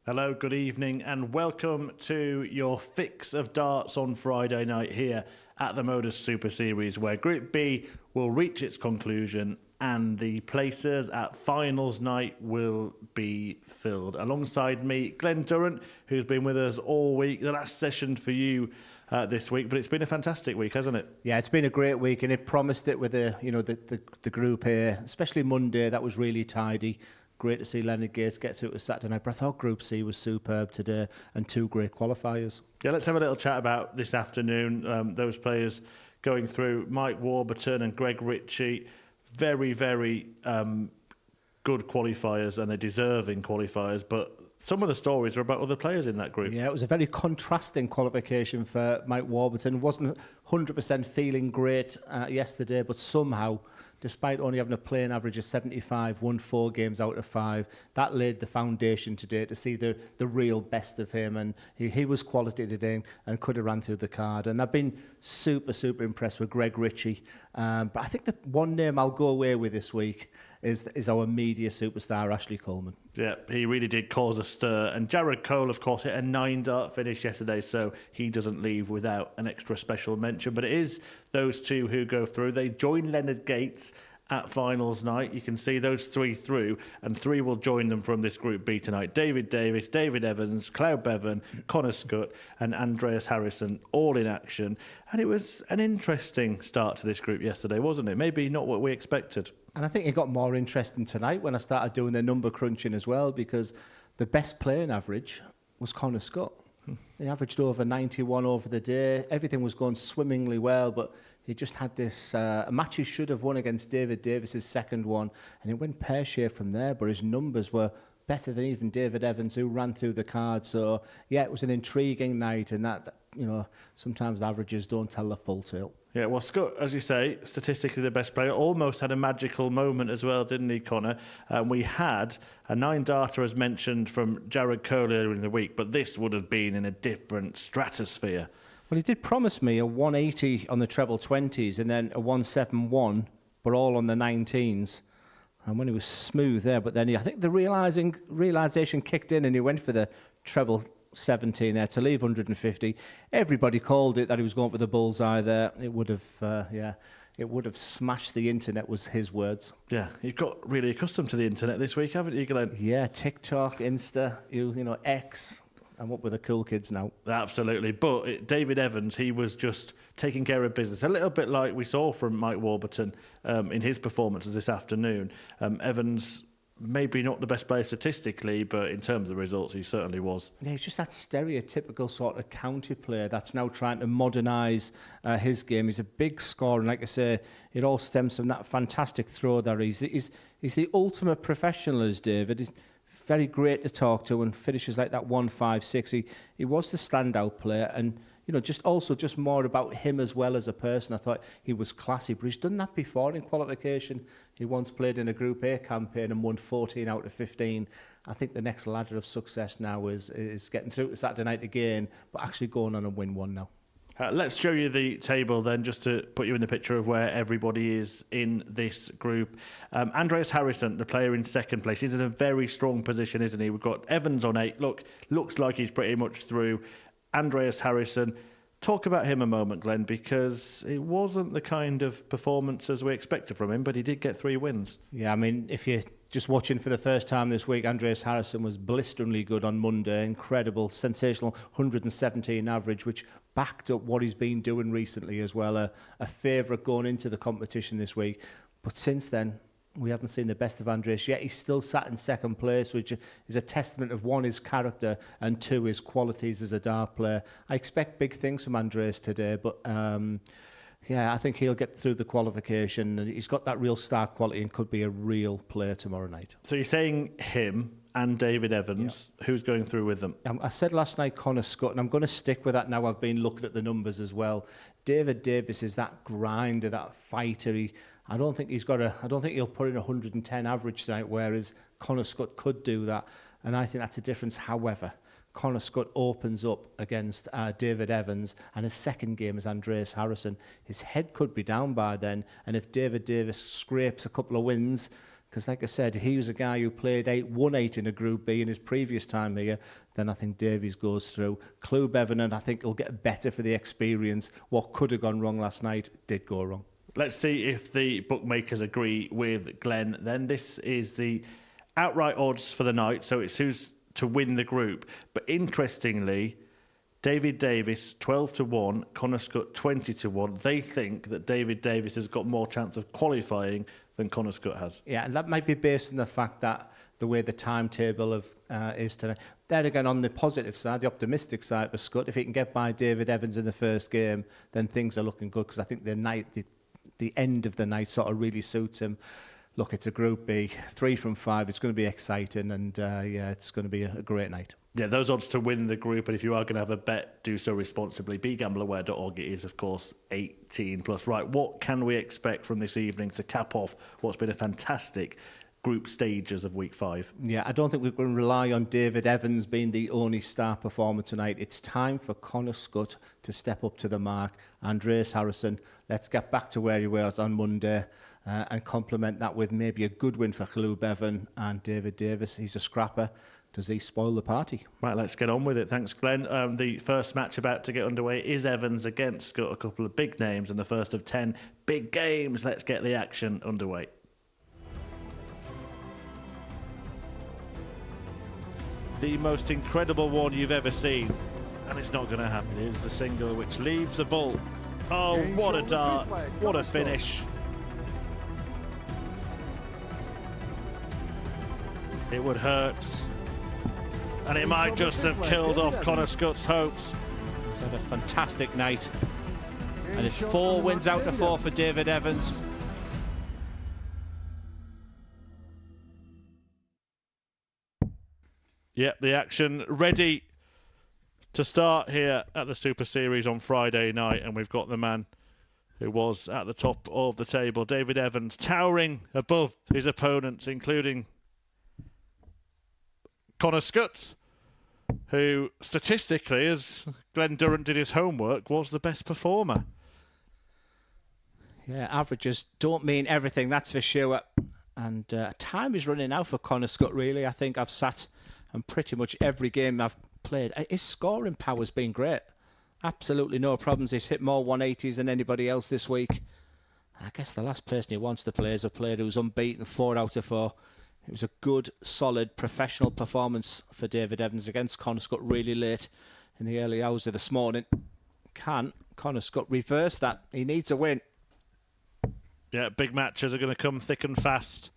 Hello, good evening, and welcome to your fix of darts on Friday night here at the Modus Super Series, where Group B will reach its conclusion and the places at finals night will be filled. Alongside me, Glenn Durrant, who's been with us all week. The last session for you this week, but it's been a fantastic week, hasn't it? Yeah, it's been a great week, and it promised it with the group here, especially Monday. That was really tidy. Great to see Leonard Gates get through to Saturday night, but I thought Group C was superb today and two great qualifiers. Yeah, let's have a little chat about this afternoon. Those players going through, Mike Warburton and Greg Ritchie, very, very good qualifiers, and they're deserving qualifiers, but some of the stories are about other players in that group. Yeah, it was a very contrasting qualification for Mike Warburton. Wasn't 100% feeling great yesterday, but somehow, despite only having a playing average of 75, won 4 games out of 5. That laid the foundation today to see the real best of him, and he was quality today and could have ran through the card. And I've been super impressed with Greg Ritchie. But I think the one name I'll go away with this week is our media superstar, Ashley Coleman. Yeah, he really did cause a stir. And Jared Cole, of course, hit a 9-dart finish yesterday, so he doesn't leave without an extra special mention. But it is those two who go through. They join Leonard Gates at finals night. You can see those 3 through, and 3 will join them from this Group B tonight. David Davis, David Evans, Cloud Beavon, Connor Scott and Andreas Harrison all in action. And it was an interesting start to this group yesterday, wasn't it? Maybe not what we expected. And I think it got more interesting tonight when I started doing the number crunching as well, because the best playing average was Connor Scott. He averaged over 91 over the day. Everything was going swimmingly well, but he just had this a match he should have won against David Davis's second one, and it went pear-shaped from there, but his numbers were better than even David Evans, who ran through the card. So, yeah, it was an intriguing night, and that sometimes averages don't tell the full tale. Yeah, well, Scott, as you say, statistically the best player, almost had a magical moment as well, didn't he, Connor? We had a 9-darter, as mentioned, from Jared Cole earlier in the week, but this would have been in a different stratosphere. Well, he did promise me a 180 on the treble 20s and then a 171, but all on the 19s. And when he was smooth there, but then I think the realisation kicked in and he went for the treble 17 there to leave 150. Everybody called it that he was going for the bullseye there. It would have smashed the internet, was his words. Yeah, you've got really accustomed to the internet this week, haven't you, Glenn? Yeah, TikTok, Insta, X. I'm up with the cool kids now. Absolutely. But David Evans, he was just taking care of business. A little bit like we saw from Mike Warburton in his performances this afternoon. Evans, maybe not the best player statistically, but in terms of the results, he certainly was. Yeah, he's just that stereotypical sort of county player that's now trying to modernise his game. He's a big scorer, and like I say, it all stems from that fantastic throw there. He's the ultimate professional, is David. He's very great to talk to, and finishes like that 1-5-6. He was the standout player, and just more about him as well as a person. I thought he was classy, but he's done that before in qualification. He once played in a Group A campaign and won 14 out of 15. I think the next ladder of success now is getting through to Saturday night again, but actually going on and win one now. Let's show you the table then, just to put you in the picture of where everybody is in this group. Andreas Harrison, the player in second place, he's in a very strong position, isn't he? We've got Evans on 8. Looks like he's pretty much through. Andreas Harrison, talk about him a moment, Glenn, because it wasn't the kind of performance as we expected from him, but he did get 3 wins. Yeah, I mean, if you're just watching for the first time this week, Andreas Harrison was blisteringly good on Monday. Incredible, sensational 117 average, which backed up what he's been doing recently as well. A favourite going into the competition this week. But since then, we haven't seen the best of Andreas yet. He's still sat in second place, which is a testament of 1, his character, and 2, his qualities as a dart player. I expect big things from Andreas today, but I think he'll get through the qualification. And he's got that real star quality and could be a real player tomorrow night. So you're saying him and David Evans, who's going through with them? I said last night Connor Scott, and I'm going to stick with that now. I've been looking at the numbers as well. David Davis is that grinder, that fighter. I don't think he'll put in 110 average tonight, whereas Connor Scott could do that. And I think that's a difference. However, Connor Scott opens up against David Evans, and his second game is Andreas Harrison. His head could be down by then, and if David Davis scrapes a couple of wins, Because like I said, he was a guy who played 8-1-8 in a Group B in his previous time here. Then I think Davies goes through. Beavon, and I think he'll get better for the experience. What could have gone wrong last night did go wrong. Let's see if the bookmakers agree with Glenn. Then this is the outright odds for the night. So it's who's to win the group. But interestingly, David Davis 12-1, Connor Scott 20-1. They think that David Davis has got more chance of qualifying than Connor Scott has. Yeah, and that might be based on the fact that the way the timetable of is today. Then again, on the positive side, the optimistic side for Scott, if he can get by David Evans in the first game, then things are looking good, because I think the end of the night sort of really suits him. Look, it's a Group B, 3 from 5. It's going to be exciting, and yeah, it's going to be a great night. Yeah, those odds to win the group, and if you are going to have a bet, do so responsibly. BeGambleAware.org. It is, of course, 18 plus. Right, what can we expect from this evening to cap off what's been a fantastic group stages of week 5? Yeah, I don't think we're going to rely on David Evans being the only star performer tonight. It's time for Connor Scott to step up to the mark. Andreas Harrison, let's get back to where he was on Monday. And complement that with maybe a good win for Beavon and David Davis. He's a scrapper. Does he spoil the party? Right, let's get on with it. Thanks, Glenn. The first match about to get underway is Evans against Scott, a couple of big names, and the first of 10 big games. Let's get the action underway. The most incredible one you've ever seen, and it's not going to happen. It is the single which leaves the ball. Oh, what a dart. What a finish. It would hurt, and it might just have killed off Connor Scott's hopes. He's had a fantastic night, and it's 4 wins out of 4 for David Evans. Yep, the action ready to start here at the Super Series on Friday night, and we've got the man who was at the top of the table, David Evans, towering above his opponents, including Connor Scott, who statistically, as Glenn Durrant did his homework, was the best performer. Yeah, averages don't mean everything, that's for sure. And time is running out for Connor Scott, really. I think I've sat and pretty much every game I've played, his scoring power's been great. Absolutely no problems. He's hit more 180s than anybody else this week. I guess the last person he wants to play is a player who's unbeaten 4 out of 4. It was a good, solid, professional performance for David Evans against Connor Scott really late in the early hours of this morning. Can Connor Scott reverse that? He needs a win. Yeah, big matches are going to come thick and fast.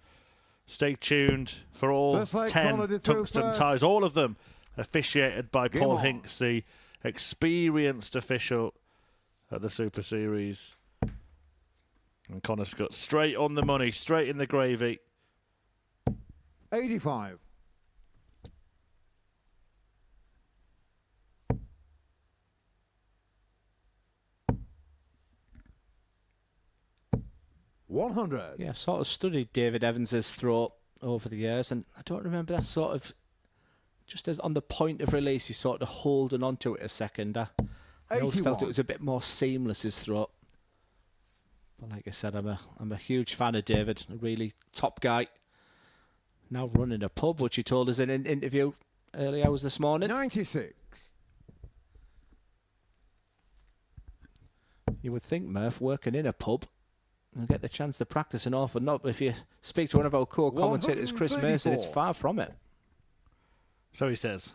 Stay tuned for all 10 tungsten ties, all of them officiated by Paul Hinks, the experienced official at the Super Series. And Connor Scott straight on the money, straight in the gravy. 85. $100. Yeah, I've sort of studied David Evans's throw over the years, and I don't remember that sort of, just as on the point of release, he's sort of holding on to it a second. I always felt it was a bit more seamless, his throw. But like I said, I'm a huge fan of David, a really top guy. Now running a pub, which he told us in an interview early hours this morning. 96. You would think, Murph, working in a pub, and get the chance to practice an awful lot. But if you speak to one of our co-commentators, Chris Mason, it's far from it. So he says.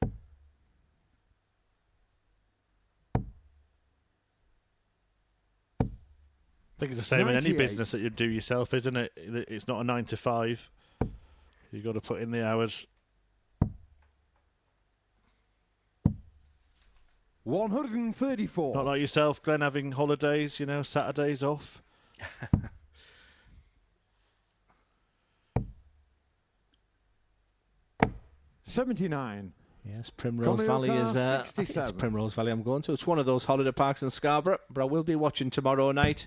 I think it's the same in any business that you do yourself, isn't it? It's not a 9 to 5. You've got to put in the hours. 134. Not like yourself, Glenn, having holidays, you know, Saturdays off. 79. Yes, Primrose Valley is it's Primrose Valley I'm going to. It's one of those holiday parks in Scarborough, but I will be watching tomorrow night.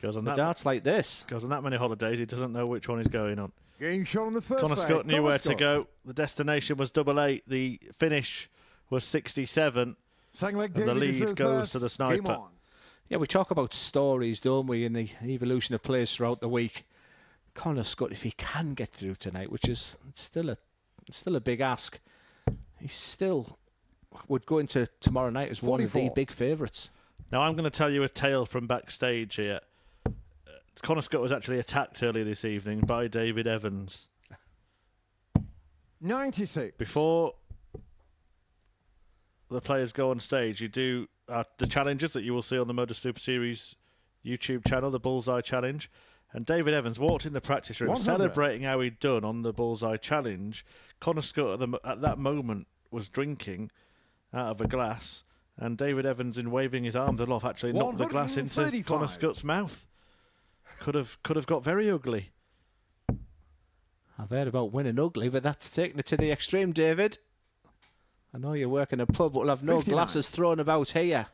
Goes on the darts like this. Goes on that many holidays, he doesn't know which one he's going on. Getting shot on the first Connor Scott knew where to go. The destination was 88. The finish was 67. And the lead goes to the sniper. Yeah, we talk about stories, don't we, in the evolution of players throughout the week. Connor Scott, if he can get through tonight, which is still a big ask, he still would go into tomorrow night as one of the 44. big favourites. Now, I'm going to tell you a tale from backstage here. Connor Scott was actually attacked earlier this evening by David Evans. 96. Before the players go on stage, you do the challenges that you will see on the Modus Super Series YouTube channel, the Bullseye Challenge. And David Evans walked in the practice room 100. celebrating how he'd done on the Bullseye Challenge. Connor Scott at that moment was drinking out of a glass, and David Evans, in waving his arms aloft, actually knocked the glass into 135. Connor Scott's mouth. Could have got very ugly. I've heard about winning ugly, but that's taking it to the extreme, David. I know you work in a pub, but we'll have no 59. glasses thrown about here.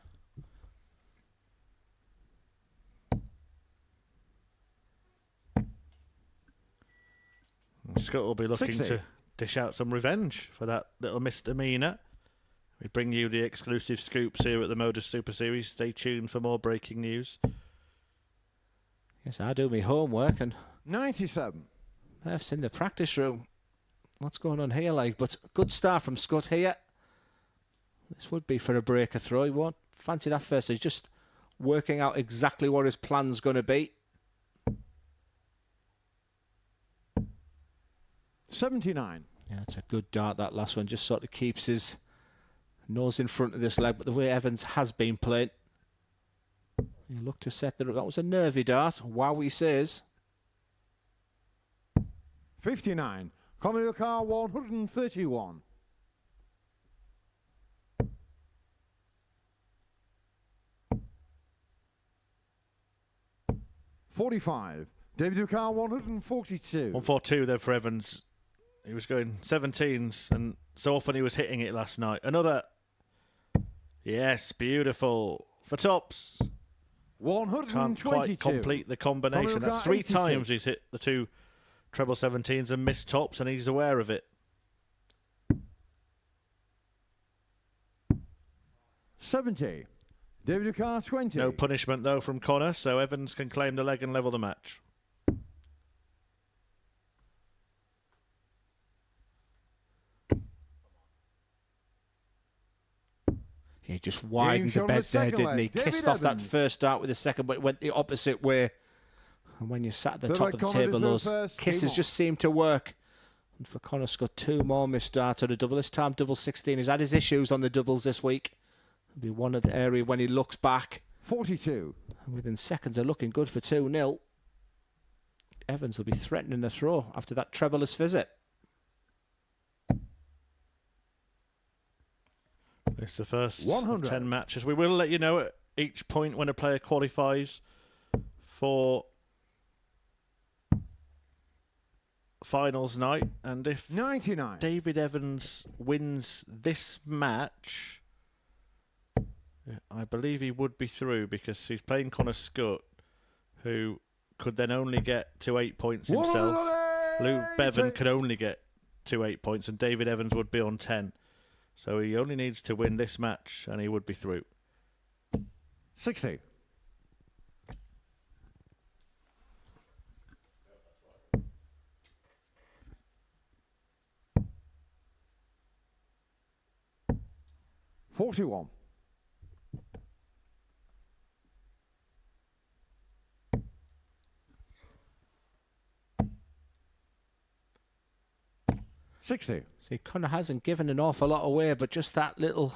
Scott will be looking 60. to dish out some revenge for that little misdemeanour. We bring you the exclusive scoops here at the Modus Super Series. Stay tuned for more breaking news. Yes, I do my homework, and 97. I've in the practice room. What's going on here, like? But good start from Scott here. This would be for a breaker throw. He won't fancy that first. He's just working out exactly what his plan's going to be. 79. Yeah, it's a good dart, that last one. Just sort of keeps his nose in front of this leg. But the way Evans has been playing, he looked to set that up. That was a nervy dart. Wow, he says. 59. Connor Car 131. $45. David Ducar 142. 142 then for Evans. He was going 17s, and so often he was hitting it last night. Another. Yes, beautiful. For tops. 122. Can't quite complete the combination. Connor That's 3 86. times he's hit the 2 treble 17s and missed tops, and he's aware of it. 70. David Ducar 20. No punishment, though, from Connor, so Evans can claim the leg and level the match. He just widened the on bed the there, second didn't he? leg. David Kissed off that Evans. first start with the second, but it went the opposite way. And when you sat at the Third top leg of the Connor table, deserves those first. kisses Game on. just seemed to work. And for Connor Scott, 2 more missed darts at a double. This time, double 16. He's had his issues on the doubles this week. It'll be one of the area when he looks back. 42. And within seconds are looking good for 2-0. Evans will be threatening the throw after that trebleless visit. It's the first 100. 10 matches. We will let you know at each point when a player qualifies for finals night. And if 99. David Evans wins this match, I believe he would be through, because he's playing Connor Scott, who could then only get to 8 points himself. Lou Beavon could only get to 8 points, and David Evans would be on 10. So he only needs to win this match, and he would be through. 60. $41. $60. See, Connor hasn't given an awful lot away, but just that little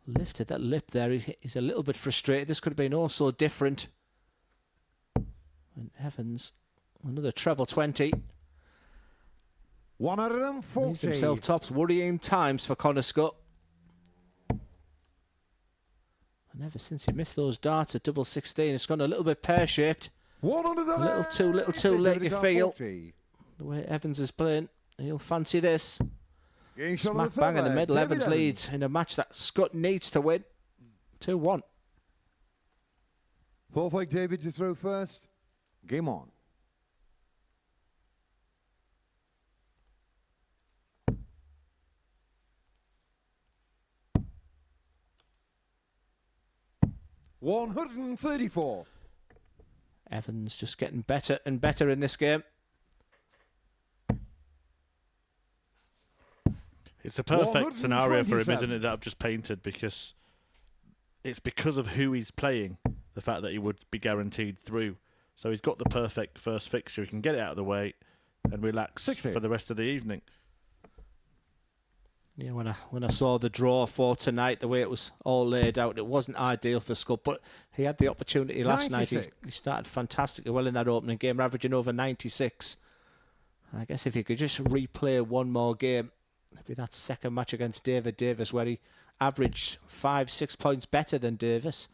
lifted that lip there. He's a little bit frustrated. This could have been also different. And Evans, another treble 20. 140. Leaves himself tops. Worrying times for Connor Scott. And ever since he missed those darts at double 16, it's gone a little bit pear-shaped. 100. A little too late, you feel. The way Evans is playing, he'll fancy this. Smack bang in the middle. Evans leads in a match that Scott needs to win. 2-1. Fourth leg, David to throw first. Game on. $134. Evans just getting better and better in this game. It's a perfect scenario for him, 127. isn't it, that I've just painted, because it's because of who he's playing, the fact that he would be guaranteed through. So he's got the perfect first fixture. He can get it out of the way and relax 60. for the rest of the evening. Yeah, when I saw the draw for tonight, the way it was all laid out, it wasn't ideal for Scott, but he had the opportunity last night. He started fantastically well in that opening game, averaging over 96. And I guess if he could just replay one more game, maybe that second match against David Davis, where he averaged 5-6 points better than Davis,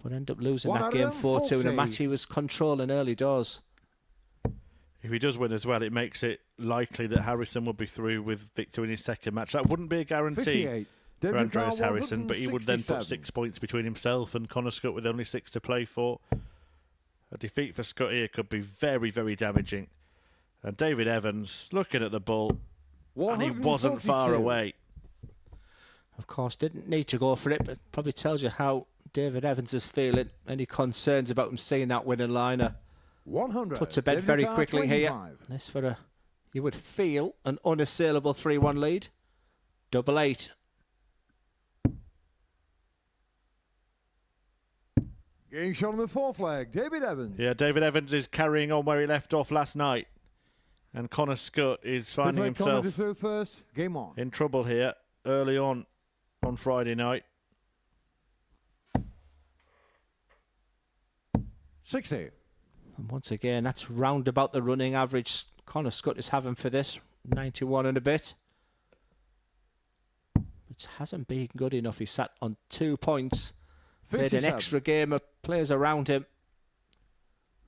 but ended up losing that game 4-2 in a match he was controlling early doors. If he does win as well, it makes it likely that Harrison will be through with victory in his second match. That wouldn't be a guarantee for Andreas Harrison, but he would then put 6 points between himself and Connor Scott with only 6 to play for. A defeat for Scott here could be very, very damaging. And David Evans, looking at the ball, and he wasn't far away. Of course, didn't need to go for it, but probably tells you how David Evans is feeling. Any concerns about him seeing that winning liner 100. put to bed very quickly here. This for a, you would feel, an unassailable 3-1 lead. 8-8. Game shot on the fourth leg. David Evans. Yeah, David Evans is carrying on where he left off last night. And Connor Scott is finding himself through first. Game on. in trouble here early on Friday night. 60. And once again, that's round about the running average Connor Scott is having for this. 91 and a bit. It hasn't been good enough. He sat on 2 points. Played an extra game of players around him.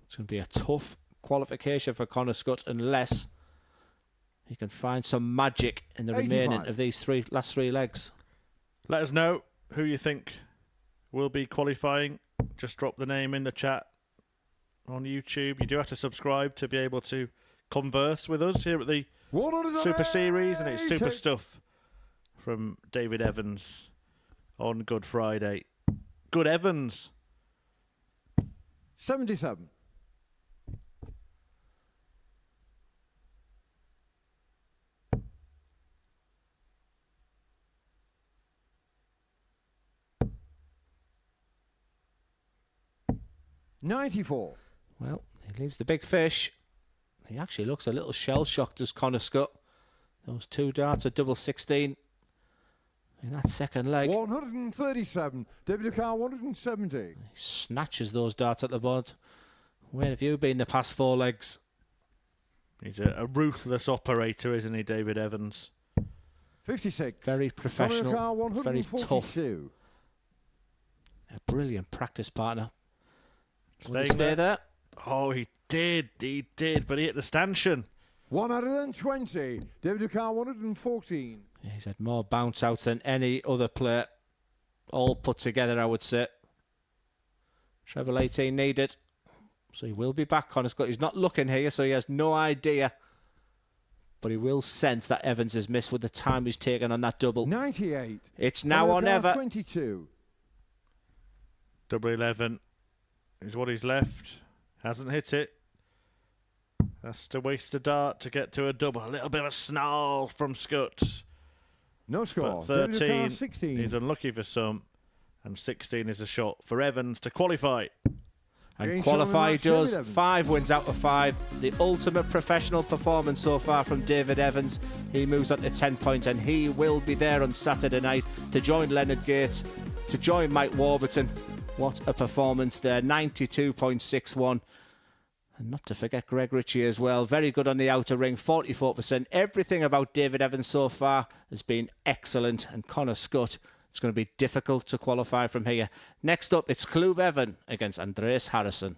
It's going to be a tough qualification for Connor Scott unless he can find some magic in the 85. remaining of these last three legs. Let us know who you think will be qualifying. Just drop the name in the chat on YouTube. You do have to subscribe to be able to converse with us here at the Super Series, and it's super stuff from David Evans on Good Friday. Good Evans. 77. $94. Well, he leaves the big fish. He actually looks a little shell-shocked as Connor Scott. Those 2 darts are double 16 in that second leg. 137. David Carr, 170. He snatches those darts at the board. Where have you been the past 4 legs? He's a ruthless operator, isn't he, David Evans? 56. Very professional, Carr, very tough. 142. A brilliant practice partner. Will he Staying stay there? Oh, he did, but he hit the stanchion. 120. David Carr, 114. Yeah, he's had more bounce outs than any other player, all put together, I would say. Treble 18 needed. So he will be back, Connor Scott. He's not looking here, so he has no idea. But he will sense that Evans has missed with the time he's taken on that double. 98. It's now or never. 22. Double 11 is what he's left. Hasn't hit it. Has to waste a dart to get to a double. A little bit of a snarl from Scott. No score. But 13 16. is unlucky for some. And 16 is a shot for Evans to qualify. And qualify he does. 5 wins out of 5. The ultimate professional performance so far from David Evans. He moves on to 10 points, and he will be there on Saturday night to join Leonard Gates, to join Mike Warburton. What a performance there. 92.61. And not to forget Greg Ritchie as well. Very good on the outer ring, 44%. Everything about David Evans so far has been excellent. And Connor Scott, it's going to be difficult to qualify from here. Next up, it's Club Beavon against Andreas Harrison.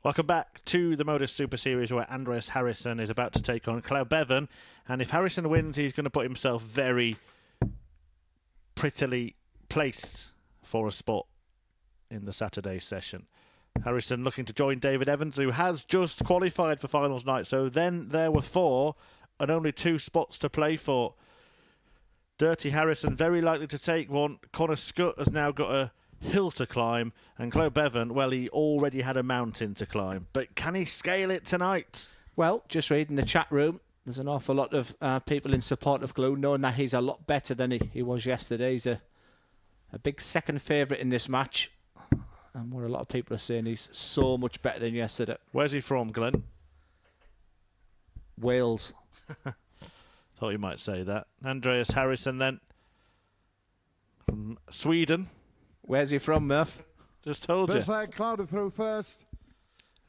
Welcome back to the Modus Super Series, where Andreas Harrison is about to take on Beavon. And if Harrison wins, he's going to put himself very prettily placed for a spot in the Saturday session. Harrison looking to join David Evans, who has just qualified for finals night. So then there were 4 and only 2 spots to play for. Dirty Harrison very likely to take one. Connor Scutt has now got a hill to climb, and Beavon, well, he already had a mountain to climb, but can he scale it tonight? Well, just reading the chat room, there's an awful lot of people in support of Glue, knowing that he's a lot better than he was yesterday. He's a big second favourite in this match, and what a lot of people are saying, he's so much better than yesterday. Where's he from, Glenn? Wales. Thought you might say that. Andreas Harrison then, from Sweden. Where's he from, Murph? Just told you. Best leg, Cloud to throw first.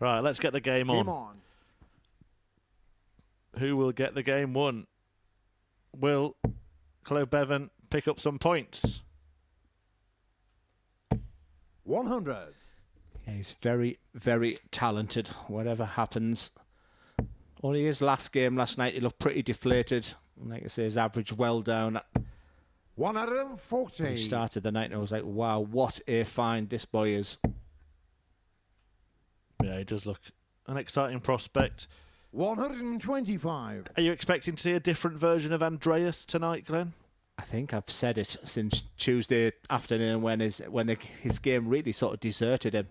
Right, let's get the game on. Game on. Who will get the game won? Will Beavon pick up some points? 100. Yeah, he's very, very talented, whatever happens. Only his last game last night, he looked pretty deflated. Like I say, his average well down. 140. He started the night and I was like, wow, what a find this boy is. Yeah, he does look an exciting prospect. 125. Are you expecting to see a different version of Andreas tonight, Glenn? I think I've said it since Tuesday afternoon when his game really sort of deserted him.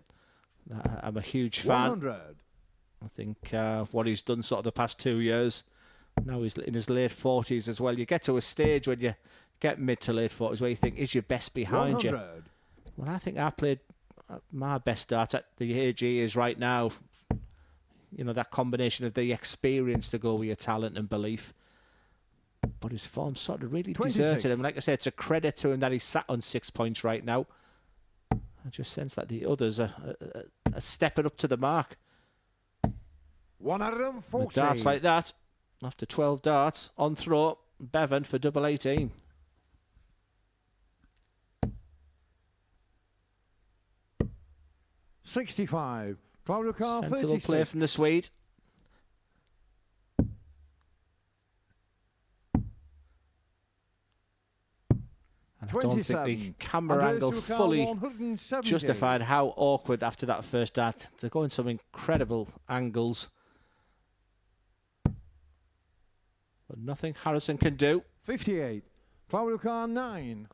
I'm a huge fan. 100. I think what he's done sort of the past 2 years, now he's in his late 40s as well. You get to a stage when you get mid to late 40s where you think, is your best behind 100. you? Well, I think I played my best dart at the age he is right now. You know, that combination of the experience to go with your talent and belief. But his form sort of really 26. deserted him. Like I said, it's a credit to him that he's sat on 6 points right now. I just sense that the others are stepping up to the mark. 140. With darts like that, after 12 darts, on throw, Beavon for double 18. $65. Claudio Carr, Sensible 36. play from the Swede. And I don't think the camera angle fully justified how awkward after that first dart. They're going some incredible angles. But nothing Harrison can do. 58. Claudio Carr, 9.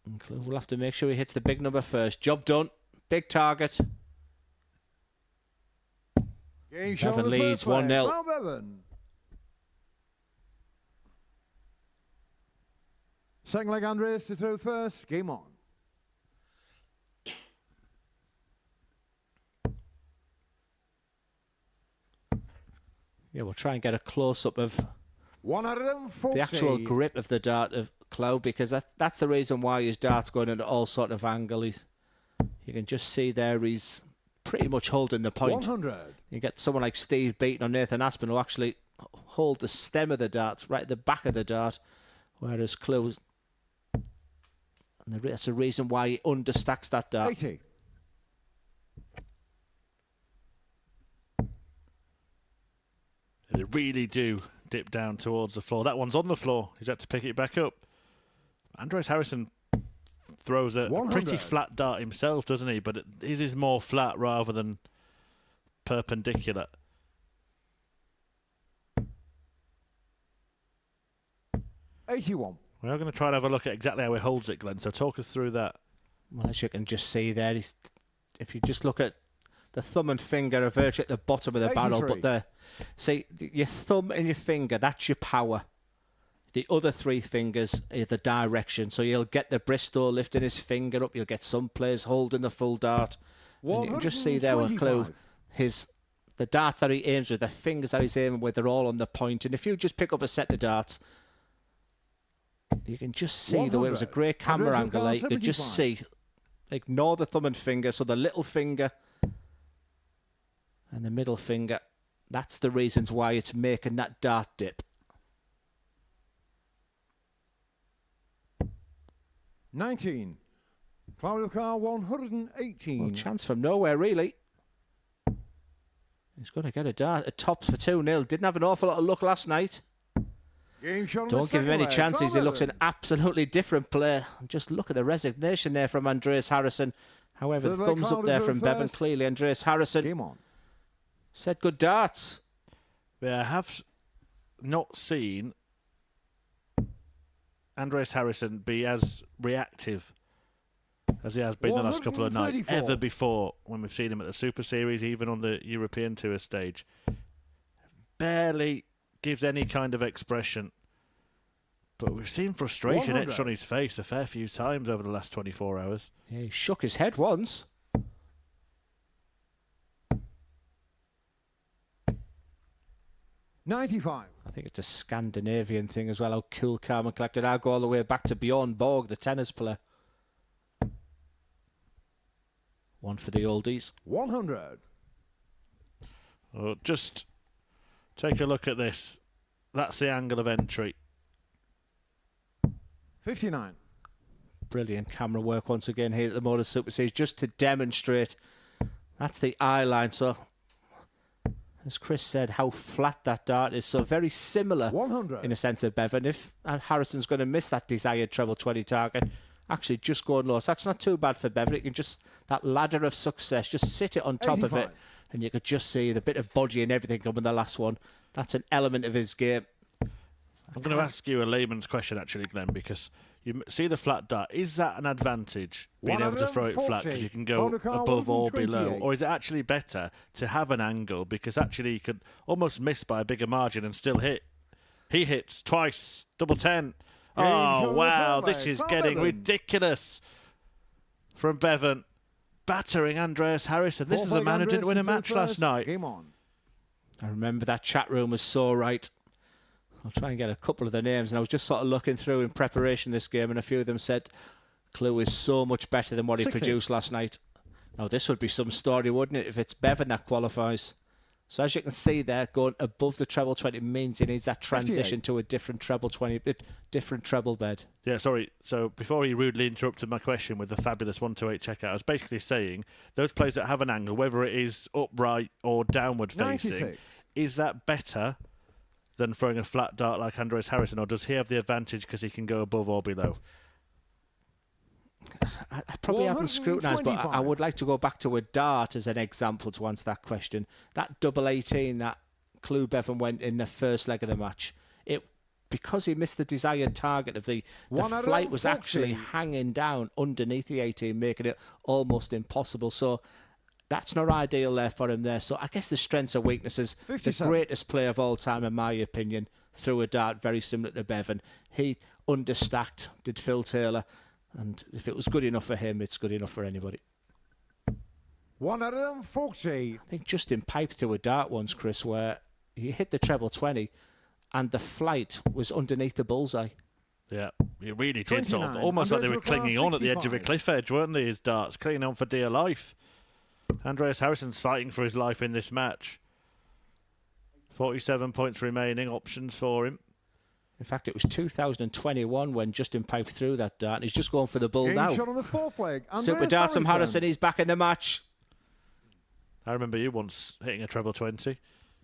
And we'll have to make sure he hits the big number first. Job done. Big target. Game Beavon leads 1-0. Beavon. Second leg, Andreas to throw first. Game on. Yeah, we'll try and get a close-up of 140. the actual grip of the dart of Cloud, because that's the reason why his dart's going into all sort of angles. You can just see there he's pretty much holding the point. 100. You get someone like Steve Beaton or Nathan Aspin who actually hold the stem of the dart, right at the back of the dart, whereas Cloud, and that's the reason why he understacks that dart. 80. They really do dip down towards the floor. That one's on the floor. He's had to pick it back up. Andreas Harrison throws a pretty flat dart himself, doesn't he? But his is more flat rather than perpendicular. $81. We are going to try and have a look at exactly how he holds it, Glenn. So talk us through that. Well, as you can just see there, if you just look at the thumb and finger are virtually at the bottom of the barrel, but see, your thumb and your finger, that's your power. The other 3 fingers are the direction. So you'll get the Bristow lifting his finger up. You'll get some players holding the full dart. And you can just see there with Clue, the dart that he aims with, the fingers that he's aiming with, they're all on the point. And if you just pick up a set of darts, you can just see the way it was a great camera angle there. You could just see, ignore the thumb and finger. So the little finger and the middle finger, that's the reasons why it's making that dart dip. 19. Claudio Carr, 118. Well, chance from nowhere, really. He's going to get a dart. A tops for 2-0. Didn't have an awful lot of luck last night. Game shot on the Don't give him second any leg. chances. He looks an 12-11. absolutely different player. Just look at the resignation there from Andreas Harrison. However, Third the leg thumbs up clouded there through from Beavon. first. Clearly, Andreas Harrison Game on. said good darts. Yeah, I have not seen Andreas Harrison be as reactive as he has been the last couple of nights 134. ever before when we've seen him at the Super Series, even on the European Tour stage. Barely gives any kind of expression. But we've seen frustration 100. etched on his face a fair few times over the last 24 hours. Yeah, he shook his head once. $95. I think it's a Scandinavian thing as well, how cool, calm and collected. I'll go all the way back to Bjorn Borg, the tennis player. One for the oldies. 100. Oh, just take a look at this. That's the angle of entry. 59. Brilliant camera work once again here at the Modus Super Series, just to demonstrate that's the eye line. So, as Chris said, how flat that dart is. So very similar 100. in a sense of Bevan. If Harrison's going to miss that desired treble 20 target, actually just going low. So that's not too bad for Bevan. It can just, that ladder of success, just sit it on top of it. 85. And you could just see the bit of body and everything coming the last one. That's an element of his game. I'm going to ask you a layman's question, actually, Glenn, because you see the flat dart. Is that an advantage, being able to throw it flat, because you can go above or below? Or is it actually better to have an angle, because actually you could almost miss by a bigger margin and still hit? He hits twice, double 10. Oh, wow, this is getting ridiculous from Bevan. Battering Andreas Harrison. This is a man who didn't win a match last night. Game on. I remember that chat room was so right. I'll try and get a couple of the names. And I was just sort of looking through in preparation this game, and a few of them said Clue is so much better than what he 60. produced last night. Now, this would be some story, wouldn't it, if it's Bevan that qualifies? So as you can see there, going above the treble 20 means he needs that transition 58. to a different treble 20, different treble bed. Yeah, sorry. So before he rudely interrupted my question with the fabulous 128 checkout, I was basically saying those players that have an angle, whether it is upright or downward facing, 96. is that better than throwing a flat dart like Andreas Harrison, or does he have the advantage because he can go above or below? I probably haven't scrutinised, but I 125. would like to go back to a dart as an example to answer that question. That double 18 that Clue Bevan went in the first leg of the match, because he missed the desired target of the flight was actually hanging down underneath the 18, making it almost impossible. So that's not ideal there for him there. So I guess the strengths and weaknesses, 57. the greatest player of all time, in my opinion, threw a dart very similar to Bevan. He understacked, did Phil Taylor. And if it was good enough for him, it's good enough for anybody. 140. I think Justin piped to a dart once, Chris, where he hit the treble 20 and the flight was underneath the bullseye. Yeah, he really did sort of, 29. almost like they were Andreas Rukla, clinging on at the edge of a 65. cliff edge, weren't they, his darts, clinging on for dear life. Andreas Harrison's fighting for his life in this match. 47 points remaining, options for him. In fact, it was 2021 when Justin piped through that dart, and he's just going for the bull Game now. shot on the fourth leg. Super darts from Harrison, he's back in the match. I remember you once hitting a treble 20.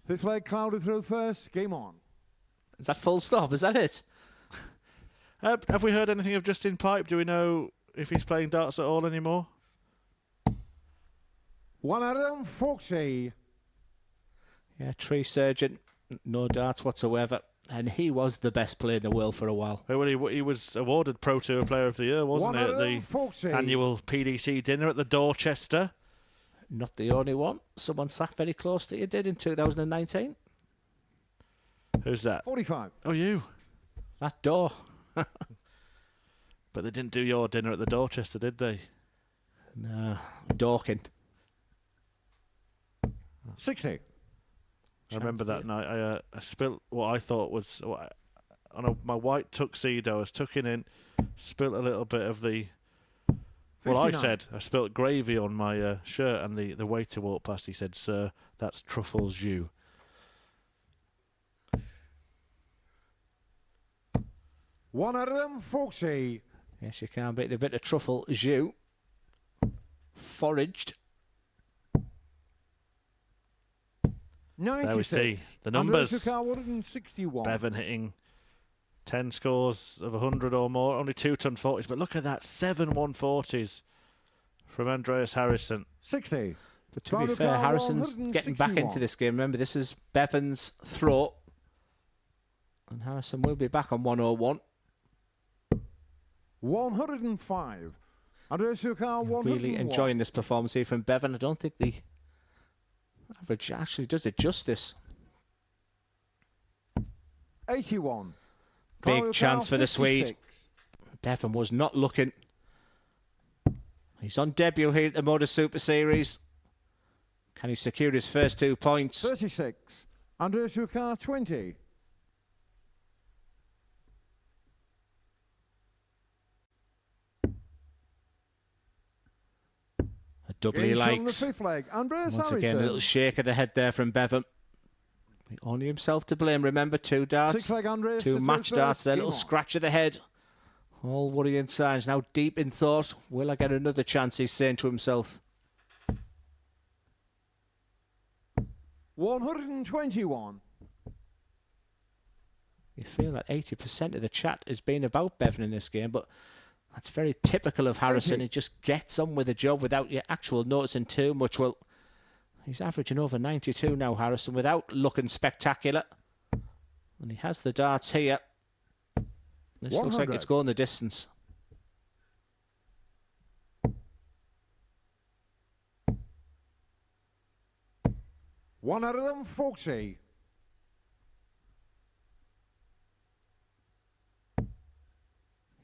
Fifth leg clouded through first. Game on. Is that full stop? Is that it? Have we heard anything of Justin Pipe? Do we know if he's playing darts at all anymore? 140. Yeah, tree surgeon, no darts whatsoever. And he was the best player in the world for a while. Well, he was awarded Pro Tour Player of the Year, wasn't he, at the 140. annual PDC dinner at the Dorchester? Not the only one. Someone sat very close to you did in 2019. Who's that? 45. Oh, you. That door. But they didn't do your dinner at the Dorchester, did they? No, Dorking. 60. I remember that night. I spilt what I thought was my white tuxedo. I was tucking in, spilt a little bit of the. Well, I 59. said I spilt gravy on my shirt, and the waiter walked past. He said, "Sir, that's truffles jus." 140. Yes, you can't beat a bit of truffle jus. Foraged. 96. There we see the Andres numbers. Car 161. Bevan hitting 10 scores of 100 or more, only 2-ton 40s. But look at that, 7 140s from Andreas Harrison. 60. But to be fair, Harrison's getting back into this game. Remember, this is Bevan's throw. And Harrison will be back on 101. 105. Andres Car 101. Really enjoying this performance here from Bevan. I don't think the average actually does it justice. 81. Big chance for the Swede. Bevan was not looking. He's on debut here at the Modus Super Series. Can he secure his first 2 points? 36. Andres Car 20. A double he likes. On the fifth leg. Andreas Once Harrison. again, a little shake of the head there from Bevan. Only himself to blame. Remember, 2 darts. 6 leg Andreas. 2 match darts there. Little Beavon. scratch of the head. All worrying signs. Now deep in thought. Will I get another chance? He's saying to himself. 121. You feel that 80% of the chat has been about Bevan in this game, but that's very typical of Harrison. He just gets on with the job without you actual noticing too much. Well, he's averaging over 92 now, Harrison, without looking spectacular. And he has the darts here. This looks like it's going the distance. One out of them, 40.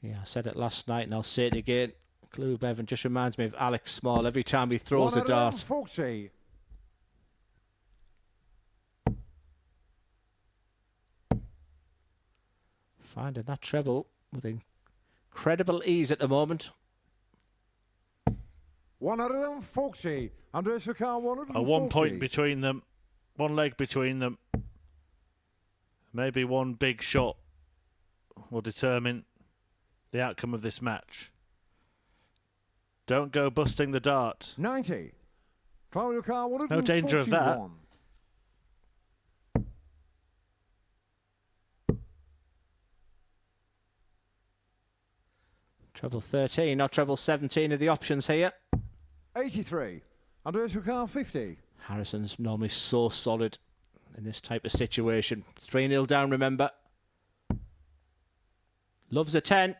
Yeah, I said it last night and I'll say it again. Clue Bevan just reminds me of Alex Small every time he throws a dart. 40. Finding that treble with incredible ease at the moment. One out of them, 40. Andres Car 140. A 1 point between them, 1 leg between them. Maybe one big shot will determine the outcome of this match. Don't go busting the dart. 90. Claudio Car 141. No danger of that. Treble 13, not treble 17 of the options here. 83. Andres Car 50. Harrison's normally so solid in this type of situation. 3-0 down, remember. Loves a 10.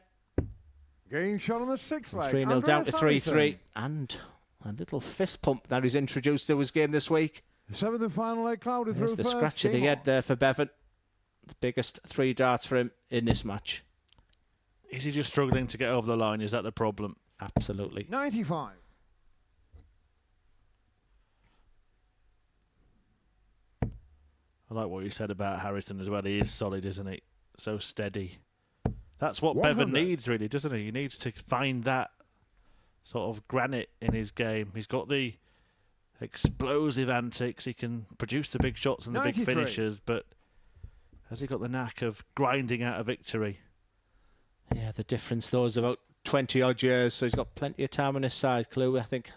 Game shot on the 6th leg. 3-0 down to 3-3. Harrison. And a little fist pump that he's introduced to his game this week. 7th and final leg, Claudio There's through the first. scratch of the Game head on. there for Bevan. The biggest 3 darts for him in this match. Is he just struggling to get over the line? Is that the problem? Absolutely. 95. I like what you said about Harrison as well. He is solid, isn't he? So steady. That's what 100. Bevan needs, really, doesn't he? He needs to find that sort of granite in his game. He's got the explosive antics. He can produce the big shots and the big 93. finishes, but has he got the knack of grinding out a victory? Yeah, the difference though is about 20 odd years, so he's got plenty of time on his side, Clue. I think,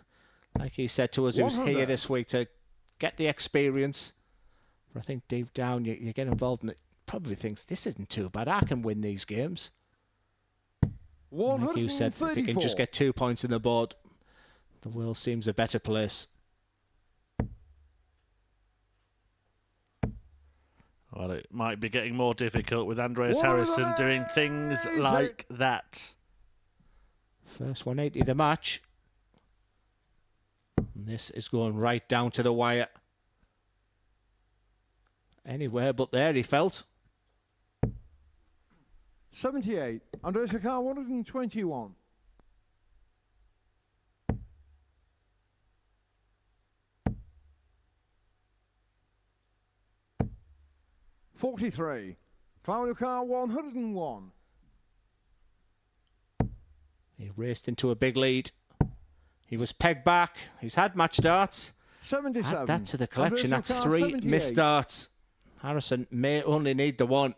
like he said to us, he was 100. here this week to get the experience. But I think deep down you get involved and it probably thinks this isn't too bad. I can win these games. Like you said, if he can just get 2 points in the board, the world seems a better place. Well, it might be getting more difficult with Andreas 100. Harrison doing things like that. First 180 of the match. And this is going right down to the wire. Anywhere but there, he felt. 78. Andres Car 121. 43. Claudio Car 101. He raced into a big lead. He was pegged back. He's had match darts. 77. Add that to the collection. Andres That's Car 3 78. missed darts. Harrison may only need the one.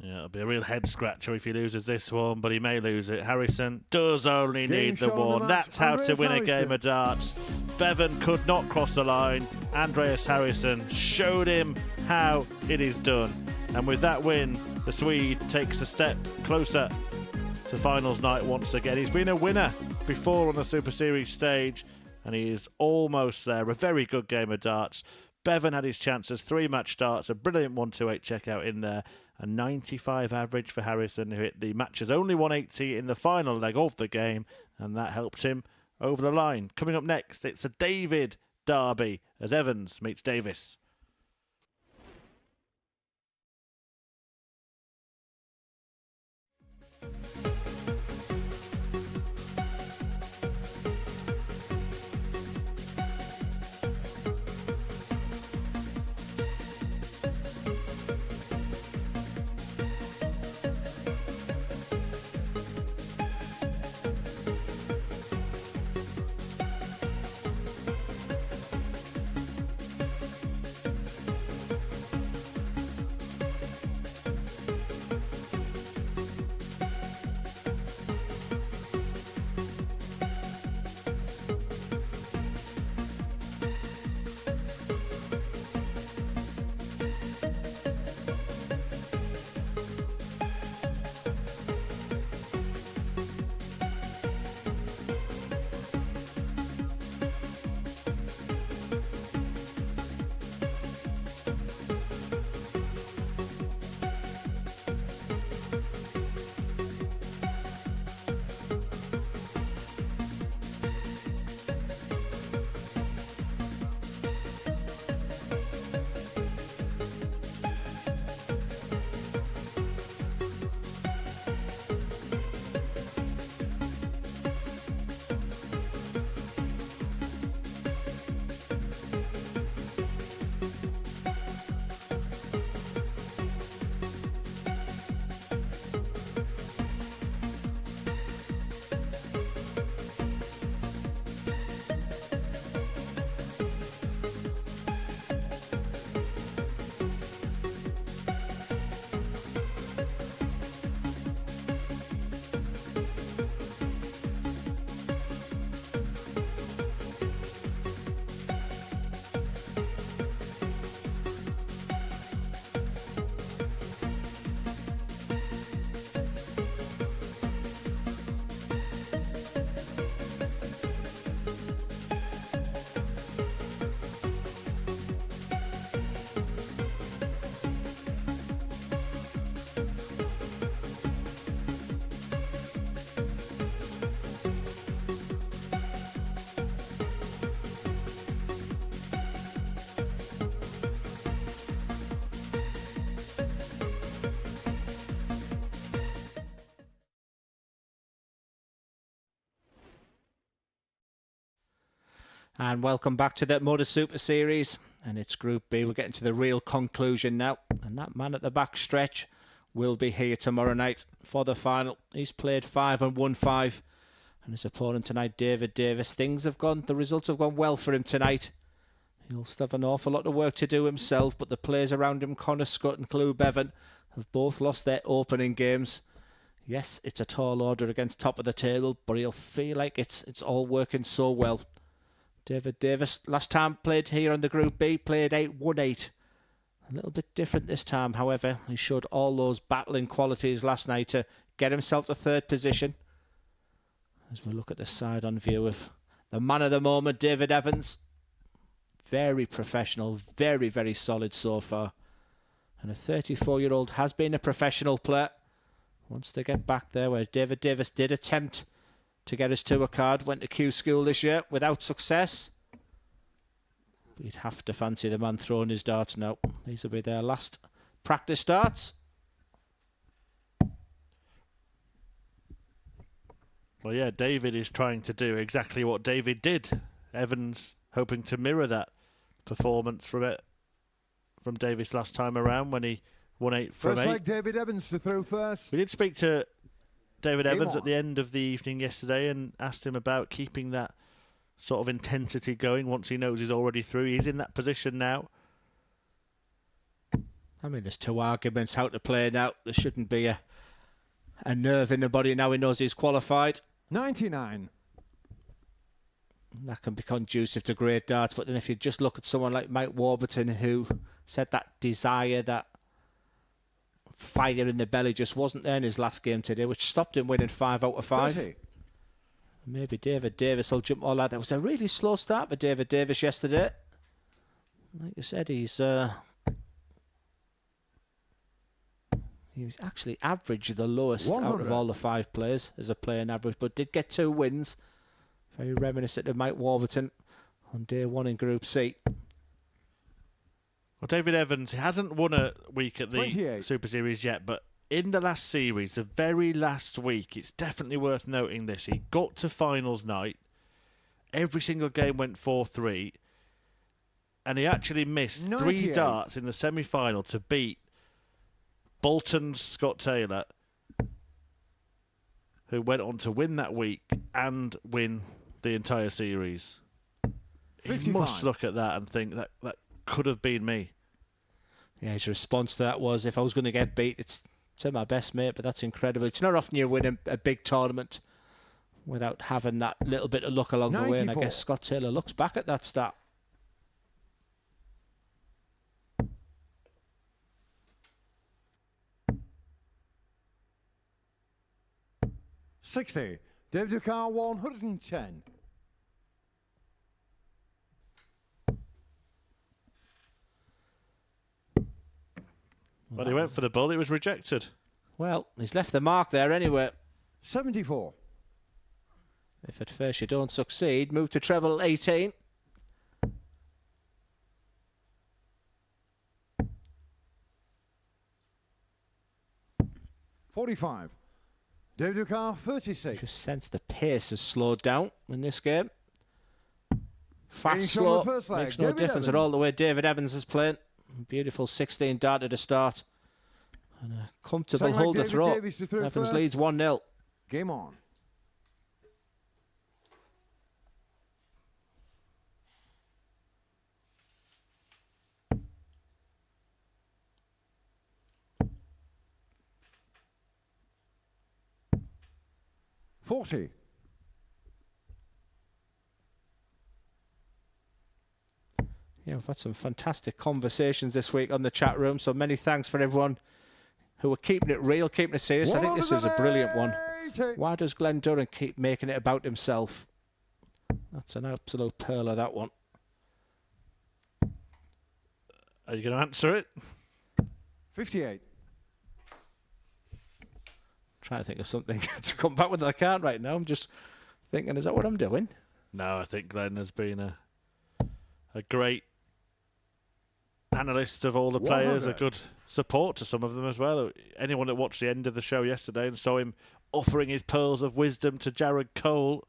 Yeah, it'll be a real head scratcher if he loses this one, but he may lose it. Harrison does only need the shot on the one. match, That's how to Andreas win a Harrison. game of darts. Bevan could not cross the line. Andreas Harrison showed him how it is done. And with that win, the Swede takes a step closer to finals night once again. He's been a winner before on the Super Series stage, and he is almost there. A very good game of darts. Bevan had his chances, 3-match darts, a brilliant 128 checkout in there, a 95 average for Harrison, who hit the match's only 180 in the final leg of the game, and that helped him over the line. Coming up next, it's a David derby as Evans meets Davis. And welcome back to the Modus Super Series. And it's Group B. We're getting to the real conclusion now. And that man at the back stretch will be here tomorrow night for the final. He's played 5 and won 5. And his opponent tonight, David Davis. The results have gone well for him tonight. He'll still have an awful lot of work to do himself, but the players around him, Connor Scott and Clou Bevan, have both lost their opening games. Yes, it's a tall order against top of the table, but he'll feel like it's all working so well. David Davis, last time played here on the Group B, played 8, won 8. A little bit different this time, however. He showed all those battling qualities last night to get himself to 3rd position. As we look at the side on view of the man of the moment, David Evans. Very professional, very, very solid so far. And a 34-year-old has been a professional player. Once they get back there, where David Davis did attempt to get his tour card, went to Q School this year without success. But you'd have to fancy the man throwing his darts now. These will be their last practice darts. Well, yeah, David is trying to do exactly what David did. Evans hoping to mirror that performance from Davis last time around when he won 8 from 8. First leg, David Evans to throw first. We did speak to David Game Evans on. at the end of the evening yesterday and asked him about keeping that sort of intensity going once he knows he's already through. He's in that position now. I mean, there's two arguments how to play now. There shouldn't be a nerve in the body now he knows he's qualified. 99. That can be conducive to great darts, but then if you just look at someone like Mike Warburton, who said that desire, that fire in the belly just wasn't there in his last game today, which stopped him winning 5 out of 5. 30. Maybe David Davis will jump all that. There was a really slow start for David Davis yesterday. Like I said, he's actually averaged the lowest 100. out of all the 5 players as a playing average, but did get 2 wins. Very reminiscent of Mike Warburton on day 1 in Group C. Well, David Evans, he hasn't won a week at the 28. Super Series yet, but in the last series, the very last week, it's definitely worth noting this. He got to finals night. Every single game went 4-3. And he actually missed 3 98. darts in the semi-final to beat Bolton's Scott Taylor, who went on to win that week and win the entire series. 55. He must look at that and think that could have been me. Yeah, his response to that was, if I was going to get beat, it's to my best mate, but that's incredible. It's not often you win a big tournament without having that little bit of luck along the way, and I 94. guess Scott Taylor looks back at that stat. $60. David Ducar 110. But he went for the ball, it was rejected. Well, he's left the mark there anyway. 74. If at first you don't succeed, move to treble 18. $45. David Ducar 36. Just sense the pace has slowed down in this game. Getting Fast, shown the slow, first leg. makes no David difference at Evans. all the way David Evans is playing. Beautiful 16 darter to start. And a comfortable Second leg, hold to David throw. Davies to throw Evans first. leads 1-0. Game on. $40. Yeah, we've had some fantastic conversations this week on the chat room, so many thanks for everyone who are keeping it real, keeping it serious. I think this is a brilliant one. 180. Why does Glenn Durran keep making it about himself? That's an absolute pearl of that one. Are you going to answer it? 58. Trying to think of something to come back with, I can't right now. I'm just thinking, is that what I'm doing? No, I think Glenn has been a great analyst of all the players, a 100. good support to some of them as well. Anyone that watched the end of the show yesterday and saw him offering his pearls of wisdom to Jared Cole,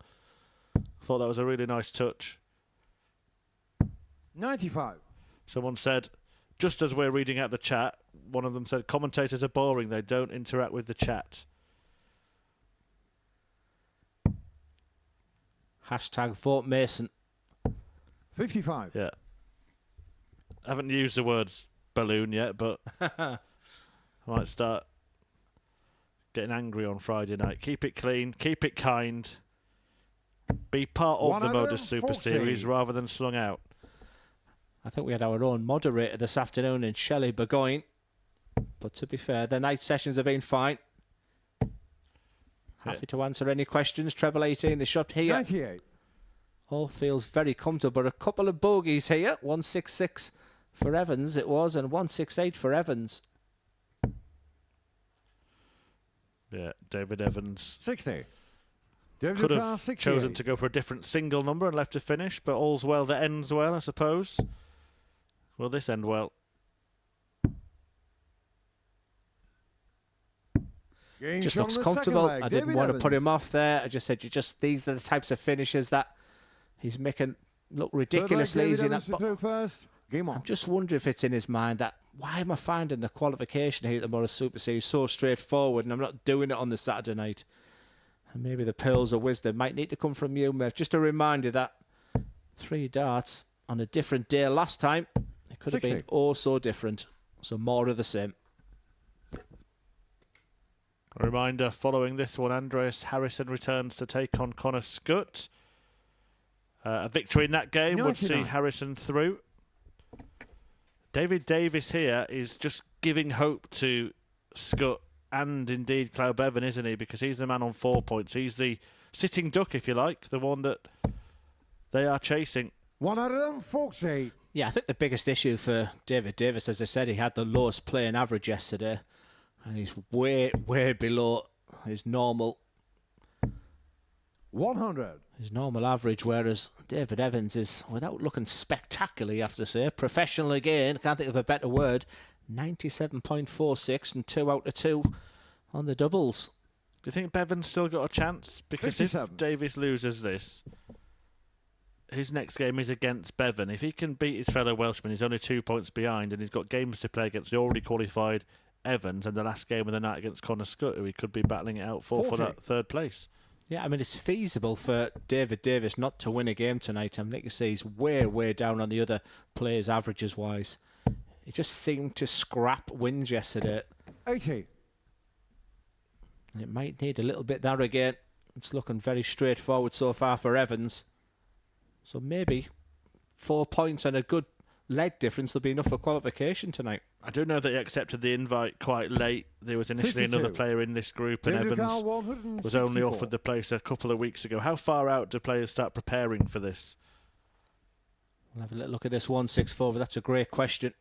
thought that was a really nice touch. 95. Someone said, just as we're reading out the chat, one of them said, commentators are boring, they don't interact with the chat. Hashtag vote Mason. 55. Yeah. I haven't used the words balloon yet, but I might start getting angry on Friday night. Keep it clean, keep it kind. Be part of the Modus Super 140. Series rather than slung out. I think we had our own moderator this afternoon in Shelley Burgoyne. But to be fair, the night sessions have been fine. Happy to answer any questions. Treble 18, the shot here. 98. All feels very comfortable, but a couple of bogeys here. 166 for Evans it was, and 168 for Evans. Yeah, David Evans 60. David could Ducar have 68. chosen to go for a different single number and left to finish, but all's well that ends well, I suppose. Will this end well? Getting Just shown looks the second comfortable. leg. I didn't David want to put Evans. him off there. I just said, these are the types of finishes that he's making look ridiculously Third leg, easy. David And Evans to throw first. Game on. I'm just wondering if it's in his mind that, why am I finding the qualification here at the Modus Super Series so straightforward and I'm not doing it on the Saturday night? And maybe the pearls of wisdom might need to come from you, Mev. Just a reminder that 3 darts on a different day last time, it could have been 60. oh so different. So more of the same. A reminder, following this one, Andreas Harrison returns to take on Connor Scutt. A victory in that game would see 99. Harrison through. David Davis here is just giving hope to Scutt and indeed Cloud Bevan, isn't he? Because he's the man on 4 points. He's the sitting duck, if you like, the one that they are chasing. 140. Yeah, I think the biggest issue for David Davis, as I said, he had the lowest playing average yesterday, and he's way below his normal 100. average, whereas David Evans is, without looking spectacular, you have to say, professional again, can't think of a better word, 97.46 and 2 out of 2 on the doubles. Do you think Bevan's still got a chance? Because if 57. Davis loses this, his next game is against Bevan. If he can beat his fellow Welshman, he's only 2 points behind, and he's got games to play against the already qualified Evans and the last game of the night against Connor Scutt, who he could be battling it out for 40. that third place. Yeah, I mean, it's feasible for David Davis not to win a game tonight. I mean, like you say, he's way down on the other players' averages-wise. He just seemed to scrap wins yesterday. 80. And it might need a little bit there again. It's looking very straightforward so far for Evans. So maybe 4 points and a good leg difference will be enough for qualification tonight. I do know that he accepted the invite quite late. There was initially 52. another player in this group, and David Evans Carl, 164. was only offered the place a couple of weeks ago. How far out do players start preparing for this? We'll have a little look at this 164, but that's a great question.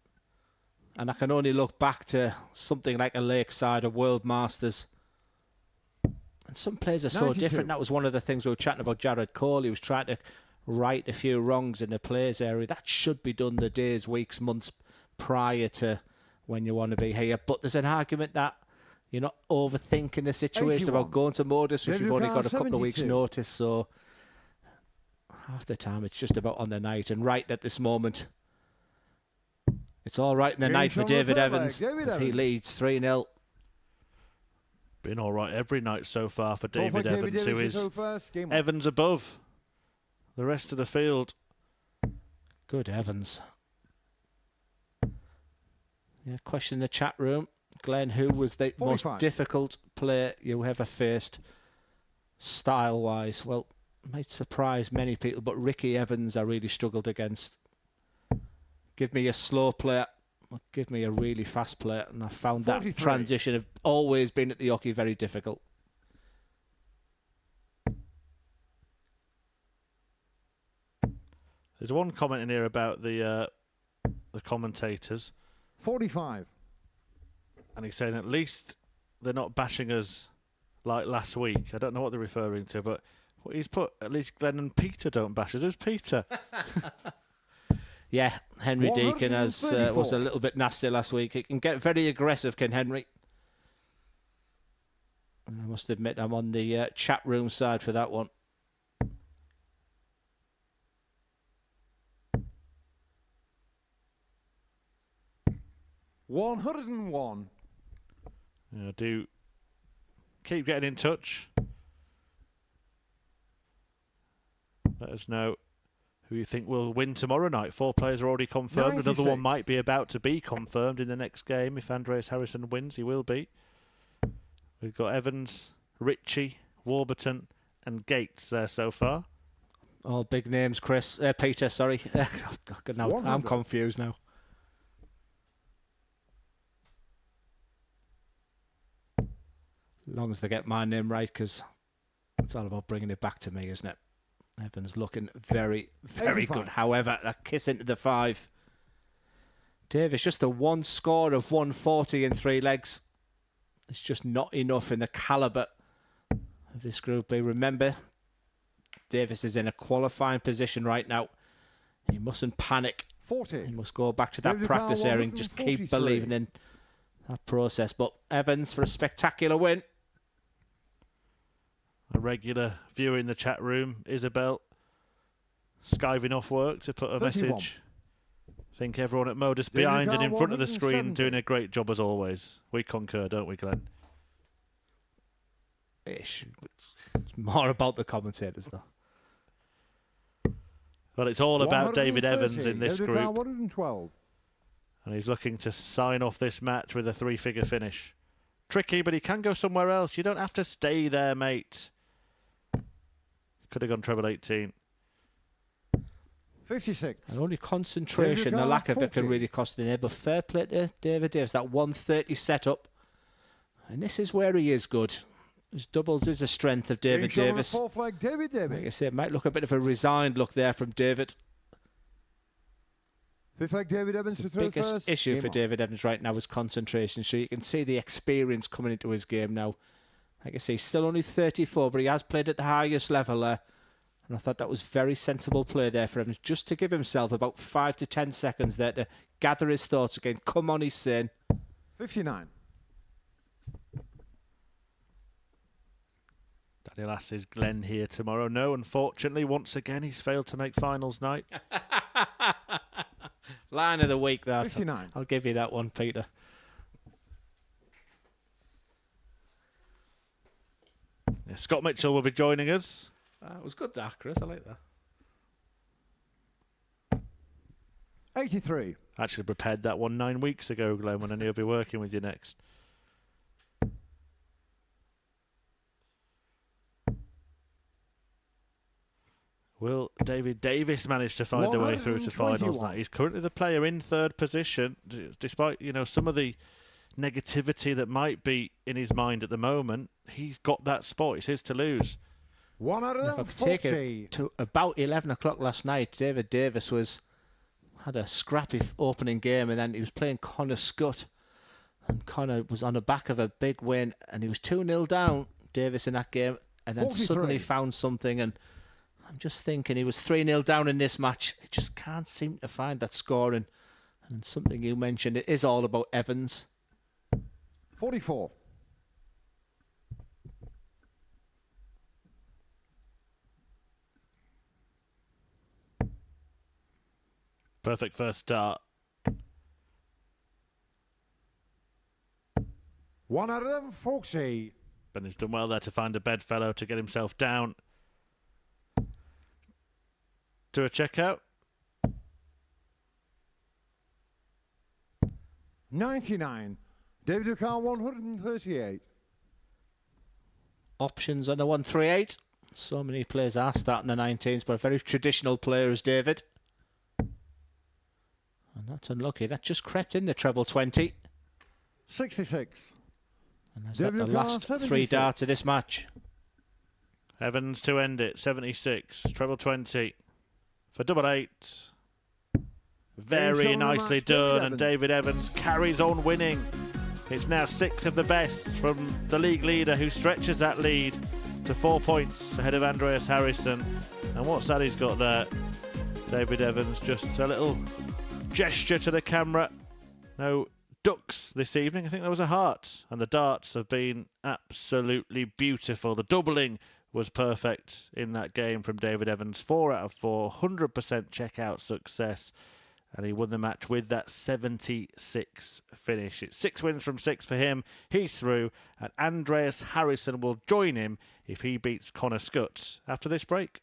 And I can only look back to something like a Lakeside or World Masters. And some players are so 92. different. That was one of the things we were chatting about Jared Cole. He was trying to right a few wrongs in the players area. That should be done the days, weeks, months prior to when you want to be here. But there's an argument that you're not overthinking the situation 81. about going to Modus, which David you've only got a Carl, couple of weeks' 72. notice. So half the time it's just about on the night. And right at this moment, it's all right in the Games night for on the David third leg. Evans David as he Evans. leads 3-0. Been all right every night so far for Qualified David Evans, who Davis is go first. Game on. Evans above the rest of the field. Good Evans. Yeah, question in the chat room. Glenn, who was the 45. most difficult player you ever faced style-wise? Well, might surprise many people, but Ricky Evans I really struggled against. Give me a slow player, or give me a really fast player, and I found that 43. transition of always been at the hockey very difficult. There's one comment in here about the commentators, 45. and he's saying at least they're not bashing us like last week. I don't know what they're referring to, but what he's put, at least Glenn and Peter don't bash us. Who's Peter? Yeah, Henry Deacon was 134. a little bit nasty last week. He can get very aggressive, can Henry? And I must admit, I'm on the chat room side for that one. $101. Do keep getting in touch. Let us know who you think will win tomorrow night. 4 players are already confirmed. Another 96. one might be about to be confirmed in the next game. If Andreas Harrison wins, he will be. We've got Evans, Ritchie, Warburton and Gates there so far. All big names, Chris. Peter, sorry. Now, I'm 100. confused now. Long as they get my name right, because it's all about bringing it back to me, isn't it? Evans looking very 85. good. However, a kiss into the 5. Davis, just the one score of 140 in 3 legs. It's just not enough in the calibre of this Group B. Remember, Davis is in a qualifying position right now. He mustn't panic. 40. He must go back to that David practice Carl, area and just keep 143. believing in that process. But Evans for a spectacular win. A regular viewer in the chat room, Isabel, skiving off work to put a 31. message. I think everyone at Modus David behind and Carl, in front of the screen 170. doing a great job as always. We concur, don't we, Glenn? It's more about the commentators, though. Well, it's all about David 130. Evans in this David Carl, group. 112. And he's looking to sign off this match with a 3-figure finish. Tricky, but he can go somewhere else. You don't have to stay there, mate. Could have gone treble 18. 56. And only concentration, the lack of it can really cost the name. But fair play to David Davis, that 130 setup. And this is where he is good. His doubles is the strength of David Davis. Full flag, David Davis. Like I said, it might look a bit of a resigned look there from David. Fifth flag, David Evans to The throw biggest first. issue Game for on. David Evans right now is concentration. So you can see the experience coming into his game now. Like I say, he's still only 34, but he has played at the highest level there. And I thought that was very sensible play there for Evans, just to give himself about 5 to 10 seconds there to gather his thoughts again. Come on, he's saying. 59. Daniel asks, is Glenn here tomorrow? No, unfortunately, once again, he's failed to make finals night. Line of the week, that. 59. I'll give you that one, Peter. Yeah, Scott Mitchell will be joining us. That was good, that, Chris. I like that. 83. Actually prepared that one 9 weeks ago, Glenn, when I knew I'd be working with you next. Will David Davis manage to find a way through to finals 121. night? He's currently the player in third position, despite some of the negativity that might be in his mind at the moment. He's got that spot. It's his to lose. 1 out of If I them, could take 40. it to about 11 o'clock last night, David Davis had a scrappy opening game, and then he was playing Connor Scott. And Connor was on the back of a big win, and he was 2-0 down, Davis, in that game, and then 43. suddenly found something. And I'm just thinking he was 3-0 down in this match. He just can't seem to find that scoring. And something you mentioned, it is all about Evans. 44. Perfect first start. 1 out of them, 40. Ben has done well there to find a bedfellow to get himself down. Do a checkout. 99. David Ducal, 138. Options on the 138. So many players are starting the 19s, but a very traditional player is David. And that's unlucky. That just crept in the treble 20. 66. And that's David the O'Connor, last 76. three darts of this match. Evans to end it. 76. Treble 20. For double 8. Very Game nicely match, David done. And Evans. David Evans carries on winning. It's now 6 of the best from the league leader, who stretches that lead to 4 points ahead of Andreas Harrison. And what's that he's got there? David Evans, just a little gesture to the camera. No ducks this evening. I think there was a heart. And the darts have been absolutely beautiful. The doubling was perfect in that game from David Evans. 4 out of 4, 100% checkout success. And he won the match with that 76 finish. It's 6 wins from 6 for him. He's through. And Andreas Harrison will join him if he beats Connor Scott after this break.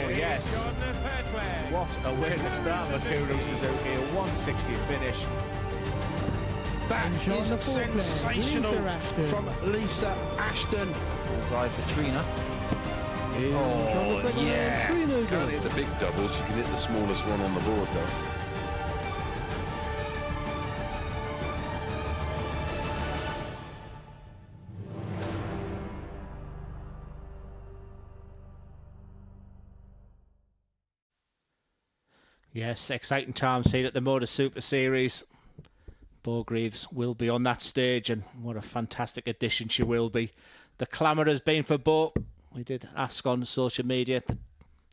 Oh, yes. What a way to start Mikuru Suzuki. A 160 finish. That is sensational from Lisa Ashton. Bullseye for Trina. Oh, yeah. Can't hit the big doubles, you can hit the smallest one on the board though. Yes, exciting times here at the Modus Super Series. Bo Greaves will be on that stage, and what a fantastic addition she will be. The clamour has been for Bo. We did ask on social media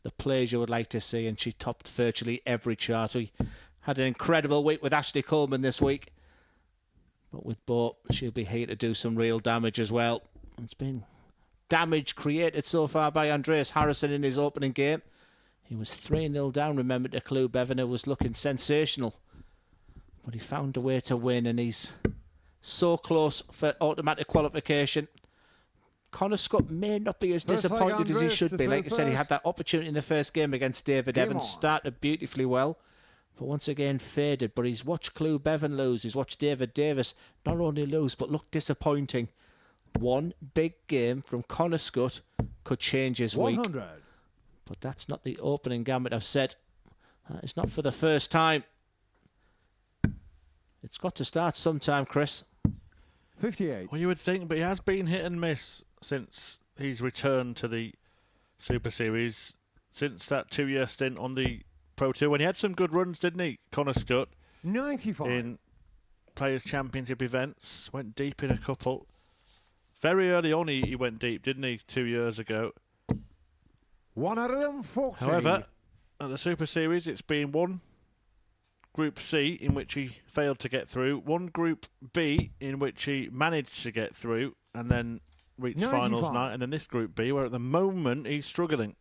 the players you would like to see, and she topped virtually every chart. We had an incredible week with Ashley Coleman this week, but with Bo, she'll be here to do some real damage as well. It's been damage created so far by Andreas Harrison in his opening game. He was 3-0 down, remember, to Clue Bevan, who was looking sensational. But he found a way to win, and he's so close for automatic qualification. Connor Scott may not be as disappointed as he should be. Like I said, he had that opportunity in the first game against David Evans. Started beautifully well, but once again faded. But he's watched Clue Bevan lose. He's watched David Davis not only lose, but look disappointing. One big game from Connor Scott could change his week. 100. But that's not the opening gambit I've said. It's not for the first time. It's got to start sometime, Chris. 58. Well, you would think, but he has been hit and miss since he's returned to the Super Series, since that 2-year stint on the Pro Tour, when he had some good runs, didn't he, Connor Scott? 95. In Players' Championship events, went deep in a couple. Very early on he went deep, didn't he, 2 years ago? 140. However, at the Super Series, it's been one Group C in which he failed to get through, one Group B in which he managed to get through and then reached 95. finals night, and then this Group B where at the moment he's struggling.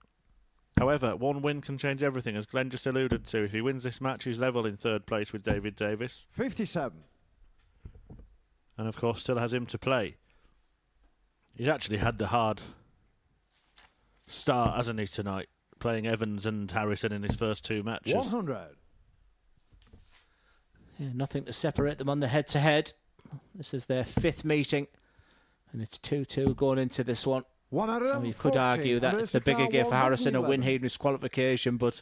However, one win can change everything, as Glenn just alluded to. If he wins this match, he's level in third place with David Davis. 57. And of course still has him to play. He's actually had the hard start, hasn't he, tonight, playing Evans and Harrison in his first two matches. 100. Yeah, nothing to separate them on the head-to-head. This is their fifth meeting, and it's 2-2 going into this one. You could argue that it's the bigger game for Harrison, a win here in his qualification, but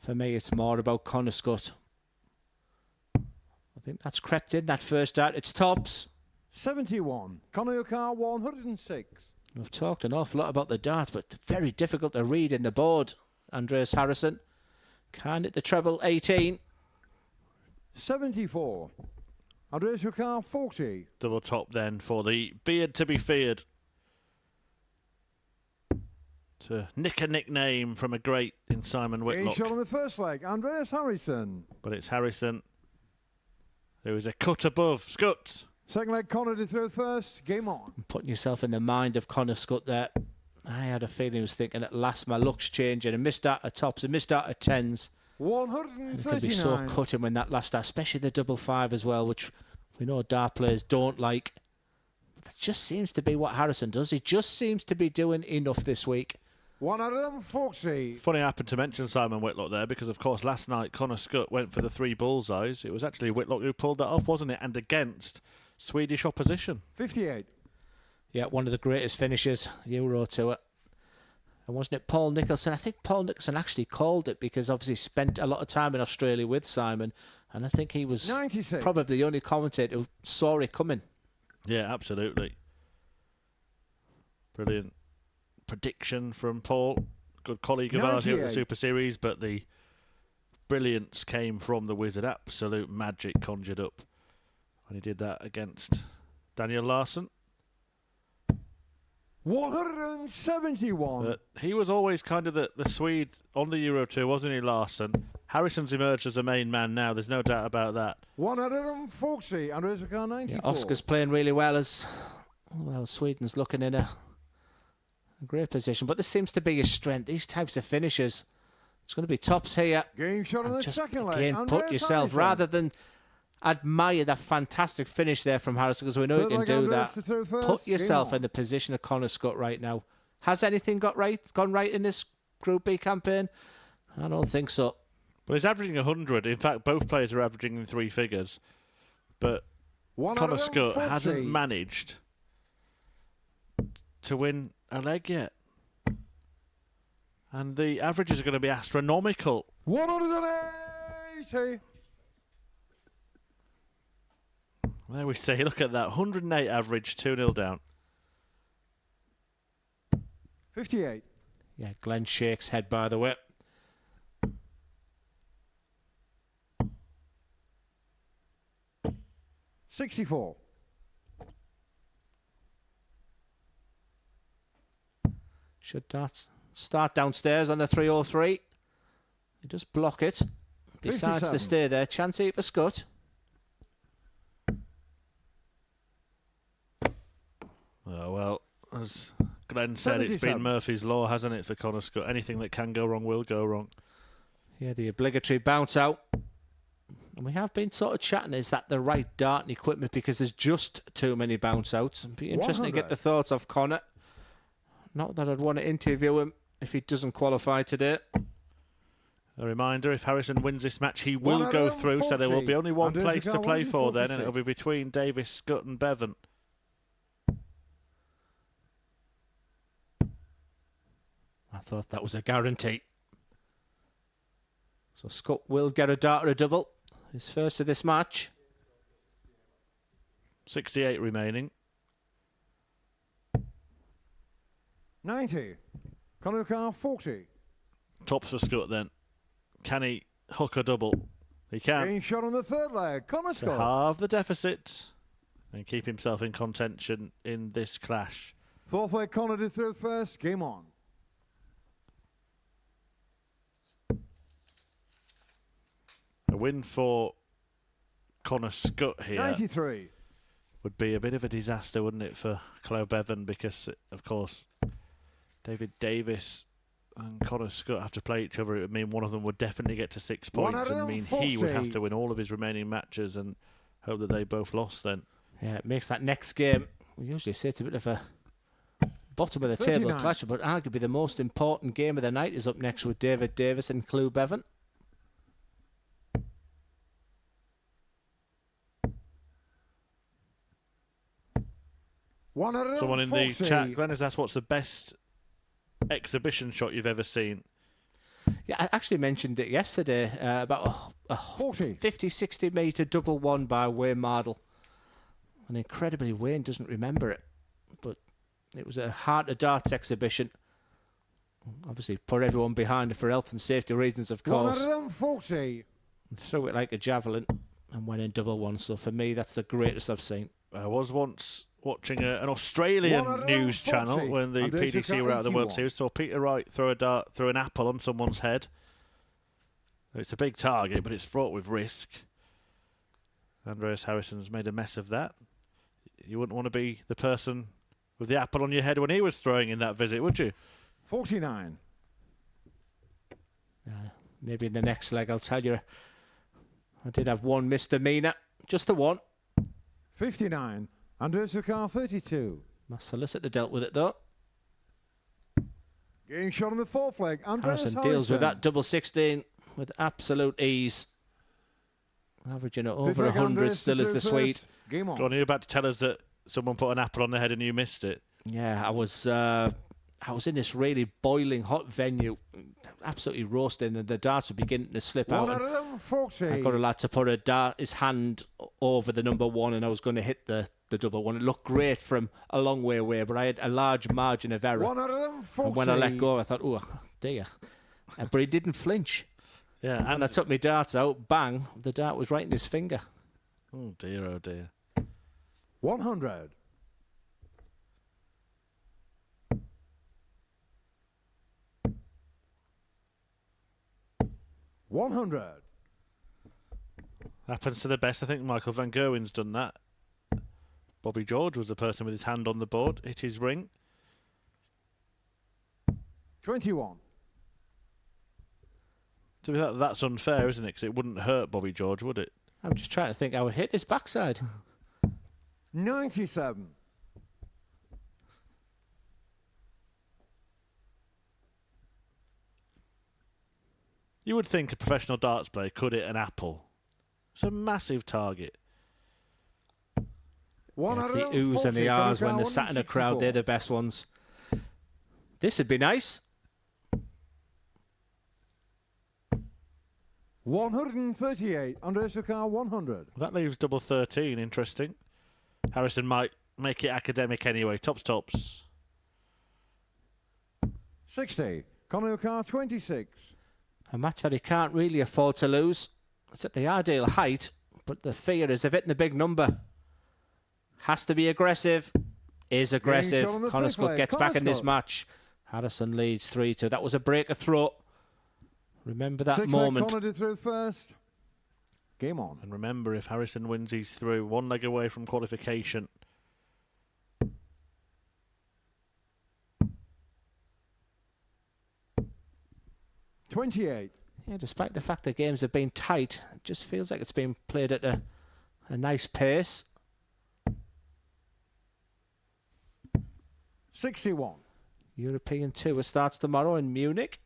for me it's more about Connor Scott. I think that's crept in, that first start. It's tops. 71. Connor Car 106. We've talked an awful lot about the darts, but very difficult to read in the board. Andreas Harrison can't hit the treble. 18. 74. Andreas Car 40. Double top then for the beard to be feared. To nick a nickname from a great in Simon Whitlock. Shot on the first leg, Andreas Harrison. But it's Harrison who is a cut above Scott. Second leg, Connor did throw first. Game on. Putting yourself in the mind of Connor Scott there. I had a feeling he was thinking, at last my luck's changing. And missed out at tops and missed out at tens. 139. It can be so cutting when that last dart, especially the double five as well, which we know dart players don't like. But that just seems to be what Harrison does. He just seems to be doing enough this week. 140. Funny I happened to mention Simon Whitlock there because, of course, last night Connor Scott went for the 3 bullseyes. It was actually Whitlock who pulled that off, wasn't it? And against Swedish opposition. 58. Yeah, one of the greatest finishers, Euro Tour. And wasn't it Paul Nicholson? I think Paul Nicholson actually called it because obviously spent a lot of time in Australia with Simon. And I think he was 96. probably the only commentator who saw it coming. Yeah, absolutely. Brilliant prediction from Paul. Good colleague of ours here at the 98. Super Series, but the brilliance came from the Wizard. Absolute magic conjured up when he did that against Daniel Larsson. 171. But he was always kind of the Swede on the Euro Tour, wasn't he, Larsson? Harrison's emerged as the main man now, there's no doubt about that. 140. Andreas Car 94. Yeah, Oscar's playing really well as well. Sweden's looking in a great position, but this seems to be his strength. These types of finishers, it's going to be tops here. Game shot on And the just second leg. again, Andreas put yourself Harrison. rather than admire that fantastic finish there from Harrison, because we know Third he can leg, do Andreas that. to throw first. Put Game yourself on. in the position of Connor Scott right now. Has anything gone right in this Group B campaign? I don't think so. Well, he's averaging 100. In fact, both players are averaging in 3 figures. But Connor Scott hasn't managed to win a leg yet. And the averages are going to be astronomical. 180. There we see. Look at that. 108 average, 2-0 down. 58. Yeah, Glenn shakes head by the way. $64. Should that start downstairs on the 303. He just block it. Decides 57. to stay there. Chance here for Scott. Oh, well, as Glenn said, it's 77. been Murphy's Law, hasn't it, for Connor Scott? Anything that can go wrong will go wrong. Yeah, the obligatory bounce out. And we have been sort of chatting, is that the right dart and equipment? Because there's just too many bounce outs. It'd be interesting to get 100. the thoughts of Connor. Not that I'd want to interview him if he doesn't qualify today. A reminder, if Harrison wins this match, he will go through, so there will be only one Andrews place to to go play for then, and 146. it'll be between Davis, Scott and Beavon. I thought that was a guarantee. So Scott will get a dart or a double. His first of this match. 68 remaining. 90. Connor Carr, 40. Tops for Scott then. Can he hook a double? He can. Getting shot on the third leg. Connor To Scott. halve the deficit and keep himself in contention in this clash. Fourth leg, Connor did through first. Game on. A win for Connor Scott here 93. would be a bit of a disaster, wouldn't it, for Cleo Bevan? Because, of course, David Davis and Connor Scott have to play each other. It would mean one of them would definitely get to 6 points and mean he would have to win all of his remaining matches and hope that they both lost then. Yeah, it makes that next game, we usually say it's a bit of a bottom of the table 39. clash, but arguably the most important game of the night is up next with David Davis and Cleo Bevan. Someone in the chat, Glenn, has asked what's the best exhibition shot you've ever seen? Yeah, I actually mentioned it yesterday about a 50, 60 metre double one by Wayne Mardle. And incredibly, Wayne doesn't remember it. But it was a heart of darts exhibition. Obviously, put everyone behind it for health and safety reasons, of course. 140. Threw it like a javelin and went in double one. So for me, that's the greatest I've seen. I was once watching an Australian news channel when the PDC were out of the World Series. Saw Peter Wright throw a dart through an apple on someone's head. It's a big target, but it's fraught with risk. Andreas Harrison's made a mess of that. You wouldn't want to be the person with the apple on your head when he was throwing in that visit, would you? 49. Maybe in the next leg, I'll tell you. I did have one misdemeanor, just the one. 59. Andreas Carr, 32. My solicitor dealt with it though. Getting shot on the fourth leg. Andreas Harrison deals with that double 16 with absolute ease. Averaging at over 100 still is the Swede. Game on. Go on, you're about to tell us that someone put an apple on their head and you missed it. Yeah, I was in this really boiling hot venue, absolutely roasting, and the darts were beginning to slip out. 140. I got a lad to put his hand over the number one, and I was going to hit the double one. It looked great from a long way away, but I had a large margin of error. 140. And when I let go, I thought, oh dear. But he didn't flinch. Yeah, And I took my darts out, bang, the dart was right in his finger. oh dear, oh dear. 100. Happens to the best. I think Michael Van Gerwen's done that. Bobby George was the person with his hand on the board, hit his ring. 21. To be fair, that's unfair, isn't it? Because it wouldn't hurt Bobby George, would it? I'm just trying to think I would hit his backside. 97. You would think a professional darts player could hit an apple. It's a massive target. It's the oohs and the ahs when they're sat in a crowd. They're the best ones. This would be nice. 138. Andres Sukar 100. That leaves double 13. Interesting. Harrison might make it academic anyway. Tops. 60. Conor Sukar 26. A match that he can't really afford to lose. It's at the ideal height, but the fear is of hitting the big number. Has to be aggressive. Is aggressive. Conor Scott gets back in this match. Harrison leads 3-2. That was a breaker throw. Remember that moment. Conor did through first. Game on. And remember, if Harrison wins, he's through. 1 leg away from qualification. $28. Yeah, despite the fact the games have been tight, it just feels like it's been played at a nice pace. 61. European Tour starts tomorrow in Munich.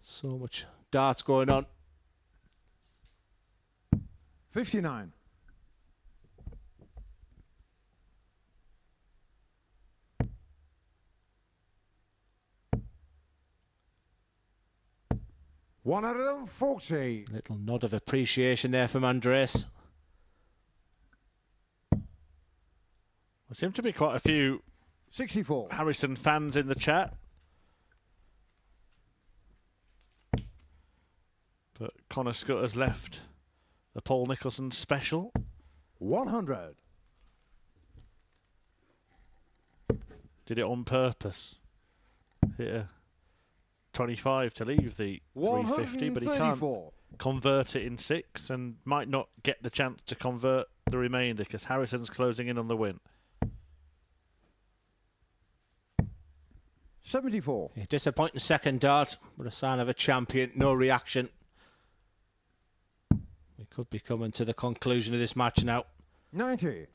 So much darts going on. 59. $140. Little nod of appreciation there from Andres. There seem to be quite a few 64. Harrison fans in the chat. But Conor Scott has left the Paul Nicholson special. 100. Did it on purpose. Hit a 25 to leave the 350, but he can't convert it in 6 and might not get the chance to convert the remainder because Harrison's closing in on the win. 74. A disappointing second dart, but a sign of a champion. No reaction. We could be coming to the conclusion of this match now. 90.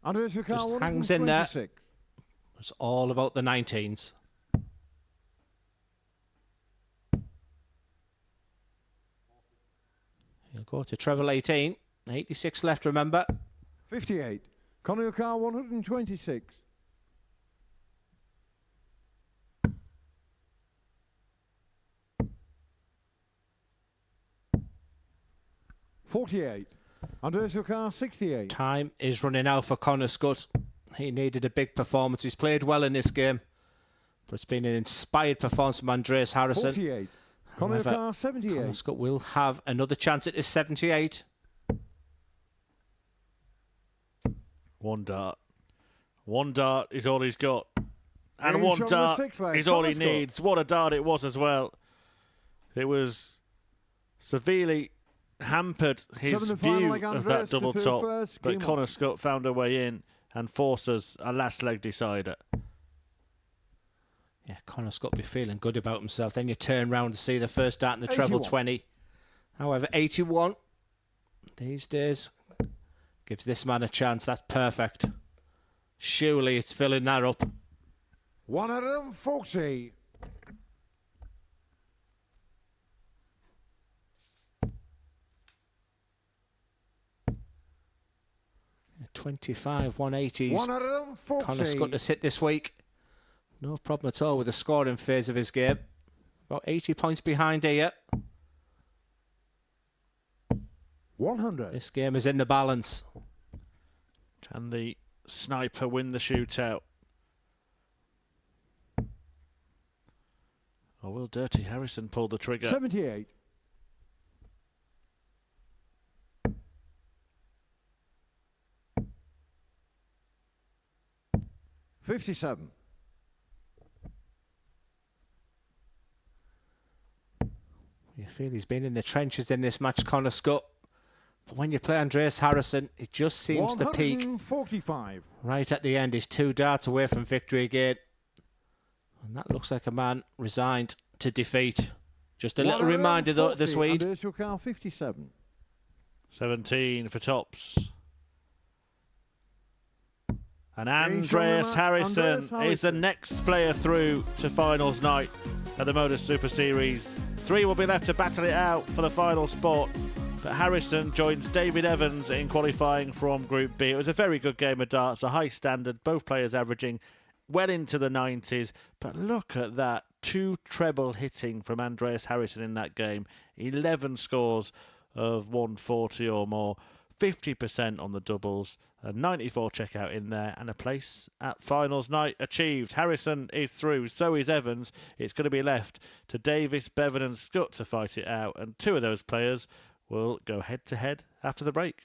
Andres Just Sukar hangs in there. 126. It's all about the 19s. He'll go to treble 18. 86 left, remember. 58. Conor Sukar 126. 48. Andres Sukar 68. Time is running out for Conor Scott. He needed a big performance. He's played well in this game, but it's been an inspired performance from Andreas Harrison. 48. Conor However, Sukar 78. Conor Scott will have another chance at his 78. One dart. One dart is all he's got. And Game one shot dart with 6 legs. is all he Conor Scott. needs. What a dart it was as well. It was severely hampered his 7 final view leg of Andres that double to top. first. But Game Conor on. Scott found a way in and forces a last leg decider. Yeah, Conor Scott be feeling good about himself. Then you turn round to see the first dart in the treble 81. 20. However, 81 these days gives this man a chance. That's perfect. Surely it's filling that up. 140. 25 180s. 140. Conor Scott has hit this week. No problem at all with the scoring phase of his game. About 80 points behind here. 100. This game is in the balance. Can the sniper win the shootout? Or will Dirty Harrison pull the trigger? 78. 57. You feel he's been in the trenches in this match, Conor Scott. But when you play Andreas Harrison, it just seems to peak 145. right at the end. He's 2 darts away from victory again. And that looks like a man resigned to defeat. Just a little reminder, though, to the Swede. Andres Sukar 57. 17 for tops. And Being shown the Andreas match, Harrison Andreas is the Harrison. next player through to finals night at the Modus Super Series. 3 will be left to battle it out for the final spot. But Harrison joins David Evans in qualifying from Group B. It was a very good game of darts, a high standard, both players averaging well into the 90s. But look at that, 2 treble hitting from Andreas Harrison in that game. 11 scores of 140 or more, 50% on the doubles, a 94 checkout in there, and a place at finals night achieved. Harrison is through, so is Evans. It's going to be left to Davis, Bevan and Scott to fight it out, and 2 of those players will go head-to-head after the break.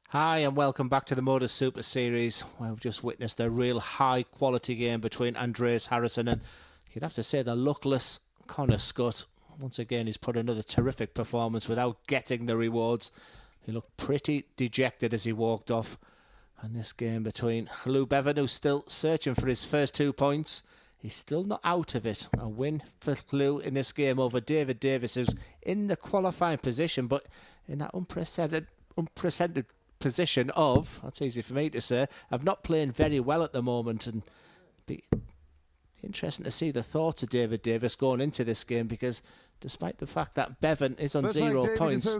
Hi and welcome back to the Modus Super Series, where we've just witnessed a real high quality game between Andreas Harrison and, you'd have to say, the luckless Connor Scott. Once again, he's put another terrific performance without getting the rewards. He looked pretty dejected as he walked off. And this game between Lou Bevan, who's still searching for his first 2 points, he's still not out of it. A win for Lou in this game over David Davis, who's in the qualifying position, but in that unprecedented position of, that's easy for me to say, of not playing very well at the moment. And be interesting to see the thoughts of David Davis going into this game, because despite the fact that Bevan is on 0 points,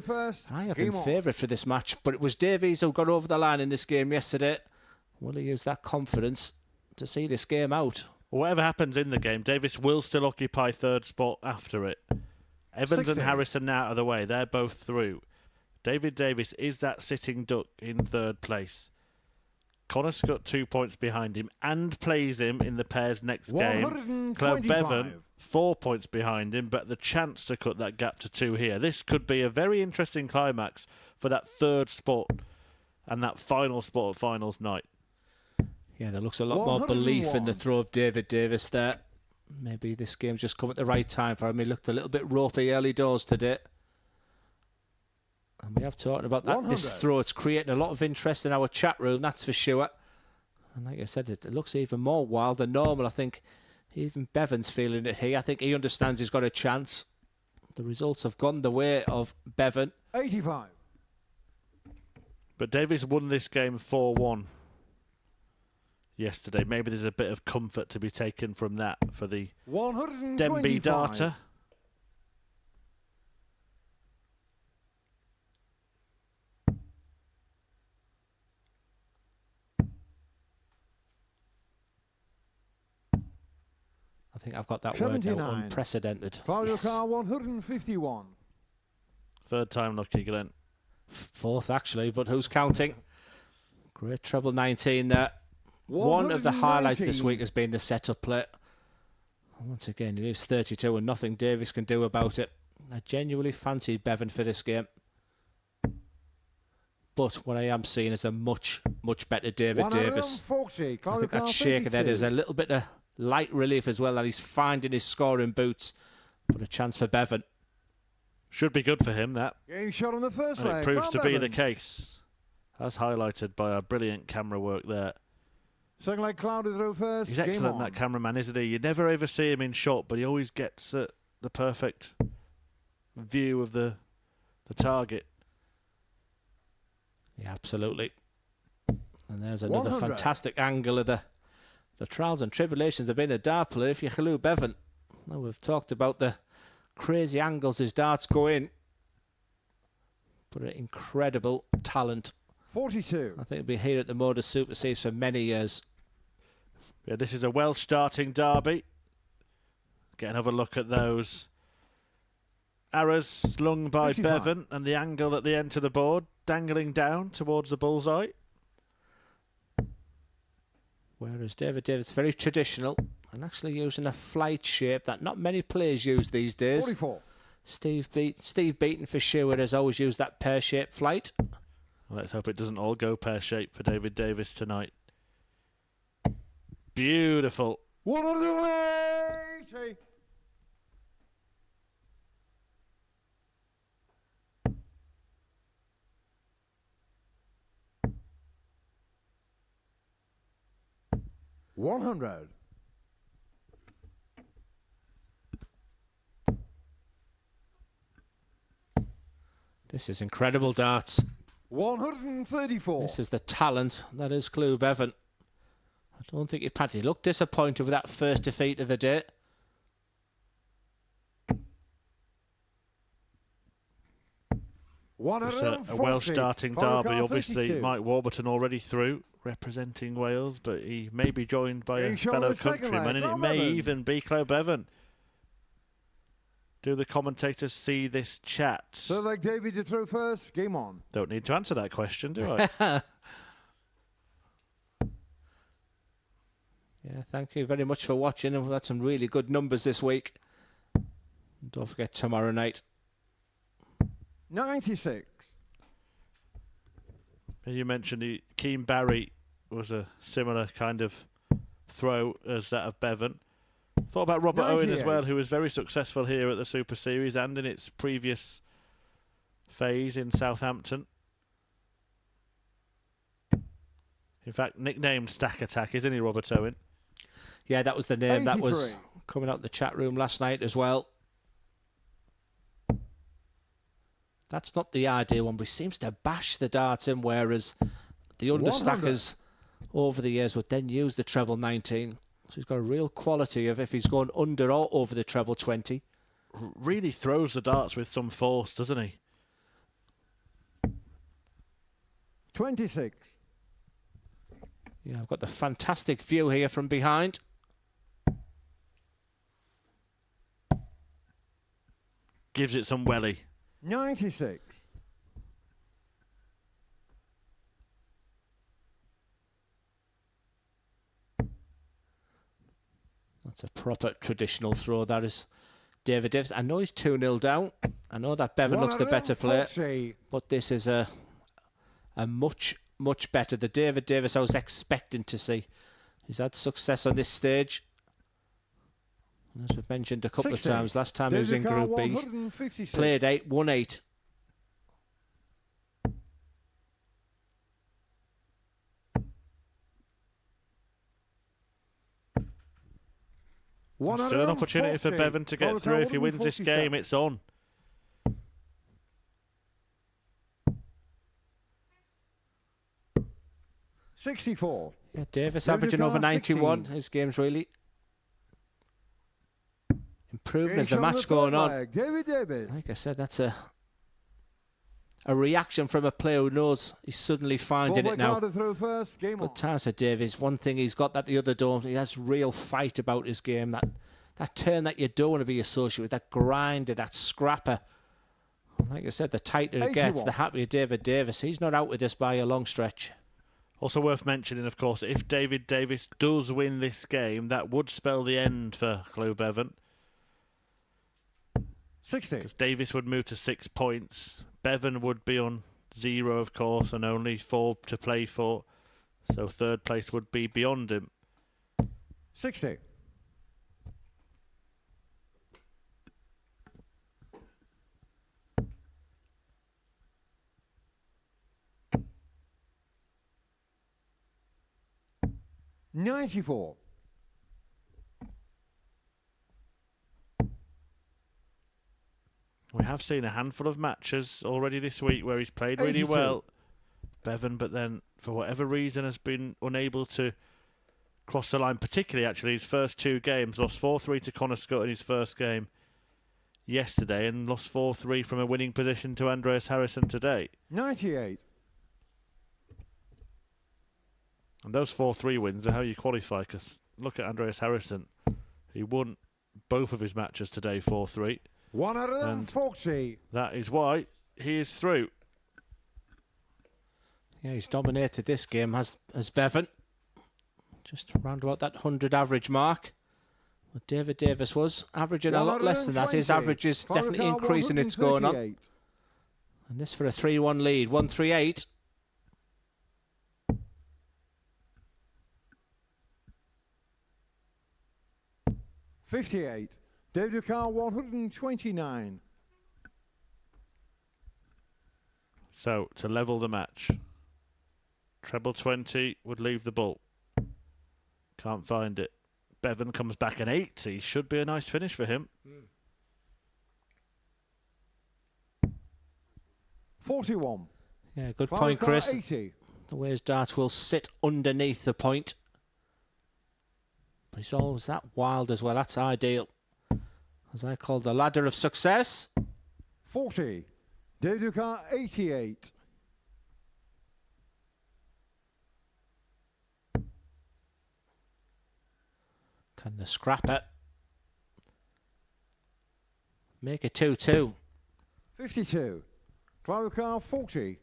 I have him favourite for this match. But it was Davies who got over the line in this game yesterday. Will he use that confidence to see this game out? Whatever happens in the game, Davis will still occupy 3rd spot after it. Evans 60. and Harrison out of the way, they're both through. David Davis is that sitting duck in 3rd place. Connor Scott 2 points behind him and plays him in the pair's next game. Clive Bevan 4 points behind him, but the chance to cut that gap to 2 here. This could be a very interesting climax for that 3rd spot and that final spot at finals night. Yeah, there looks a lot more belief in the throw of David Davis there. Maybe this game's just come at the right time for him. He looked a little bit ropey early doors today. And we have talked about that. This throw, it's creating a lot of interest in our chat room, that's for sure. And like I said, it looks even more wild than normal. I think even Bevan's feeling it here. I think he understands he's got a chance. The results have gone the way of Bevan. 85. But Davies won this game 4-1 yesterday. Maybe there's a bit of comfort to be taken from that for the 125. Denby darter. I think I've got that word now, 79. unprecedented. Claudio Yes. Carr 151. Third time lucky, Glenn. Fourth, actually, but who's counting? Great treble 19 there. One of the highlights this 119. week has been the setup play. And once again, he leaves 32 and nothing Davies can do about it. I genuinely fancied Beavon for this game. But what I am seeing is a much, much better David Davis. 140. I Claudio think that Carr shake of that 52. is a little bit of light relief as well, that he's finding his scoring boots. But a chance for Beavon. Should be good for him, that. Game shot on the first And leg. it proves Carl to be the Bevan. case, as highlighted by our brilliant camera work there. Second leg, Claudio through first. He's Game excellent, on. that cameraman, isn't he? You never ever see him in shot, but he always gets the perfect view of the target. Yeah, absolutely. And there's another 100. fantastic angle of the trials and tribulations of being a dart player. If you're Khalou Bevan, well, we've talked about the crazy angles his darts go in, but an incredible talent. 42. I think he'll be here at the Modus Super Series for many years. Yeah, this is a Welsh starting derby. Get another look at those arrows slung by 55. Bevan and the angle at the end of the board, dangling down towards the bullseye. Whereas David Davis very traditional and actually using a flight shape that not many players use these days. 44. Steve Beaton for sure has always used that pear-shaped flight. Well, let's hope it doesn't all go pear-shaped for David Davis tonight. Beautiful. 180. $100. This is incredible darts. 134. This is the talent that is Khalou Bevan. I don't think he Paddy looked disappointed with that first defeat of the day. It's a Welsh starting derby. Obviously, Mike Warburton already through, representing Wales, but he may be joined by a Being shown fellow the second countryman, leg, and it Carl may Bevan. even be Khalou Bevan. Do the commentators see this chat? Third leg, David to throw first. Game on. Don't need to answer that question, do I? Yeah, thank you very much for watching, and we've had some really good numbers this week. And don't forget tomorrow night. 96. You mentioned Keane Barry was a similar kind of throw as that of Bevan. Thought about Robert Owen as 98. well, who was very successful here at the Super Series and in its previous phase in Southampton. In fact, nicknamed Stack Attack, isn't he, Robert Owen? Yeah, that was the name that was 83. coming out the chat room last night as well. That's not the ideal one, but he seems to bash the darts in, whereas the understackers over the years would then use the treble 19. So he's got a real quality of if he's going under or over the treble 20. Really throws the darts with some force, doesn't he? 26. Yeah, I've got the fantastic view here from behind. Gives it some welly. 96. That's a proper traditional throw. That is David Davis. I know he's 2-0 down. I know that Bevan looks the better player, 140. but this is a much, much better. The David Davis I was expecting to see. He's had success on this stage. And as we've mentioned a couple 60. of times, last time he was in David Carr, Group B, 156. played 8, won 8. Still an opportunity for Bevan to get through. If he wins this game, it's on. 64. Yeah, Davis David averaging over Carr, 91. 16. His game's really improving Game as the shot match third going on. leg. Davis. Like I said, that's a reaction from a player who knows he's suddenly finding it now. Through first. Game on. Good times for Davies. One thing he's got that the other don't. He has real fight about his game. That turn that you don't want to be associated with. That grinder, that scrapper. Like I said, the tighter it gets, 81. the happier David Davis. He's not out with this by a long stretch. Also worth mentioning, of course, if David Davis does win this game, that would spell the end for Chloe Bevan. 60. Because Davis would move to 6 points. Bevan would be on 0, of course, and only 4 to play for. So third place would be beyond him. 60. $94. We have seen a handful of matches already this week where he's played really 82. well, Bevan, but then for whatever reason has been unable to cross the line, particularly actually his first 2 games. Lost 4-3 to Connor Scott in his first game yesterday and lost 4-3 from a winning position to Andreas Harrison today. 98. And those 4-3 wins are how you qualify, because look at Andreas Harrison. He won both of his matches today 4-3. 140. That is why he is through. Yeah, he's dominated this game as Bevan. Just around about that 100 average mark. But David Davis was averaging a lot less than that. His average is definitely increasing. It's going on. And this for a 3-1 lead. 138. $58. David Carr, 129. So, to level the match, treble 20 would leave the ball. Can't find it. Bevan comes back an 80. Should be a nice finish for him. 41. Yeah, good David point, Carr, Chris. 80. The way his darts will sit underneath the point. But he's always that wild as well. That's ideal. As I call the ladder of success. 40. David Carr, 88. Can the scrapper make it 2-2? 52. David Carr, 40.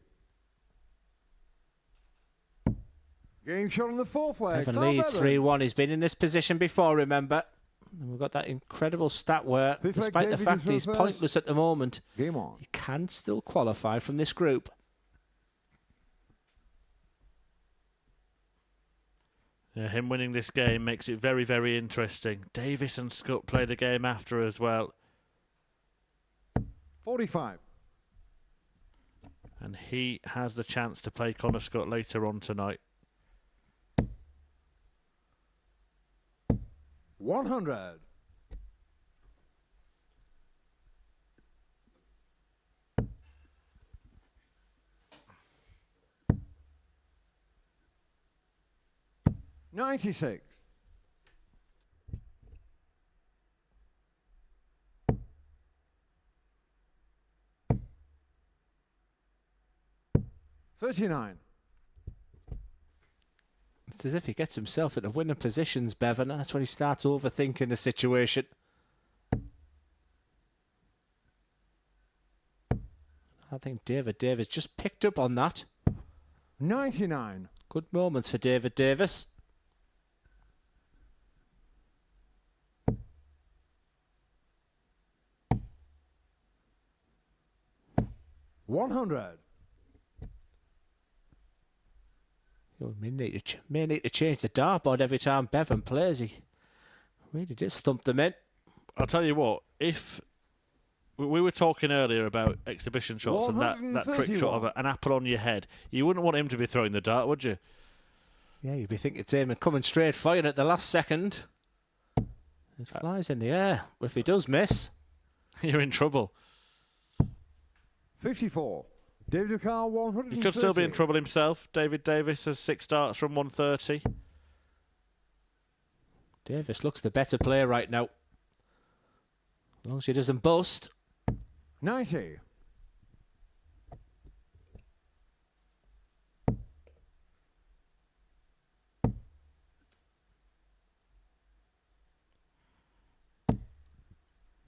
Game shot on the fourth leg. Bevan leads 3-1. He's been in this position before, remember. And we've got that incredible stat where, Fifth leg, despite the David fact is he's reversed. pointless at the moment, Game on. he can still qualify from this group. Yeah, him winning this game makes it very, very interesting. Davis and Scott play the game after as well. 45. And he has the chance to play Connor Scott later on tonight. 100. $96. $39. It's as if he gets himself into winning positions, Bevan. That's when he starts overthinking the situation. I think David Davis just picked up on that. 99. Good moments for David Davis. $100. You may need to change the dartboard every time Bevan plays. He really did stump them in. I'll tell you what, if we were talking earlier about exhibition shots and that trick shot of an apple on your head, you wouldn't want him to be throwing the dart, would you? Yeah, you'd be thinking it's him and coming straight for you at the last second. It flies in the air. But if he does miss, You're in trouble. 54. David Carr, 130. He could still be in trouble himself. David Davis has 6 starts from 130. Davis looks the better player right now. As long as he doesn't bust. 90.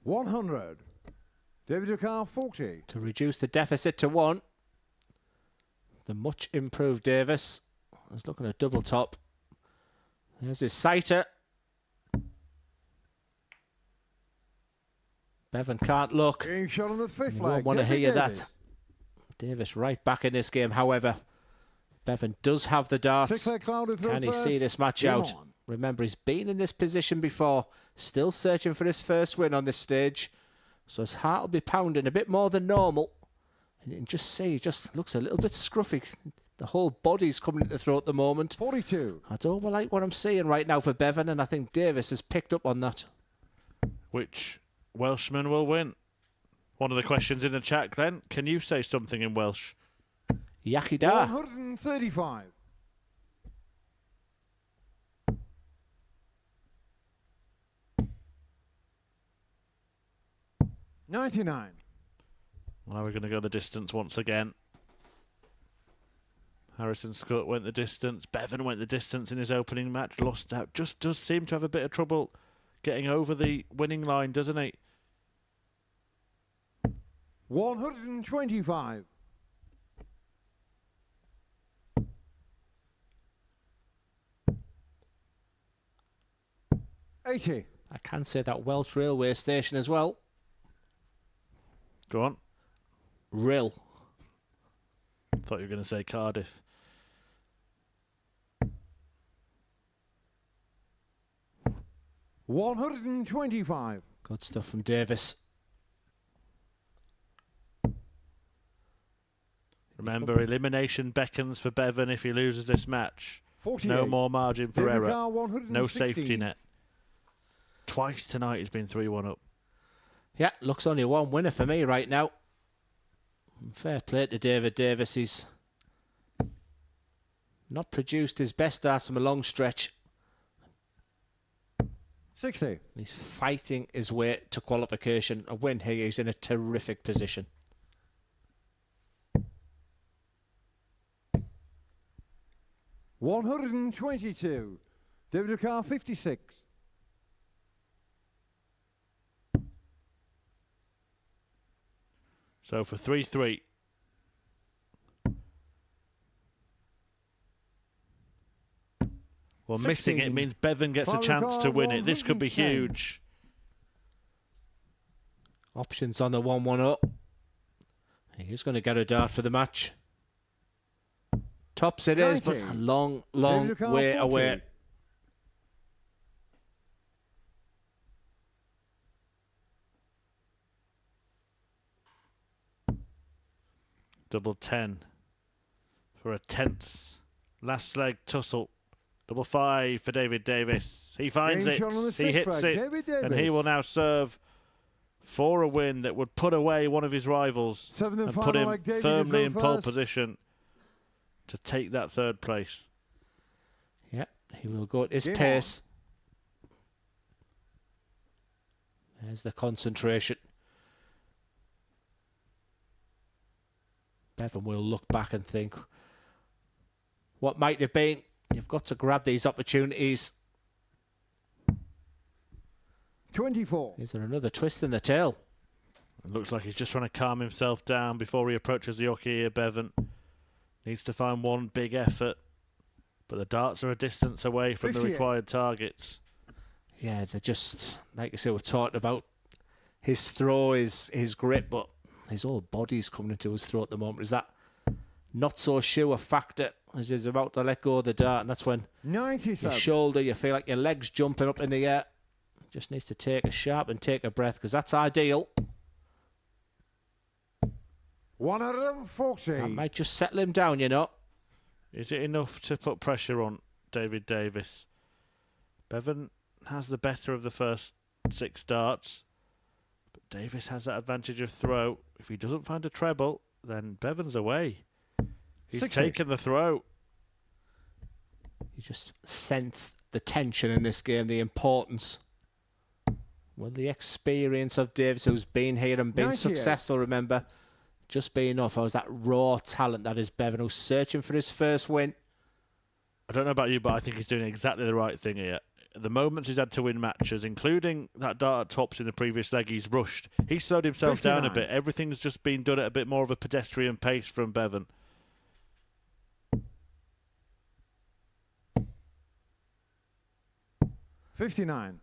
$100. David Carr, 40. To reduce the deficit to 1. The much improved Davis is looking at double top. There's his sighter. Bevan can't look. Game shot on the 5th You leg. won't want to David hear Davis. that. Davis right back in this game. However, Bevan does have the darts. 6 leg clouded through Can he first. see this match Game out? on. Remember, he's been in this position before. Still searching for his first win on this stage. So his heart will be pounding a bit more than normal. And you can just see, he just looks a little bit scruffy. The whole body's coming into the throat at the moment. 42. I don't like what I'm seeing right now for Bevan, and I think Davis has picked up on that. Which Welshman will win? One of the questions in the chat, Glenn. Can you say something in Welsh? Yakida. 135. $99. Well, now we're going to go the distance once again. Harrison Scott went the distance. Bevan went the distance in his opening match. Lost out. Just does seem to have a bit of trouble getting over the winning line, doesn't he? 125. $80. I can say that Welsh railway station as well. Go on. Rill. Thought you were going to say Cardiff. $125. Good stuff from Davis. Remember, elimination beckons for Bevan if he loses this match. 48. No more margin for David error. Carr, 116. No safety net. Twice tonight he's been 3-1 up. Yeah, looks only one winner for me right now. Fair play to David Davis. He's not produced his best darts from a long stretch. 60. He's fighting his way to qualification. A win here, he's in a terrific position. $122. David Carr, 56. So for 3-3. Well, missing it 16. means Bevan gets a Final chance to card, win it. This could be 110. huge. Options on the 1-1 up. He's going to get a dart for the match. Tops it is, but 90. a long, long David Carr, way 40. away. Double 10 for a tense last leg tussle. Double 5 for David Davis. He finds Game it. shot on the He sixth hits leg. it. David And he Davis. will now serve for a win that would put away one of his rivals Seventh and and put final him leg, David firmly is in on pole first. position to take that 3rd place. Yeah, he will go at his Game pace. There's the concentration. Bevan will look back and think, what might have been? You've got to grab these opportunities. 24. Is there another twist in the tail? It looks like he's just trying to calm himself down before he approaches the hockey here, Bevan. Needs to find one big effort. But the darts are a distance away from the 58. required targets. Yeah, they're just, like I say, we're talking about his throw, his grip, but his whole body's coming into his throw at the moment. Is that not so sure factor as he's about to let go of the dart? And that's when your 97. shoulder, you feel like your leg's jumping up in the air. Just needs to take a sharp and take a breath, because that's ideal. 140. That might just settle him down, you know. Is it enough to put pressure on David Davis? Bevan has the better of the first 6 darts. But Davis has that advantage of throw. If he doesn't find a treble, then Bevan's away. He's 60. taken the throw. You just sense the tension in this game, the importance. Well, the experience of Davis, who's been here and been 98. successful, remember, just being enough. I was that raw talent that is Bevan, who's searching for his first win. I don't know about you, but I think he's doing exactly the right thing here. The moments he's had to win matches, including that dart at tops in the previous leg, he's rushed. He slowed himself down a 59. bit. Everything's just been done at a bit more of a pedestrian pace from Bevan. $59.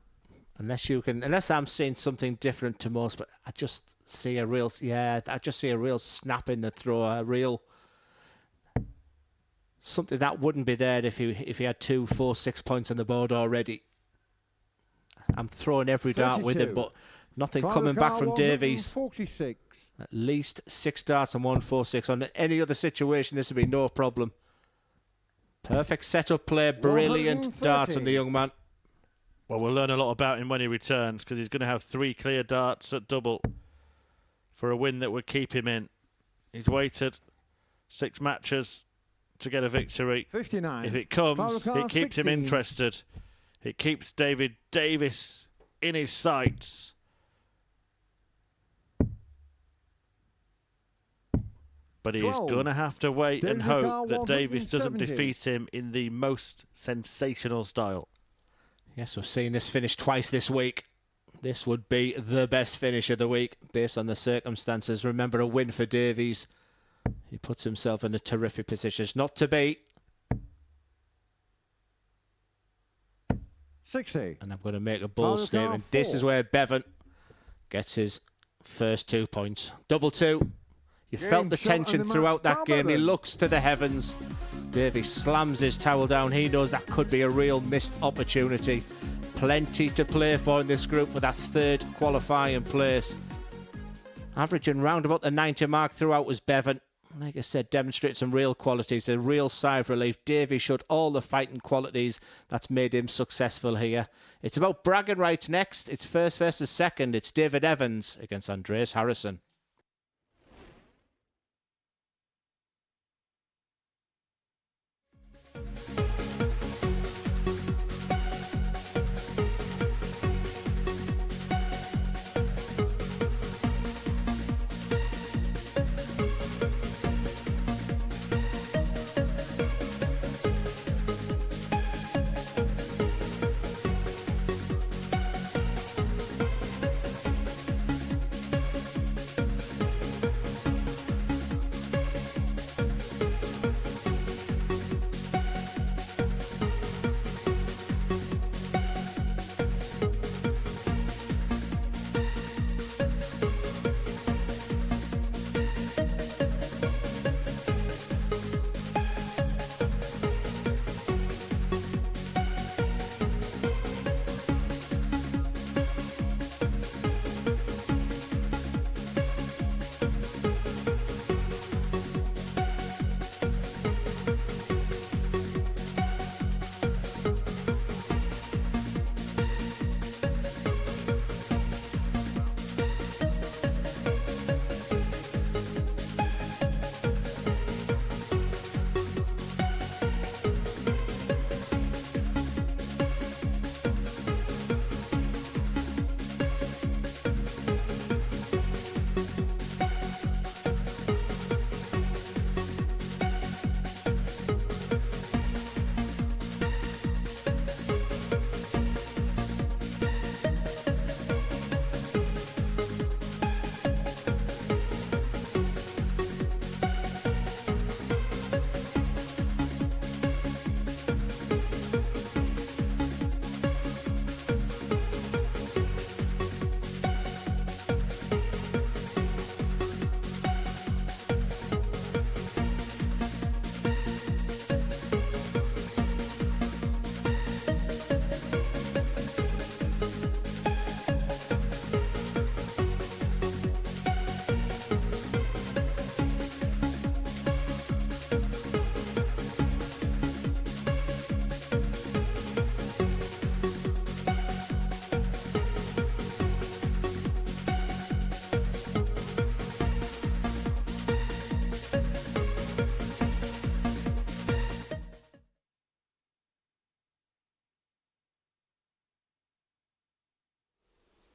Unless I'm seeing something different to most, but I just see a real snap in the throw, something that wouldn't be there if he had 2, 4, 6 points on the board already. I'm throwing every dart with him, 32. but nothing coming back from Davies. 46. At least 6 darts and 146. On any other situation, this would be no problem. Perfect setup play, brilliant 130. darts on the young man. Well, we'll learn a lot about him when he returns, because he's going to have 3 clear darts at double for a win that would keep him in. He's waited 6 matches to get a victory. 59. If it comes, Power it keeps him 16. interested. It keeps David Davis in his sights. But he is 12. going to have to wait and David hope Carr, that Davis doesn't 170. defeat him in the most sensational style. Yes, we've seen this finish twice this week. This would be the best finish of the week based on the circumstances. Remember, a win for Davies. He puts himself in a terrific position. It's not to beat. 60. And I'm going to make a bold Power statement. Carr, This 4. is where Bevan gets his first 2 points. Double 2. You Game felt the shot tension and the throughout match. that game. He Bevan. looks to the heavens. Davies slams his towel down. He knows that could be a real missed opportunity. Plenty to play for in this group for that 3rd qualifying place. Averaging round about the 90 mark throughout was Bevan. Like I said, demonstrates some real qualities, a real sigh of relief. Davies showed all the fighting qualities that's made him successful here. It's about bragging rights next. It's first versus second. It's David Evans against Andreas Harrison.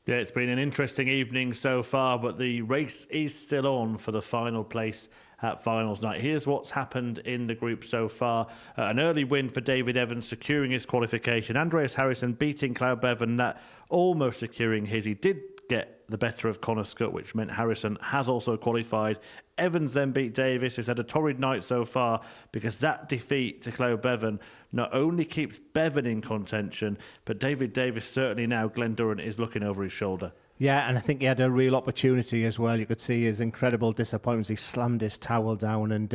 Yeah, it's been an interesting evening so far, but the race is still on for the final place at finals night. Here's what's happened in the group so far. An early win for David Evans, securing his qualification. Andreas Harrison beating Cloud Beavon, that almost securing his. He did get the better of Connor Scott, which meant Harrison has also qualified. Evans then beat Davis, who's had a torrid night so far, because that defeat to Cloud Beavon not only keeps Beavon in contention, but David Davis certainly now, Glenn Durrant, is looking over his shoulder. Yeah, and I think he had a real opportunity as well. You could see his incredible disappointment. He slammed his towel down and,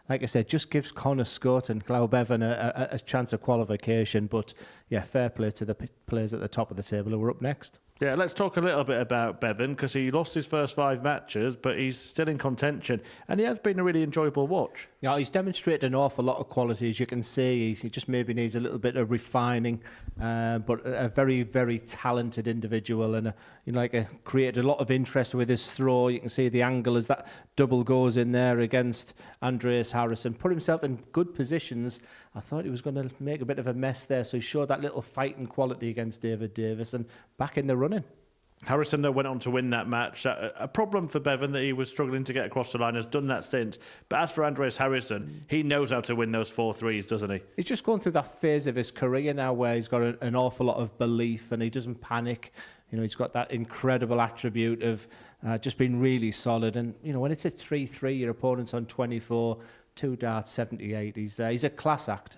like I said, just gives Connor Scott and Cloud Beavon a chance of qualification. But, yeah, fair play to the players at the top of the table who were up next. Yeah, let's talk a little bit about Beavon, because he lost his first 5 matches, but he's still in contention, and he has been a really enjoyable watch. Yeah, he's demonstrated an awful lot of qualities. You can see he just maybe needs a little bit of refining, but a very, very talented individual, and created a lot of interest with his throw. You can see the angle as that double goes in there against Andreas Harrison. Put himself in good positions. I thought he was going to make a bit of a mess there, so he showed that little fighting quality against David Davis, and back in the running. Harrison, though, went on to win that match. A problem for Beavon that he was struggling to get across the line, has done that since. But as for Andreas Harrison, he knows how to win those 4 threes, doesn't he? He's just going through that phase of his career now where he's got an awful lot of belief and he doesn't panic. He's got that incredible attribute of just being really solid. And, when it's a 3-3, your opponent's on 24, 2 darts, 78. He's a class act.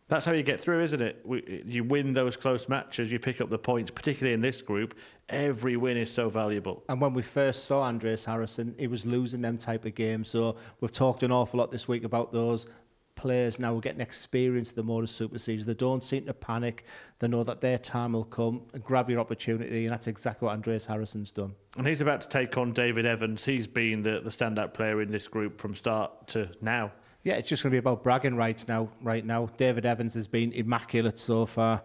That's how you get through, isn't it? You win those close matches, you pick up the points, particularly in this group. Every win is so valuable. And when we first saw Andreas Harrison, he was losing them type of games. So we've talked an awful lot this week about those players now getting experience of the Modus Super Series. They don't seem to panic. They know that their time will come and grab your opportunity, and that's exactly what Andreas Harrison's done. And he's about to take on David Evans. He's been the standout player in this group from start to now. Yeah, it's just going to be about bragging rights right now. David Evans has been immaculate so far.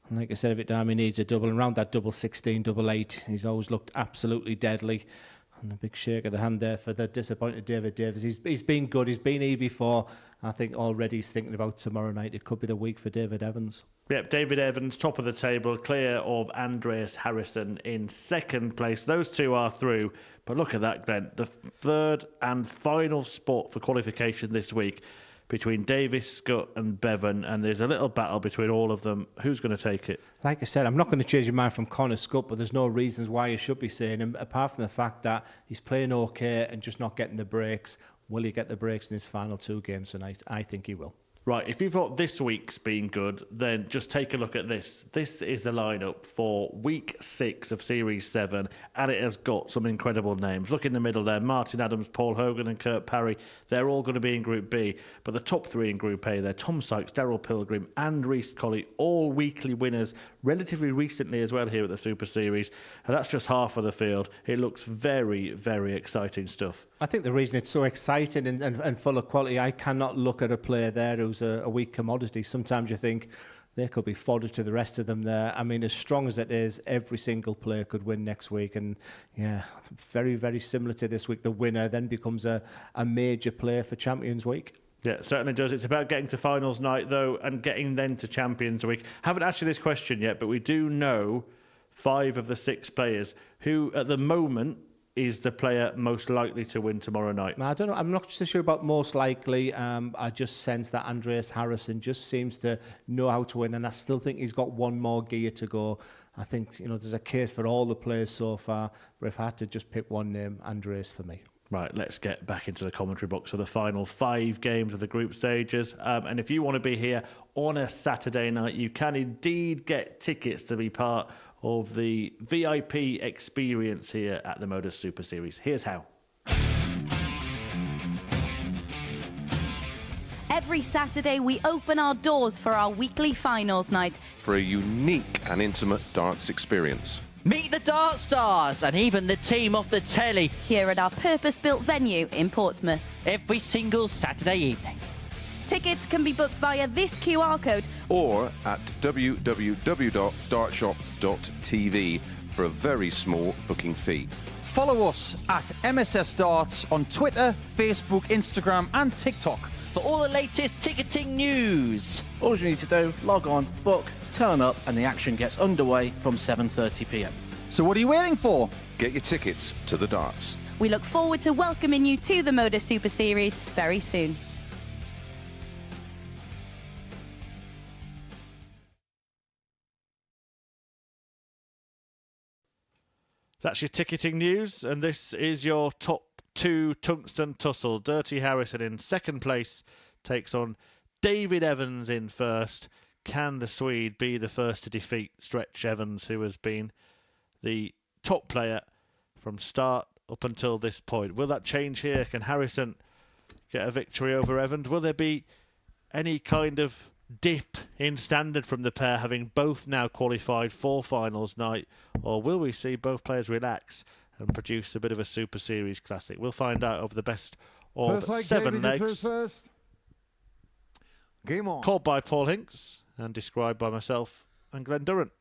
And like I said, every time he needs a double, and around that double 16, double 8, he's always looked absolutely deadly. And a big shake of the hand there for the disappointed David Davis. He's been good. He's been here before. I think already he's thinking about tomorrow night. It could be the week for David Evans. Yep, David Evans, top of the table, clear of Andreas Harrison in second place. Those two are through. But look at that, Glenn. The third and final spot for qualification this week between Davis, Scott and Beavon. And there's a little battle between all of them. Who's going to take it? Like I said, I'm not going to change your mind from Connor Scott, but there's no reasons why you should be saying him, apart from the fact that he's playing okay and just not getting the breaks. Will he get the breaks in his final 2 games tonight? I think he will. Right, if you thought this week's been good, then just take a look at this. This is the lineup for week 6 of Series 7, and it has got some incredible names. Look in the middle there, Martin Adams, Paul Hogan and Kurt Parry. They're all going to be in Group B, but the top 3 in Group A, they're Tom Sykes, Daryl Pilgrim and Reece Colley, all weekly winners, relatively recently as well here at the Super Series. And that's just half of the field. It looks very, very exciting stuff. I think the reason it's so exciting and full of quality, I cannot look at a player there who's a weak commodity. Sometimes you think there could be fodder to the rest of them there. I mean, as strong as it is, every single player could win next week. And yeah, very, very similar to this week. The winner then becomes a major player for Champions Week. Yeah, it certainly does. It's about getting to finals night, though, and getting then to Champions Week. Haven't asked you this question yet, but we do know 5 of the 6 players who, at the moment, is the player most likely to win tomorrow night. I don't know. I'm not so sure about most likely. I just sense that Andreas Harrison just seems to know how to win, and I still think he's got one more gear to go. I think there's a case for all the players so far, but if I had to just pick one name, Andreas for me. Right, let's get back into the commentary box for the final 5 games of the group stages. And if you want to be here on a Saturday night, you can indeed get tickets to be part of the VIP experience here at the Modus Super Series. Here's how. Every Saturday, we open our doors for our weekly finals night. For a unique and intimate darts experience. Meet the Dart Stars and even the team off the telly. Here at our purpose-built venue in Portsmouth. Every single Saturday evening. Tickets can be booked via this QR code Or at www.dartshop.tv for a very small booking fee. Follow us at MSS Darts on Twitter, Facebook, Instagram and TikTok. For all the latest ticketing news. All you need to do, log on, book, turn up, and the action gets underway from 7:30 p.m. So what are you waiting for? Get your tickets to the darts. We look forward to welcoming you to the Modus Super Series very soon. That's your ticketing news, and this is your top 2 tungsten tussle. Dirty Harrison in second place takes on David Evans in first. Can the Swede be the first to defeat Stretch Evans, who has been the top player from start up until this point? Will that change here? Can Harrison get a victory over Evans? Will there be any kind of dip in standard from the pair, having both now qualified for finals night, or will we see both players relax and produce a bit of a Super Series classic? We'll find out over the best of 7 legs. First. Game on. Called by Paul Hinks and described by myself and Glenn Durrant.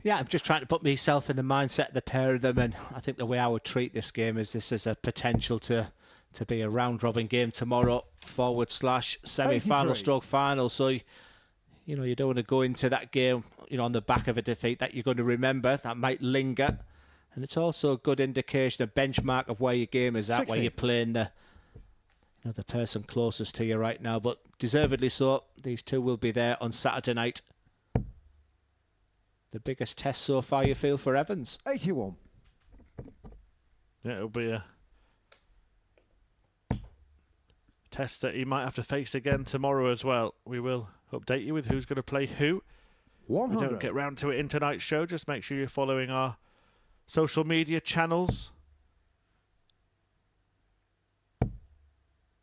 Yeah, I'm just trying to put myself in the mindset of the pair of them, and I think the way I would treat this game is this is a potential to be a round-robin game tomorrow, / semi-final 83. final. So, you don't want to go into that game, on the back of a defeat that you're going to remember, that might linger. And it's also a good indication, a benchmark of where your game is at, 60. where you're playing the person closest to you right now. But deservedly so, these two will be there on Saturday night. The biggest test so far, you feel, for Evans? 81. Yeah, it'll be a test that he might have to face again tomorrow as well. We will update you with who's going to play who. 100. We don't get round to it in tonight's show. Just make sure you're following our social media channels.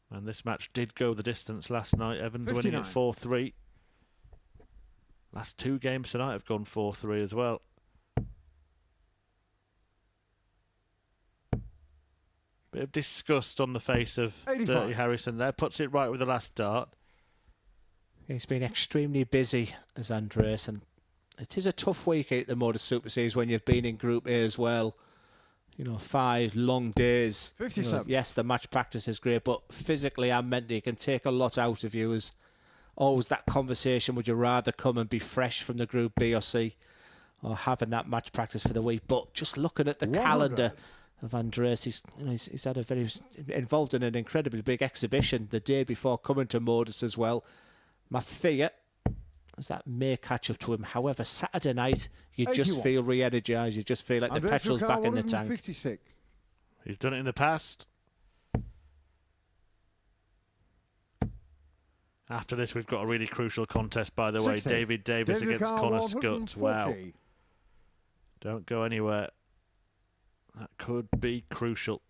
And this match did go the distance last night. Evans 59. winning at 4-3. Last 2 games tonight have gone 4-3 as well. Bit of disgust on the face of 85. Dirty Harrison there. Puts it right with the last dart. He's been extremely busy as Andreas, and it is a tough week at the Modus Super Series when you've been in Group A as well. 5 long days. 57. Yes, the match practice is great, but physically and mentally it can take a lot out of you. As always that conversation, would you rather come and be fresh from the Group B or C, or having that match practice for the week? But just looking at the 100. calendar of Andreas, he's had involved in an incredibly big exhibition the day before coming to Modus as well. My fear is that may catch up to him. However, Saturday night, you 81. just feel re-energised. You just feel like the Andreas petrol's Rukar, back in the tank. 156. He's done it in the past. After this, we've got a really crucial contest, by the way. 60. David Davis David against Rukar, Connor Scott. 140. Wow. Don't go anywhere. That could be crucial.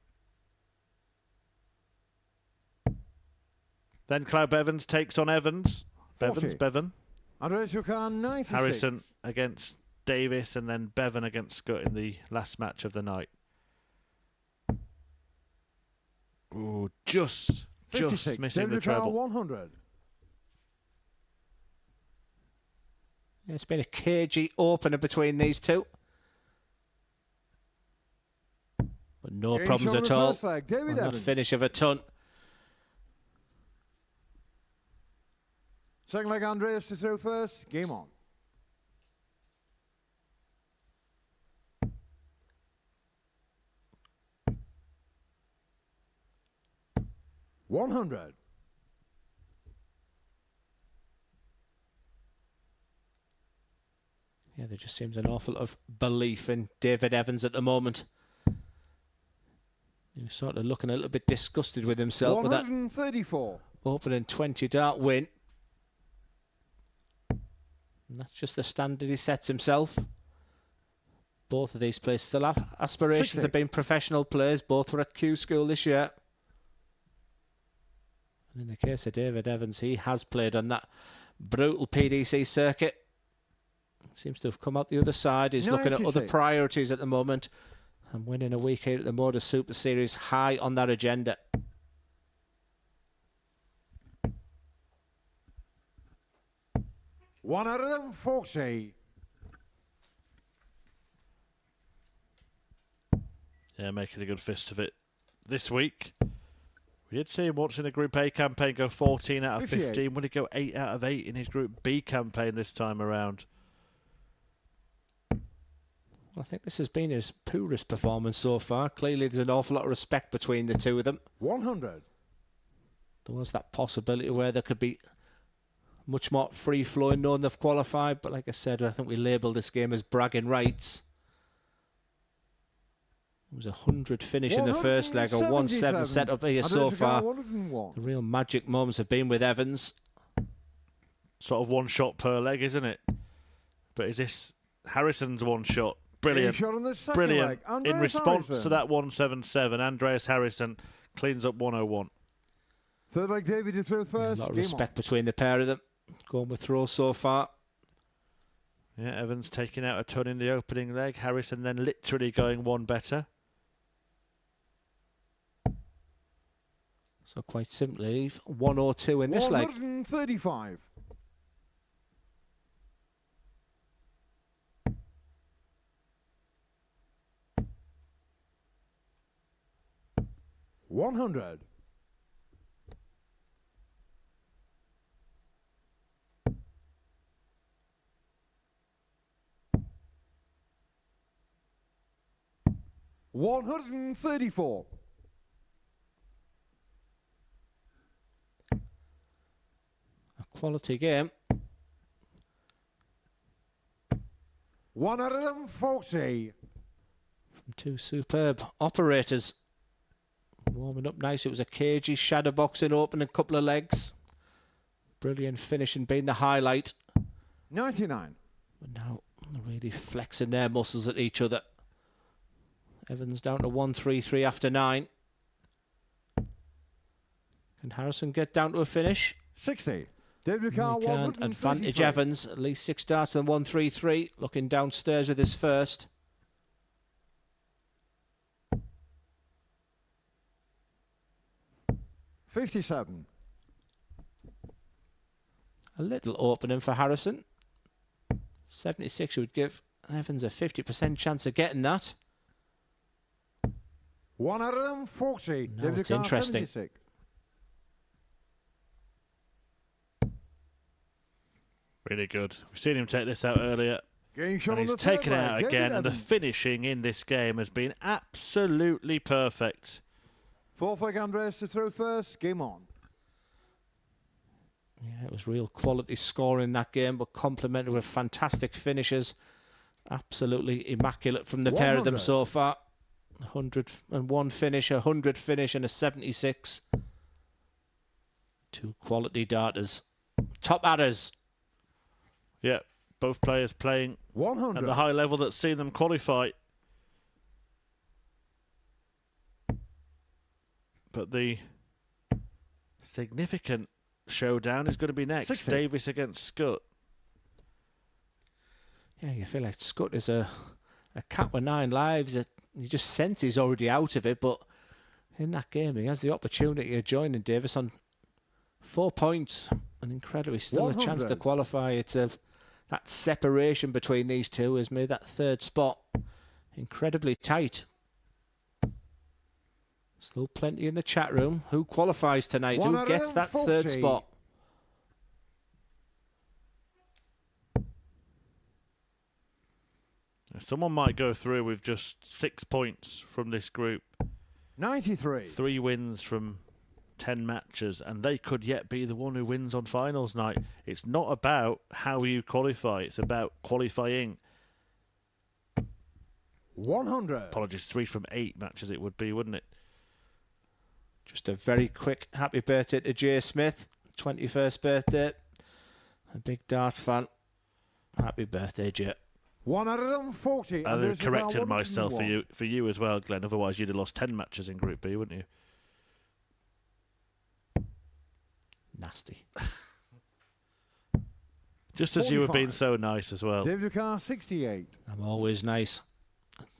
Then Cloud Bevans takes on Evans. 40. Bevan. Andreas Rukar, 96. Harrison against Davis, and then Bevan against Scott in the last match of the night. Ooh, just 56. missing David the Rukar, treble. 100. It's been a cagey opener between these two. But no Game problems shown at the all. first leg, David On that Evans. finish of a ton. Second leg, Andreas to throw first. Game on. $100. Yeah, there just seems an awful lot of belief in David Evans at the moment. He's sort of looking a little bit disgusted with himself with that 134. opening 20 dart win. And that's just the standard he sets himself. Both of these players still have aspirations 60. of being professional players. Both were at Q School this year. And in the case of David Evans, he has played on that brutal PDC circuit. Seems to have come out the other side. He's looking at other 96. priorities at the moment. And winning a week here at the Modus Super Series high on that agenda. One out of them, 40. Yeah, making a good fist of it this week. We did see him once in the Group A campaign go 14 out of 58. 15. Will he go 8 out of 8 in his Group B campaign this time around? I think this has been his poorest performance so far. Clearly, there's an awful lot of respect between the two of them. 100. There was that possibility where there could be much more free-flowing knowing they've qualified, but like I said, I think we labelled this game as bragging rights. It was a 100 finish in the first leg, a 1-7 set up here so far. The real magic moments have been with Evans. Sort of one shot per leg, isn't it? But is this Harrison's one shot? Brilliant. Brilliant. In response to that 177, Andreas Harrison cleans up 101. Third leg, David, you throw first. A lot of respect between the pair of them. Going with throw so far. Yeah, Evans taking out a ton in the opening leg. Harrison then literally going one better. So quite simply, 102 in this leg. 135. $100. $134. A quality game. 140. From two superb operators. Warming up nice. It was a cagey shadow boxing opening, couple of legs. Brilliant finishing being the highlight. 99. But now they're really flexing their muscles at each other. Evans down to 133 after 9. Can Harrison get down to a finish? 60. David Carr, He can't. Advantage Evans. At least 6 darts than 133. Looking downstairs with his first. $57. A little opening for Harrison. 76 would give Evans a 50% chance of getting that. 140. Now David it's Carr, interesting. 76. Really good. We've seen him take this out earlier. Game shot And on he's the third taken it leg, out David again, and the Evans. finishing in this game has been absolutely perfect. Fourth leg, Andreas to throw first. Game on. Yeah, it was real quality scoring that game, but complemented with fantastic finishes. Absolutely immaculate from the pair of them 100. so far. 101 finish, 100 finish, and a 76. Two quality darters. Top adders. Yeah, both players playing 100. at the high level that's seen them qualify. But the significant showdown is going to be next. 60. Davis against Scott. Yeah, you feel like Scott is a cat with 9 lives. You just sense he's already out of it, but in that game he has the opportunity of joining Davis on 4 points, and incredibly still a chance to 100. qualify. It's that separation between these two has made that third spot incredibly tight. Still plenty in the chat room. Who qualifies tonight? Who gets that third 140. spot? Someone might go through with just 6 points from this group. 93. 3 wins from 10 matches, and they could yet be the one who wins on finals night. It's not about how you qualify, it's about qualifying. 100. Apologies, 3 from 8 matches it would be, wouldn't it? Just a very quick happy birthday to Jay Smith. 21st birthday. A big dart fan. Happy birthday, Jay. 140. I Andreas corrected Carr, myself 101. for you as well, Glenn. Otherwise, you'd have lost 10 matches in Group B, wouldn't you? Nasty. Just as you were 45. being so nice as well. David Carr, 68. I'm always nice.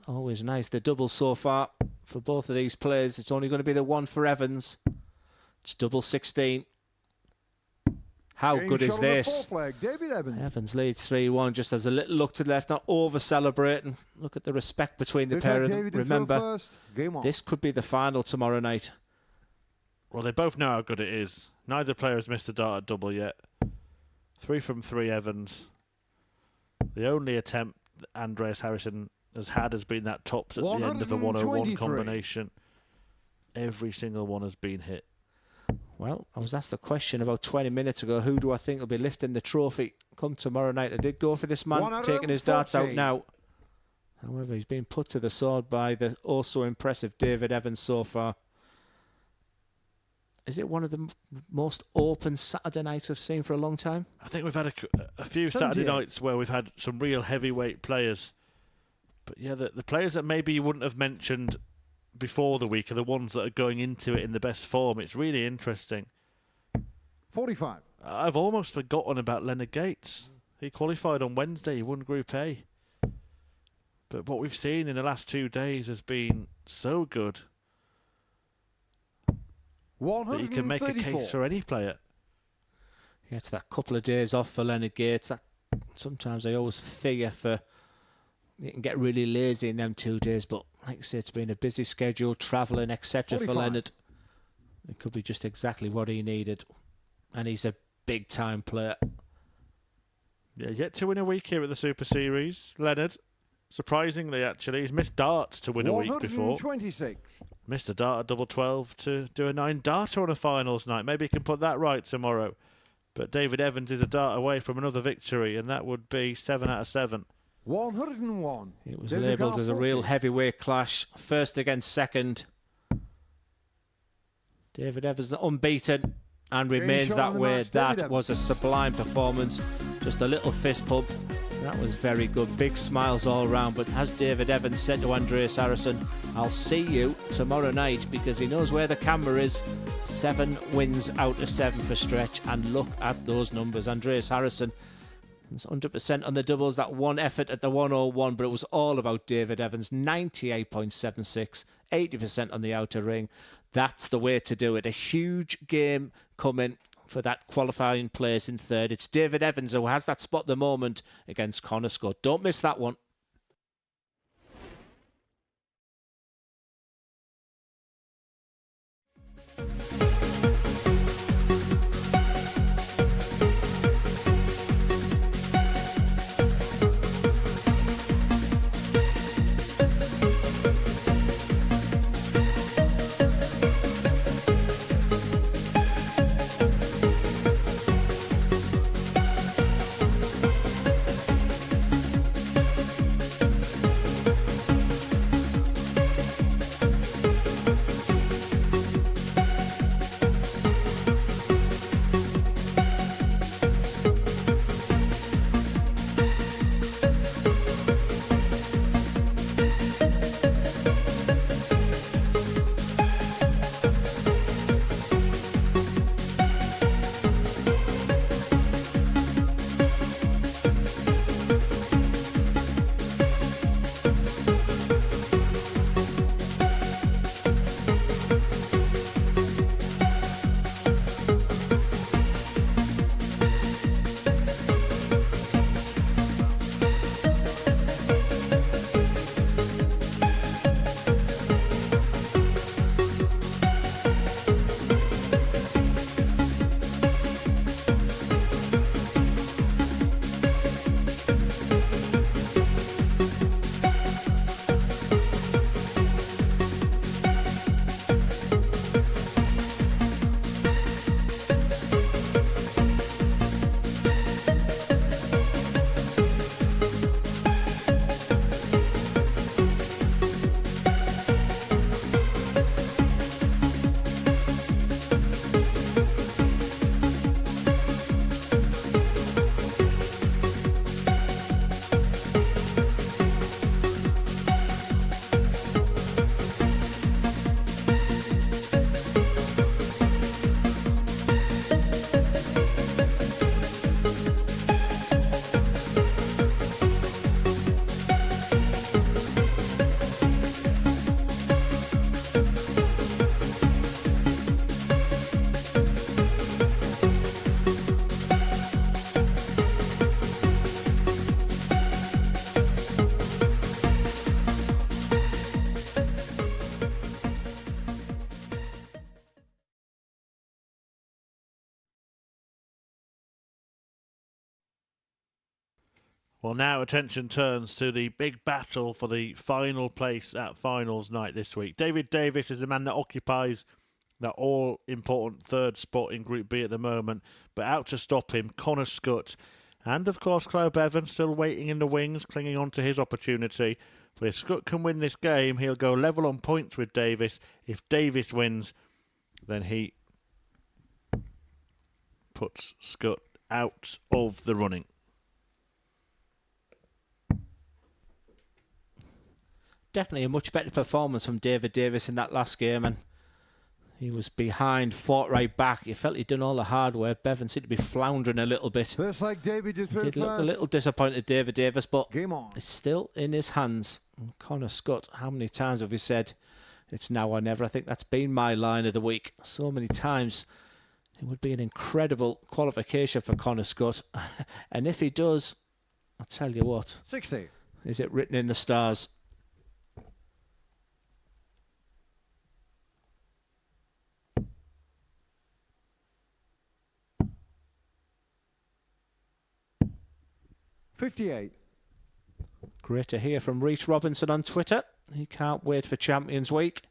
Always nice. The double so far for both of these players. It's only going to be the one for Evans. It's double 16. How Game good is shot on the this? fourth leg, David Evans. Evans leads 3-1, just has a little look to the left, not over-celebrating. Look at the respect between the Fifth pair leg, of them. David to throw Remember, first. Game on. this could be the final tomorrow night. Well, they both know how good it is. Neither player has missed a dart at double yet. 3 from 3 Evans. The only attempt Andreas Harrison has been that tops at the end of a 101 123. combination. Every single one has been hit. Well, I was asked the question about 20 minutes ago, who do I think will be lifting the trophy come tomorrow night? I did go for this man, taking his darts out 140. now. However, he's been put to the sword by the also impressive David Evans so far. Is it one of the most open Saturday nights I've seen for a long time? I think we've had a few 78. Saturday nights where we've had some real heavyweight players. But yeah, the players that maybe you wouldn't have mentioned before the week are the ones that are going into it in the best form. It's really interesting. 45. I've almost forgotten about Leonard Gates. He qualified on Wednesday. He won Group A. But what we've seen in the last 2 days has been so good that you can make a 134. case for any player. Yeah, it's that couple of days off for Leonard Gates. Sometimes I always fear for you can get really lazy in them 2 days, but like I say, it's been a busy schedule, travelling, etc. for 45. Leonard. It could be just exactly what he needed. And he's a big-time player. Yeah, yet to win a week here at the Super Series, Leonard. Surprisingly, actually, he's missed darts to win a week before. 126. Missed a dart at double 12 to do a 9-darter on a finals night. Maybe he can put that right tomorrow. But David Evans is a dart away from another victory, and that would be 7 out of 7. 101. It was David labelled as a real 40. heavyweight clash. First against second. David Evans unbeaten and remains shot that on the way. match, David That was a sublime performance. Just a little fist pump. That was very good. Big smiles all round. But as David Evans said to Andreas Harrison, I'll see you tomorrow night, because he knows where the camera is. 7 wins out of 7 for Stretch. And look at those numbers. Andreas Harrison was 100% on the doubles. That one effort at the 101, but it was all about David Evans. 98.76, 80% on the outer ring. That's the way to do it. A huge game coming for that qualifying place in third. It's David Evans who has that spot at the moment against Connor Scott. Don't miss that one. Well, now attention turns to the big battle for the final place at finals night this week. David Davis is the man that occupies that all-important third spot in Group B at the moment, but out to stop him, Connor Scott. And, of course, Beavon still waiting in the wings, clinging on to his opportunity. But if Scott can win this game, he'll go level on points with Davis. If Davis wins, then he puts Scott out of the running. Definitely a much better performance from David Davis in that last game, and he was behind, fought right back. You felt he'd done all the hard work. Beavon seemed to be floundering a little bit. First like David to throw Did look first. a little disappointed, David Davis, but Game on. it's still in his hands. And Connor Scott, how many times have we said it's now or never? I think that's been my line of the week. So many times. It would be an incredible qualification for Connor Scott. And if he does, I'll tell you what. 60. Is it written in the stars? $58. Great to hear from Reece Robinson on Twitter. He can't wait for Champions Week.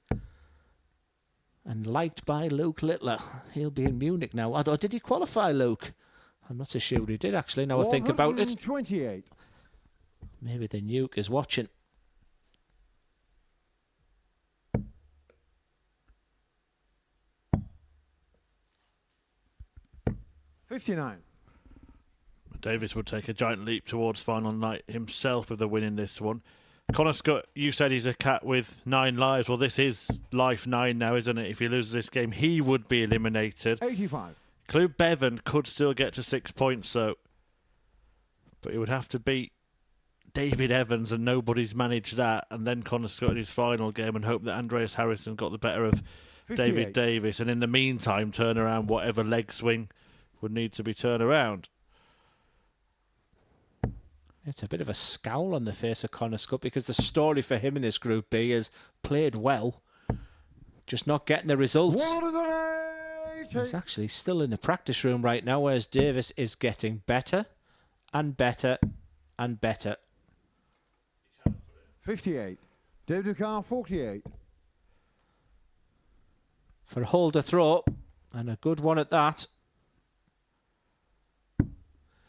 And liked by Luke Littler. He'll be in Munich now. Or did he qualify, Luke? I'm not so sure he did, actually, now I think about it. 128. Maybe the nuke is watching. $59. Davis would take a giant leap towards final night himself with a win in this one. Connor Scott, you said he's a cat with 9 lives. Well, this is life 9 now, isn't it? If he loses this game, he would be eliminated. 85. Beavon could still get to 6 points, though. But he would have to beat David Evans, and nobody's managed that. And then Connor Scott in his final game, and hope that Andreas Harrison got the better of 58. David Davis. And in the meantime, turn around whatever leg swing would need to be turned around. It's a bit of a scowl on the face of Connor Scott, because the story for him in this Group B is played well, just not getting the results. 180. He's actually still in the practice room right now, whereas Davis is getting better and better and better. 58. David Carr, 48. For a hold to throw, and a good one at that.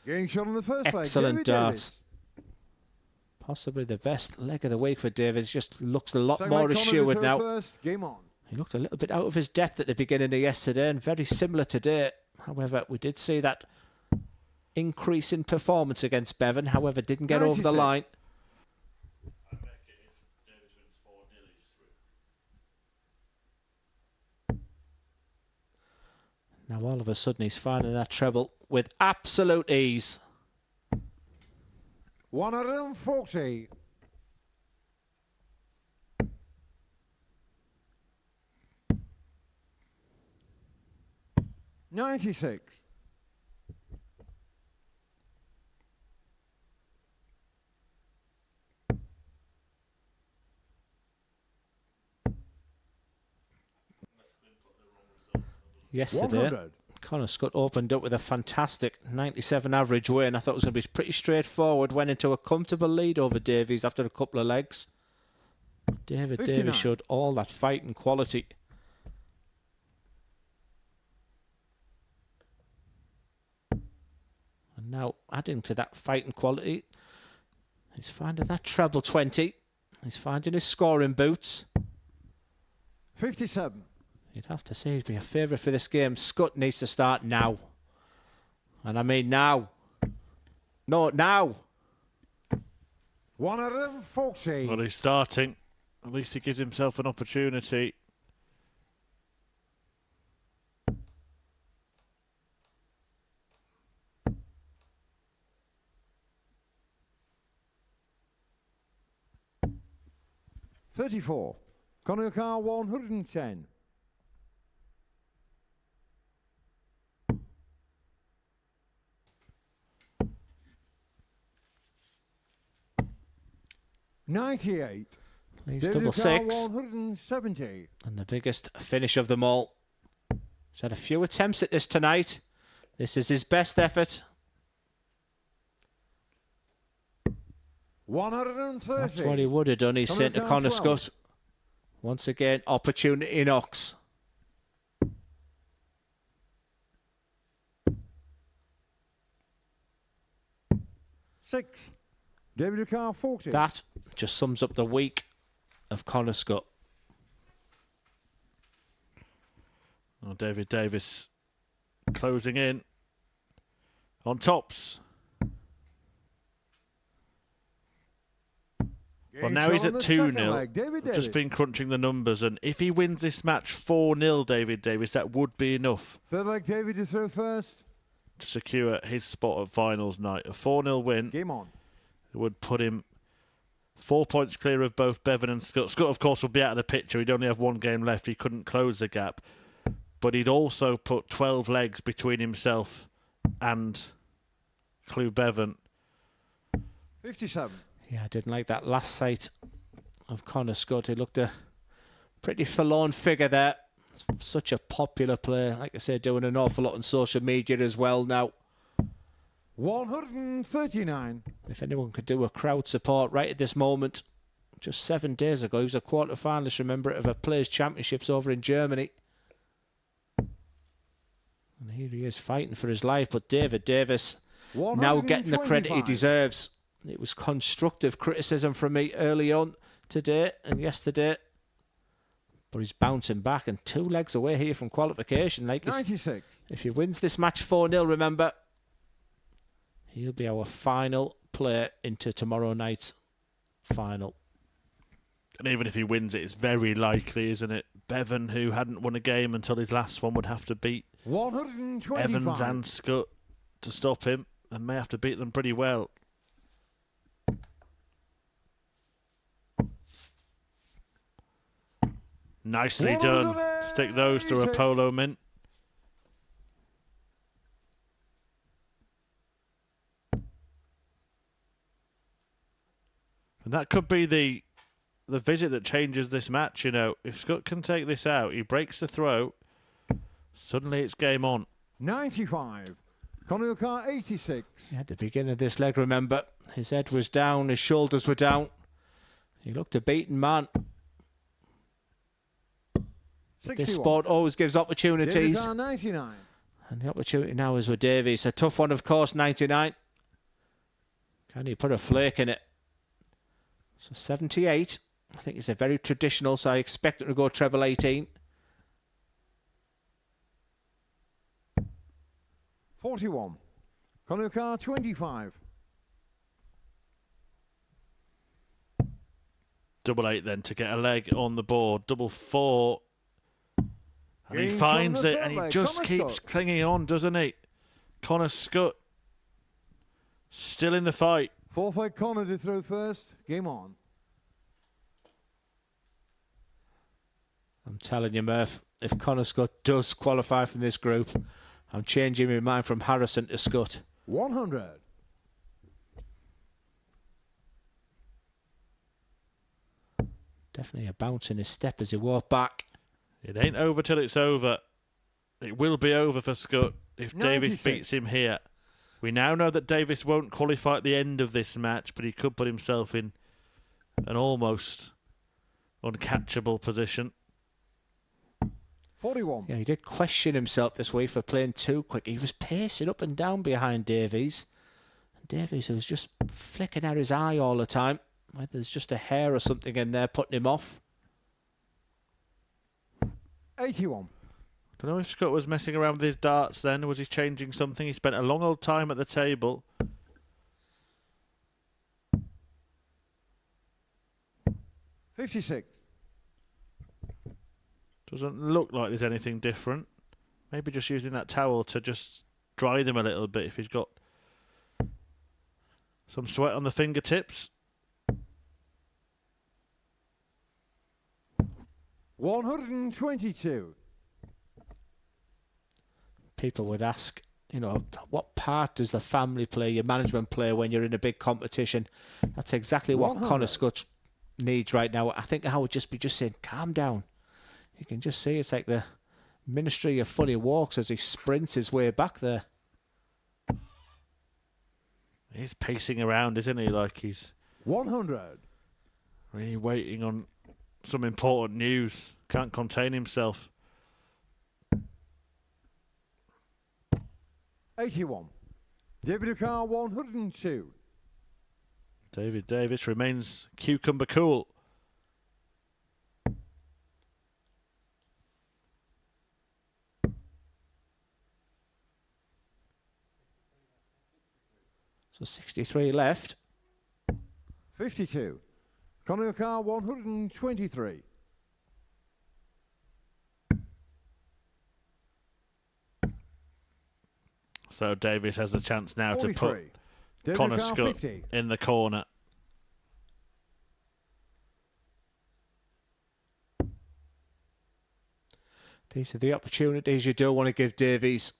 Getting shot on the first leg. Excellent David darts. Davis. Possibly the best leg of the week for Davis. Just looks a lot Second more leg, Connor to assured throw now. First. Game on. He looked a little bit out of his depth at the beginning of yesterday, and very similar today. However, we did see that increase in performance against Beavon. However, didn't get over the 96. line. Now all of a sudden he's finding that treble with absolute ease. 140. $96. Yesterday, 100. Connor Scott opened up with a fantastic 97 average win. I thought it was going to be pretty straightforward. Went into a comfortable lead over Davies after a couple of legs. David 59. Davies showed all that fighting quality. And now adding to that fighting quality, he's finding that treble 20. He's finding his scoring boots. 57. You'd have to say he'd be a favourite for this game. Scott needs to start now. And I mean now. No, now. 140. Well, he's starting. At least he gives himself an opportunity. $34. Connor Carr, 110. $98. Leaves David double Carr, 6. 170. And the biggest finish of them all. He's had a few attempts at this tonight. This is his best effort. 130. That's what he would have done. He's sent to Connor Scott. Once again, opportunity knocks. Six. David Carr 40. That just sums up the week of Connor Scott. Oh, David Davis closing in on tops. Well, now he's at 2-0. I've just been crunching the numbers, and if he wins this match 4-0, David Davis, that would be enough. Third leg, David to throw first. To secure his spot at finals night. A 4-0 win. Game on. It would put him 4 points clear of both Beavon and Scott. Scott, of course, would be out of the picture. He'd only have one game left. He couldn't close the gap. But he'd also put 12 legs between himself and Clew Beavon. 57. Yeah, I didn't like that last sight of Connor Scott. He looked a pretty forlorn figure there. Such a popular player. Like I said, doing an awful lot on social media as well now. 139. If anyone could do a crowd support right at this moment. Just 7 days ago, he was a quarter-finalist, remember, of a Players' Championships over in Germany. And here he is fighting for his life. But David Davis now getting the credit he deserves. It was constructive criticism from me early on today and yesterday. But he's bouncing back and 2 legs away here from qualification. Like 96. If he wins this match 4-0, remember, he'll be our final player into tomorrow night's final. And even if he wins it, it's very likely, isn't it? Beavon, who hadn't won a game until his last one, would have to beat 125. Evans and Scott to stop him, and may have to beat them pretty well. Nicely done. Stick those through a polo mint. And that could be the visit that changes this match, you know. If Scott can take this out, he breaks the throw, suddenly it's game on. 95. Conor Carr 86. At the beginning of this leg, remember, his head was down, his shoulders were down. He looked a beaten man. 61. This sport always gives opportunities. David Carr 99. And the opportunity now is with Davies. A tough one, of course, 99. Can he put a flake in it? So 78. I think it's a very traditional, so I expect it to go treble 18. 41. Conor Carr 25. Double 8 then to get a leg on the board. Double 4. And he Game finds from the it third and he leg. just Connor keeps Scott. clinging on, doesn't he? Connor Scott still in the fight. Fourth leg, Conor to throw first. Game on. I'm telling you, Murph, if Connor Scott does qualify from this group, I'm changing my mind from Harrison to Scott. 100. Definitely a bounce in his step as he walked back. It ain't over till it's over. It will be over for Scott if Davis 96. beats him here. We now know that Davis won't qualify at the end of this match, but he could put himself in an almost uncatchable position. 41. Yeah, he did question himself this week for playing too quick. He was pacing up and down behind Davies. And Davies was just flicking out his eye all the time. Whether there's just a hair or something in there putting him off. 81. Don't know if Scott was messing around with his darts then, or was he changing something? He spent a long old time at the table. 56. Doesn't look like there's anything different. Maybe just using that towel to just dry them a little bit if he's got some sweat on the fingertips. 122. People would ask, you know, what part does the family play, your management play when you're in a big competition? That's exactly what 100. Connor Scott needs right now. I think I would just be saying, calm down. You can just see it's like the Ministry of Funny Walks as he sprints his way back there. He's pacing around, isn't he? Like he's 100. Really waiting on some important news. Can't contain himself. 81. David O'Carr, 102. David Davis remains cucumber cool. So 63 left. 52. Conor O'Carr, 123. So Davis has the chance now to 43. put David Connor O'Carr, Scott 50. in the corner. These are the opportunities you don't want to give Davies.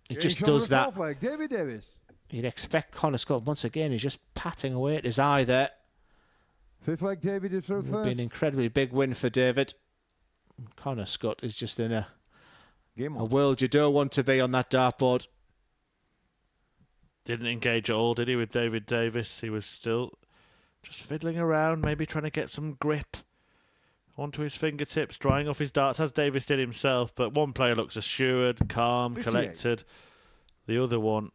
He just He's on does the that. fourth leg, David Davis. You'd expect Connor Scott, once again, he's just patting away at his eye there. Fifth leg, David is through It would first. be an incredibly big win for David. Connor Scott is just in a Game a on. world you don't want to be on that dartboard. Didn't engage at all, did he, with David Davis? He was still just fiddling around, maybe trying to get some grip onto his fingertips, drying off his darts, as Davis did himself. But one player looks assured, calm, 58. collected. The other one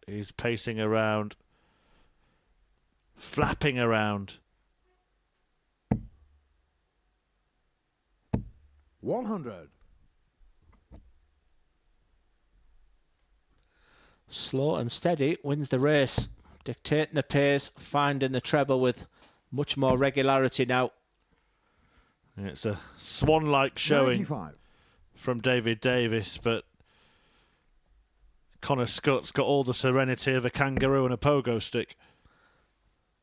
is pacing around, flapping around. 100. Slow and steady wins the race, dictating the pace, finding the treble with much more regularity now. It's a swan-like showing 95. from David Davis, but Connor Scott's got all the serenity of a kangaroo and a pogo stick.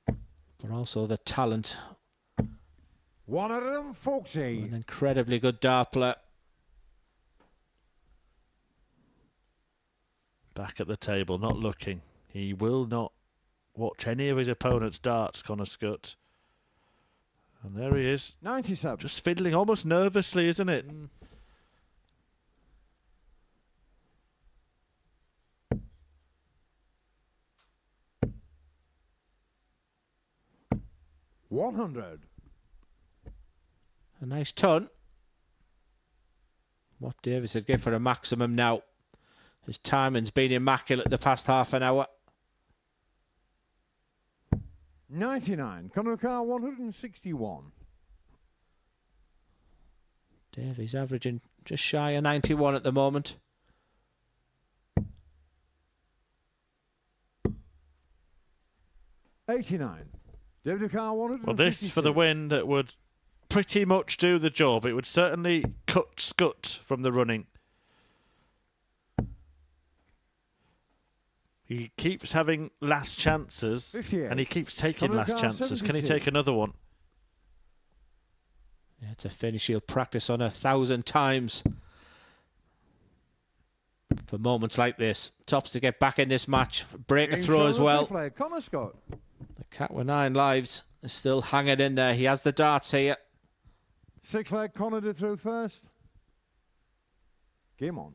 But also the talent. 140. An incredibly good dart player. Back at the table, not looking. He will not watch any of his opponent's darts, Connor Scott. And there he is, 97. just fiddling almost nervously, isn't it? 100. A nice ton. What Davis would give for a maximum now. His timing's been immaculate the past half an hour. 99. Conor O'Carr, 161. Davies averaging just shy of 91 at the moment. $89. David O'Carr, 156. Well, this for the win that would pretty much do the job. It would certainly cut Scott from the running. He keeps having last chances, 58. and he keeps taking Conor last O'Carr, chances. Can he 72. take another one? Yeah, it's a finish he'll practice on 1,000 times. For moments like this. Tops to get back in this match. Break a Game throw shot as of the well. fifth leg, Conor Scott. The cat with 9 lives is still hanging in there. He has the darts here. Sixth leg, Conor to throw first. Game on.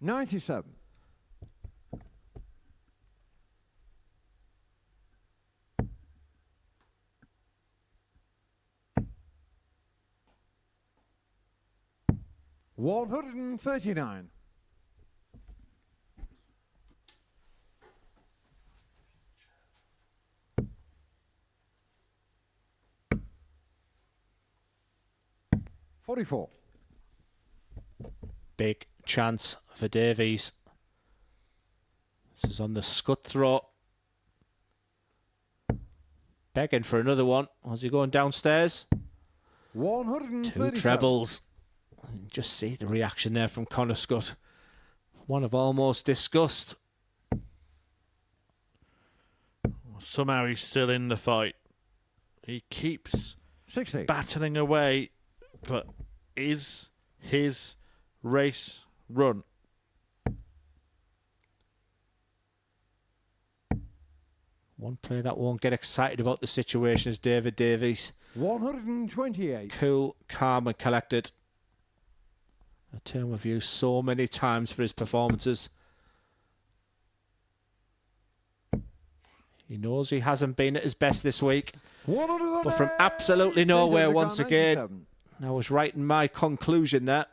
$97. $139. $44. Big chance for Davies. This is on the Scott throw. Begging for another one. Was he going downstairs? 137. 2 trebles. Just see the reaction there from Connor Scott. One of almost disgust. Somehow he's still in the fight. He keeps 60. battling away, but is his race run? One player that won't get excited about the situation is David Davies. 128. Cool, calm and collected. A term we've used so many times for his performances. He knows he hasn't been at his best this week, but from absolutely nowhere once again, I was right in my conclusion there.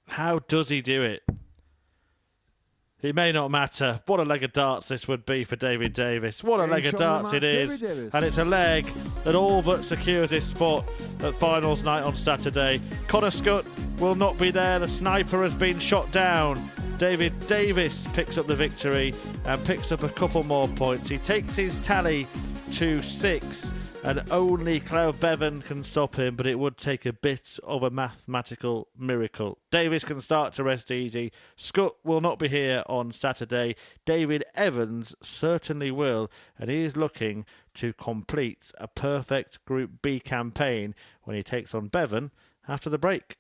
How does he do it? It may not matter. What a leg of darts this would be for David Davis. What a leg of darts it is. And it's a leg that all but secures his spot at finals night on Saturday. Connor Scott will not be there. The sniper has been shot down. David Davis picks up the victory and picks up a couple more points. He takes his tally to 6. And only Cloud Beavon can stop him, but it would take a bit of a mathematical miracle. Davis can start to rest easy. Scott will not be here on Saturday. David Evans certainly will, and he is looking to complete a perfect Group B campaign when he takes on Beavon after the break.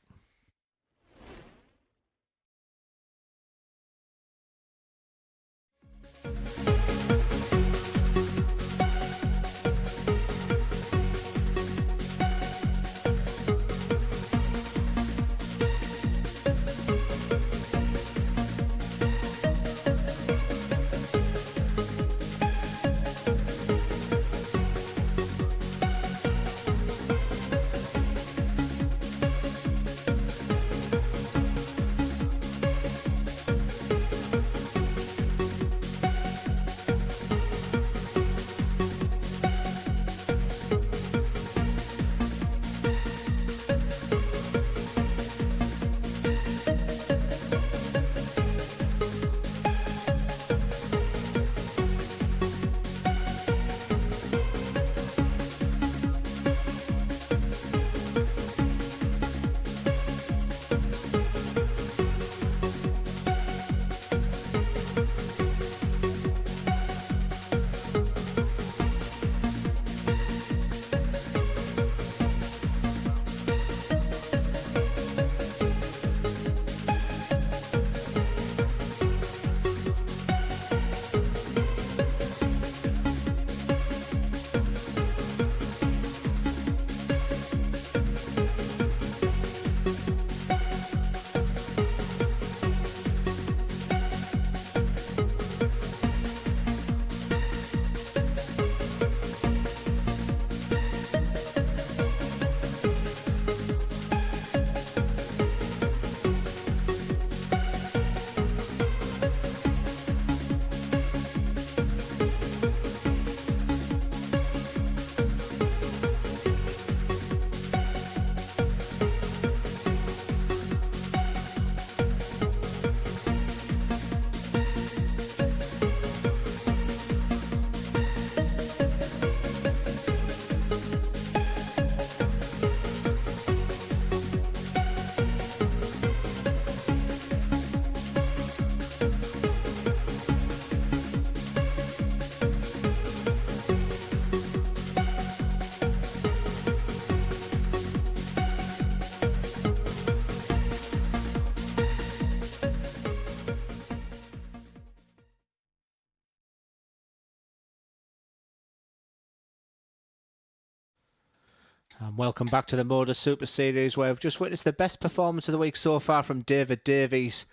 And welcome back to the Modus Super Series, where we've just witnessed the best performance of the week so far from David Davies.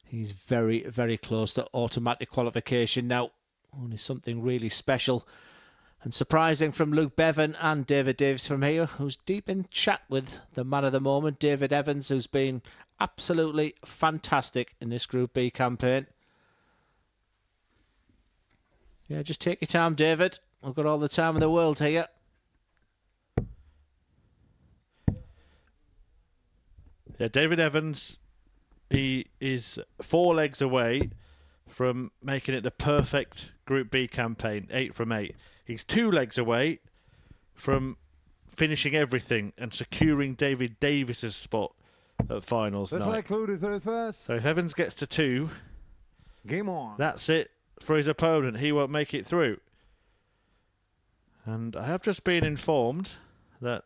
He's very, very close to automatic qualification now. Only something really special and surprising from Luke Beavon and David Davis from here, who's deep in chat with the man of the moment, David Evans, who's been absolutely fantastic in this Group B campaign. Yeah, just take your time, David. We've got all the time in the world here. Yeah, David Evans, he is 4 legs away from making it the perfect Group B campaign, 8 from 8. He's 2 legs away from finishing everything and securing David Davis's spot at finals Let's night. include through first. So if Evans gets to 2, Game on. that's it for his opponent. He won't make it through. And I have just been informed that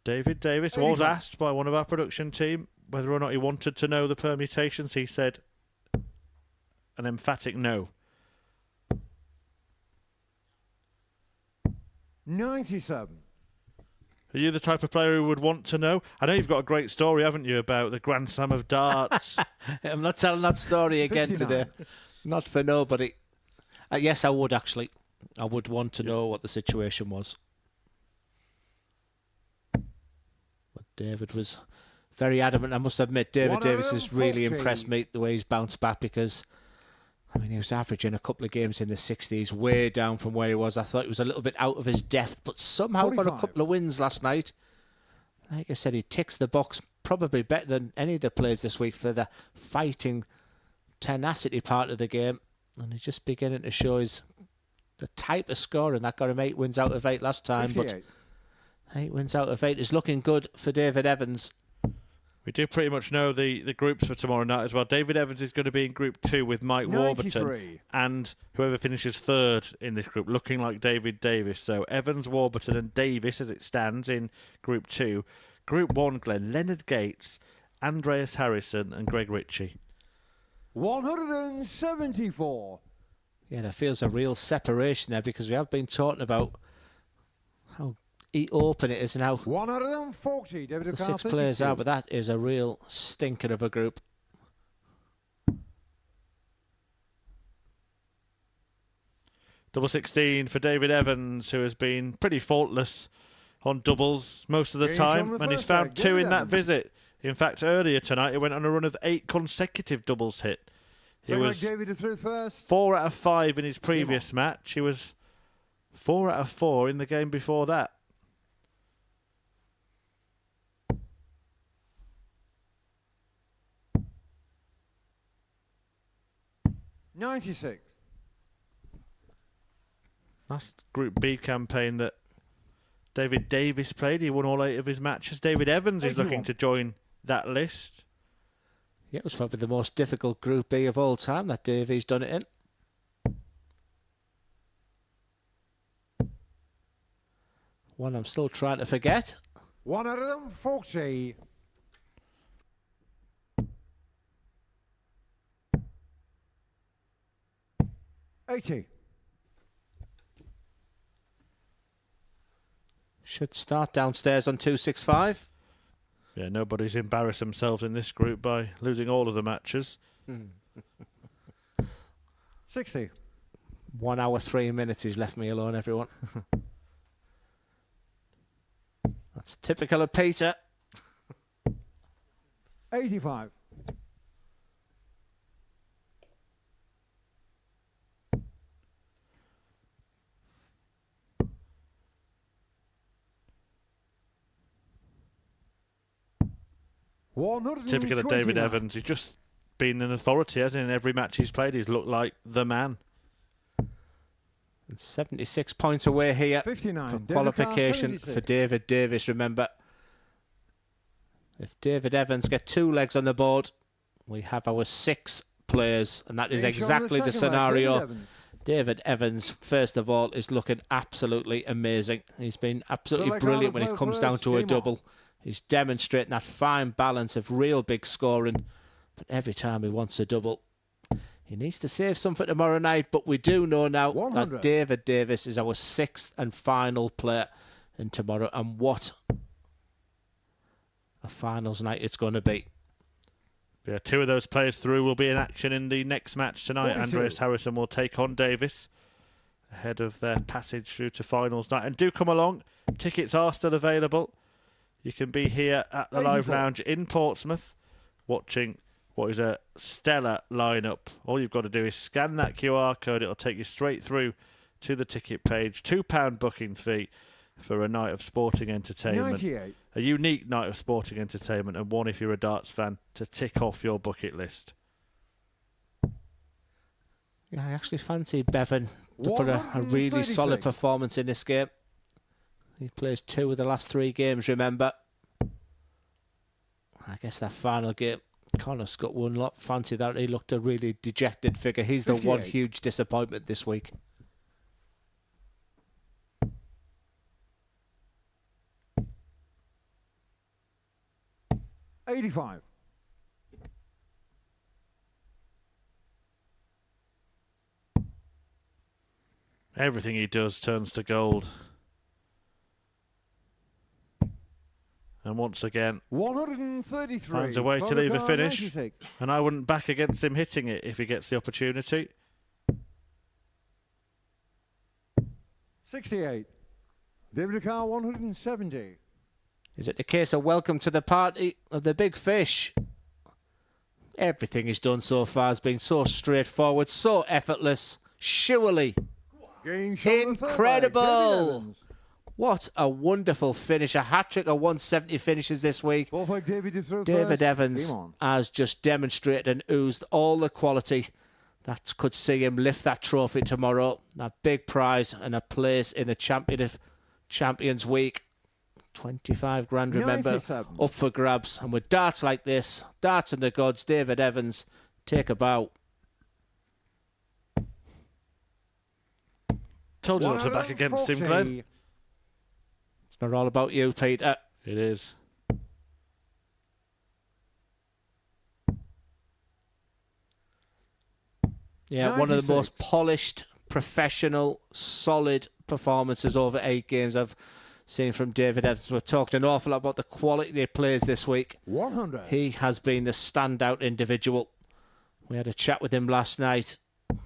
David Davis was asked by one of our production team whether or not he wanted to know the permutations. He said an emphatic no. 97. Are you the type of player who would want to know? I know you've got a great story, haven't you, about the Grand Slam of darts? I'm not telling that story again 59. today. Not for nobody. Yes, I would actually. I would want to know what the situation was. But David was very adamant. I must admit, David Davis has really 140. impressed me the way he's bounced back, because I mean, he was averaging a couple of games in the 60s, way down from where he was. I thought he was a little bit out of his depth, but somehow got a 45. couple of wins last night. Like I said, he ticks the box probably better than any of the players this week for the fighting tenacity part of the game. And he's just beginning to show his the type of scoring that got him 8 wins out of 8 last time. 58. But 8 wins out of 8 is looking good for David Evans. We do pretty much know the groups for tomorrow night as well. David Evans is going to be in Group 2 with Mike 93. Warburton and whoever finishes third in this group, looking like David Davis. So Evans, Warburton and Davis as it stands in Group 2. Group 1, Glenn, Leonard Gates, Andreas Harrison and Greg Ritchie. 174. Yeah, there feels a real separation there, because we have been talking about how open it is and how 140. David the O'Connor, 6 players 32. are, but that is a real stinker of a group. Double 16 for David Evans, who has been pretty faultless on doubles most of the Games time, on the and he's first found leg. 2 David in that Evans. visit. In fact, earlier tonight, he went on a run of 8 consecutive doubles hit. He So was David is through first. 4 out of 5 in his previous match. He was 4 out of 4 in the game before that. $96. Last Group B campaign that David Davis played, he won all 8 of his matches. David Evans is looking 81. to join that list. Yeah, it was probably the most difficult Group B of all time that Davies done it in. One I'm still trying to forget. 140. $80. Should start downstairs on 265. Yeah, nobody's embarrassed themselves in this group by losing all of the matches. 60. 1 hour, 3 minutes. He's left me alone, everyone. That's typical of Peter. 85. Typical of David Evans. He's just been an authority, hasn't he? In every match he's played, he's looked like the man. And 76 points away here 59. for David qualification Carr, for David Davis. Remember, if David Evans get 2 legs on the board, we have our 6 players, and that is exactly the scenario. David Evans, first of all, is looking absolutely amazing. He's been absolutely brilliant when it comes down to a double. He's demonstrating that fine balance of real big scoring, but every time he wants a double, he needs to save some for tomorrow night. But we do know now 100. that David Davis is our 6th and final player in tomorrow, and what a finals night it's going to be. Yeah, 2 of those players through will be in action in the next match tonight. 42. Andreas Harrison will take on Davis ahead of their passage through to finals night. And do come along. Tickets are still available. You can be here at the Live 84. Lounge in Portsmouth watching what is a stellar lineup. All you've got to do is scan that QR code. It'll take you straight through to the ticket page. £2 booking fee for a night of sporting entertainment. 98. A unique night of sporting entertainment, and one if you're a darts fan to tick off your bucket list. Yeah, I actually fancy Beavon to put a really solid 136. performance in this game. He plays 2 of the last 3 games, remember. I guess that final game, Connor Scott won. Lot fancy that. He looked a really dejected figure. He's the one 58. huge disappointment this week. $85. Everything he does turns to gold. And once again, 133. finds a way to leave a Clover finish. 96. And I wouldn't back against him hitting it if he gets the opportunity. 68. David Carr 170. Is it the case of welcome to the party of the big fish? Everything he's done so far has been so straightforward, so effortless. Surely. Game shot on the third leg, David Incredible. Evans. What a wonderful finish. A hat-trick of 170 finishes this week. Fourth leg, David to throw David first. Evans Game on. has just demonstrated and oozed all the quality that could see him lift that trophy tomorrow. That big prize and a place in the Champions Week. 25 grand, remember, 97. up for grabs. And with darts like this, darts and the gods, David Evans, take a bow. Told you not to back against him, 140. Glenn. It's not all about you, Peter. It is. Yeah, one of the 96. most polished, professional, solid performances over 8 games I've seen from David Evans. We've talked an awful lot about the quality of players this week. 100. He has been the standout individual. We had a chat with him last night.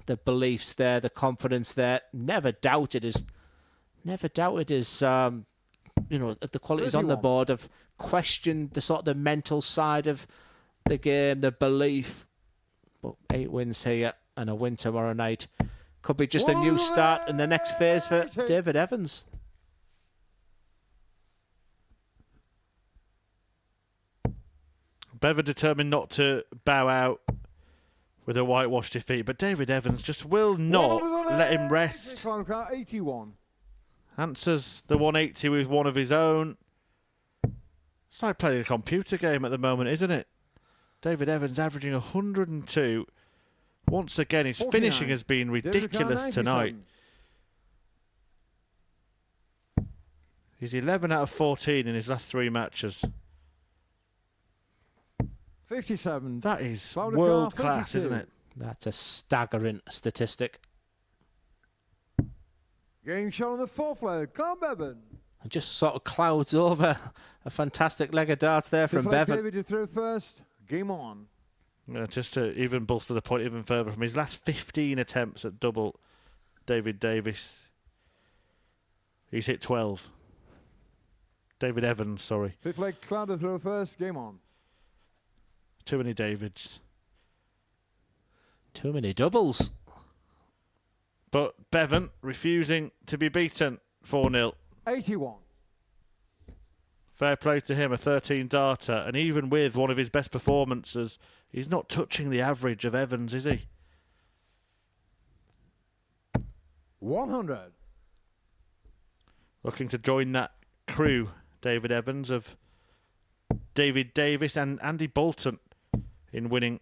The beliefs there, the confidence there. Never doubted his the qualities on the 31. board. Have questioned the sort of the mental side of the game, the belief. But 8 wins here and a win tomorrow night. Could be just a new start in the next phase for David Evans. Bevan determined not to bow out with a whitewash defeat, but David Evans just will not let him rest. Clover Carr 81. Answers the 180 with one of his own. It's like playing a computer game at the moment, isn't it? David Evans averaging 102. Once again, his 49. finishing has been David Carr ridiculous 97. tonight. He's 11 out of 14 in his last 3 matches. 57. That is Clover Carr world class, 32. isn't it? That's a staggering statistic. Game shot on the fourth leg, Carl Bevan. And just sort of clouds over a fantastic leg of darts there from Fifth leg, Bevan. David to throw first. Game on. Yeah, just to even bolster the point even further, from his last 15 attempts at double, David Davis, he's hit 12. David Evans, sorry. Fifth leg, Cloud to throw first. Game on. Too many Davids. Too many doubles. But Bevan refusing to be beaten 4-0. 81. Fair play to him, a 13 darter, and even with one of his best performances, he's not touching the average of Evans, is he? 100. Looking to join that crew, David Evans, of David Davis and Andy Bolton in winning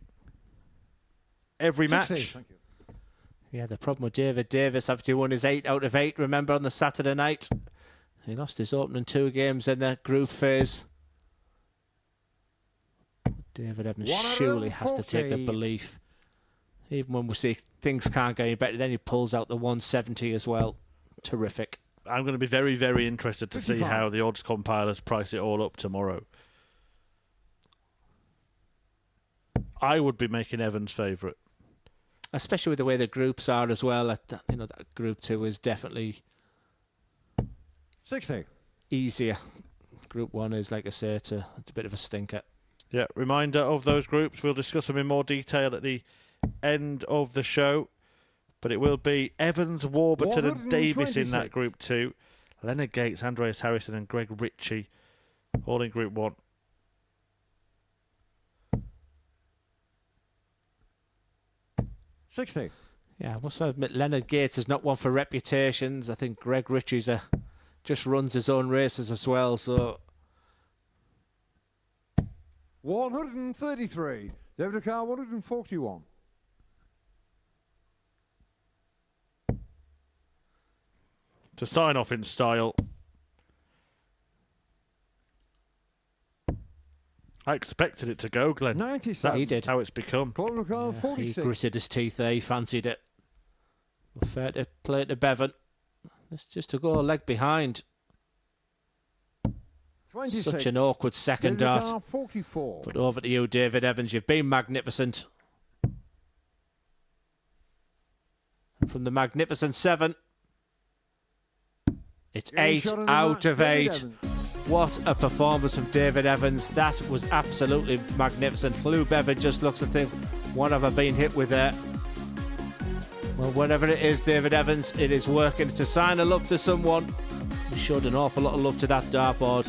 every 60. match. Thank you. Yeah, the problem with David Davis after he won his 8 out of 8, remember, on the Saturday night. He lost his opening 2 games in the group phase. David Evans surely has to take the 140. belief. Even when we see things can't get any better, then he pulls out the 170 as well. Terrific. I'm going to be very, very interested to see 55. how the odds compilers price it all up tomorrow. I would be making Evans favourite. Especially with the way the groups are as well. That group 2 is definitely 60. easier. Group 1 is, like I say, it's a bit of a stinker. Yeah, reminder of those groups. We'll discuss them in more detail at the end of the show. But it will be Evans, Warburton and Davis in that 126. group 2. Leonard Gates, Andreas Harrison and Greg Ritchie all in group 1. $60. Yeah, I must admit, Leonard Gates is not one for reputations. I think Greg Ritchie's just runs his own races as well. So 133. David Carr 141. To sign off in style. I expected it to go, Glenn. 97. That's He did. how it's become. Clover Carr he 46. gritted his teeth there. He fancied it. Well, fair to play to Bevan. It's just to go a leg behind. 26. Such an awkward second David dart. Carr, 44. But over to you, David Evans. You've been magnificent. And from the magnificent 7, it's 8 out of 8. What a performance from David Evans. That was absolutely magnificent. Lou Bevan just looks and thinks, what have I been hit with there? Well, whatever it is, David Evans, it is working. It's a sign of love to someone. He showed an awful lot of love to that dartboard.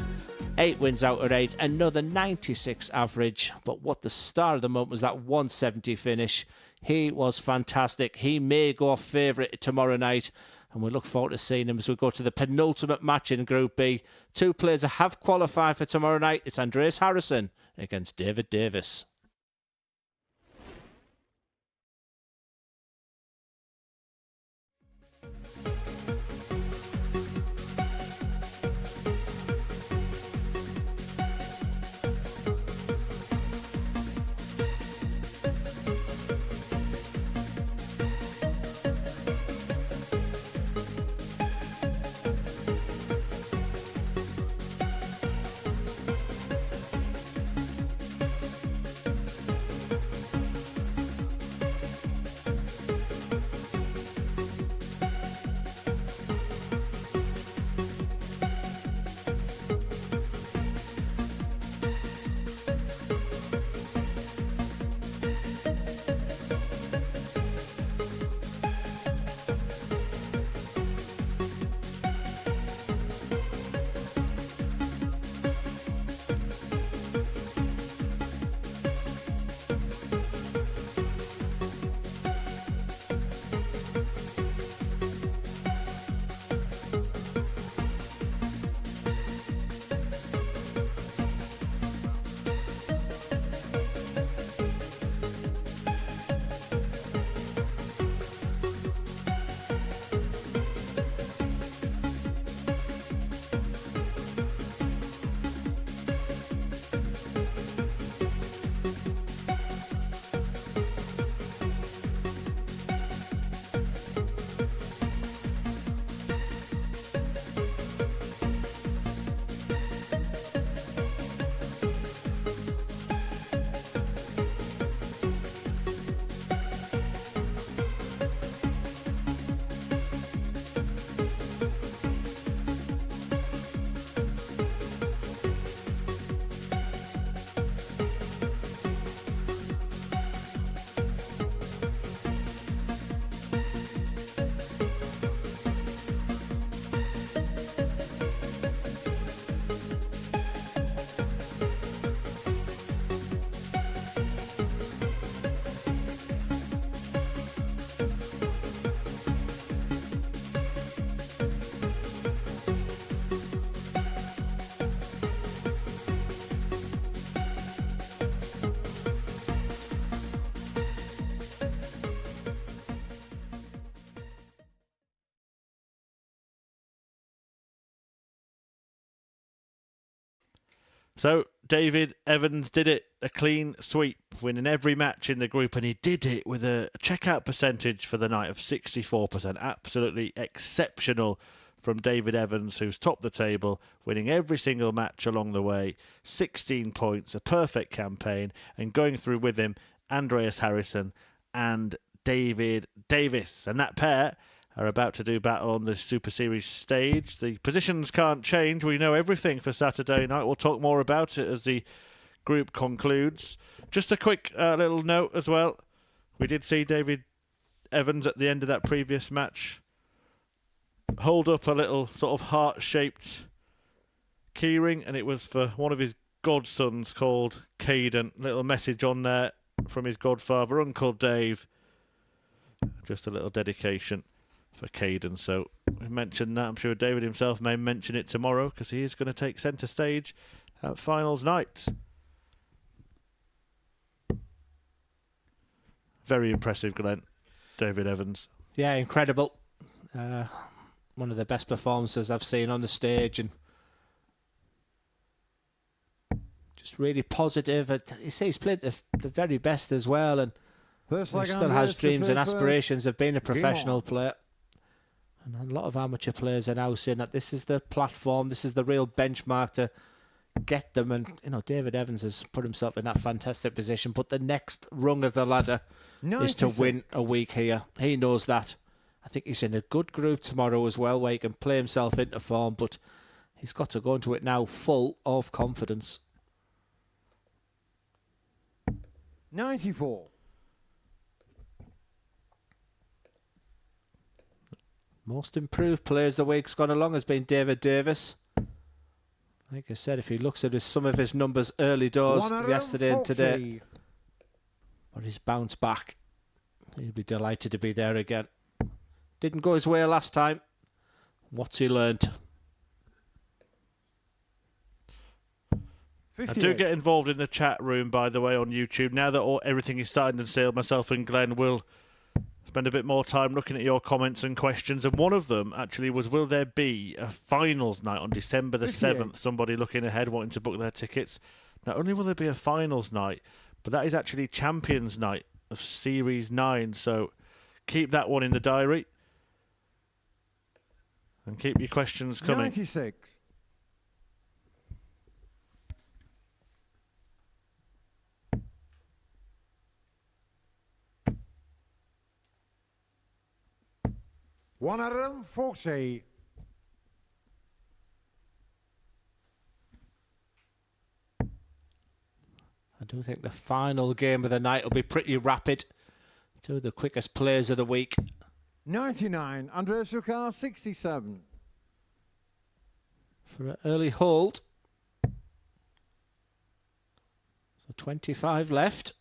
8 wins out of 8, another 96 average. But what the star of the moment was that 170 finish. He was fantastic. He may go off favourite tomorrow night. And we look forward to seeing him as we go to the penultimate match in Group B. 2 players that have qualified for tomorrow night. It's Andreas Harrison against David Davis. So David Evans did it, a clean sweep, winning every match in the group, and he did it with a checkout percentage for the night of 64%. Absolutely exceptional from David Evans, who's topped the table, winning every single match along the way. 16 points, a perfect campaign, and going through with him, Andreas Harrison and David Davis. And that pair are about to do battle on the Super Series stage. The positions can't change. We know everything for Saturday night. We'll talk more about it as the group concludes. Just a quick little note as well. We did see David Evans at the end of that previous match hold up a little sort of heart-shaped keyring, and it was for one of his godsons called Caden. Little message on there from his godfather, Uncle Dave. Just a little dedication for Caden. So we mentioned that. I'm sure David himself may mention it tomorrow because he is going to take centre stage at finals night. Very impressive, Glenn. David Evans. Yeah, incredible. One of the best performances I've seen on the stage, and just really positive. You see, he's played the very best as well, and he still has dreams and aspirations of being a professional player. And a lot of amateur players are now saying that this is the platform, this is the real benchmark to get them. And, David Evans has put himself in that fantastic position. But the next rung of the ladder is to win a week here. He knows that. I think he's in a good group tomorrow as well, where he can play himself into form. But he's got to go into it now full of confidence. 94. Most improved players the week's gone along has been David Davis. Like I said, if he looks at some of his numbers early doors yesterday and today, but he's bounced back. He'll be delighted to be there again. Didn't go his way last time. What's he learnt? I do get involved in the chat room, by the way, on YouTube. Now that everything is signed and sealed, myself and Glenn will spend a bit more time looking at your comments and questions. And one of them, actually, was, will there be a finals night on December the 7th? Somebody looking ahead, wanting to book their tickets. Not only will there be a finals night, but that is actually Champions Night of Series 9. So keep that one in the diary. And keep your questions coming. 96. $140. I do think the final game of the night will be pretty rapid. Two of the quickest players of the week. 99. Andreas Sukar, 67. For an early hold. So 25 left.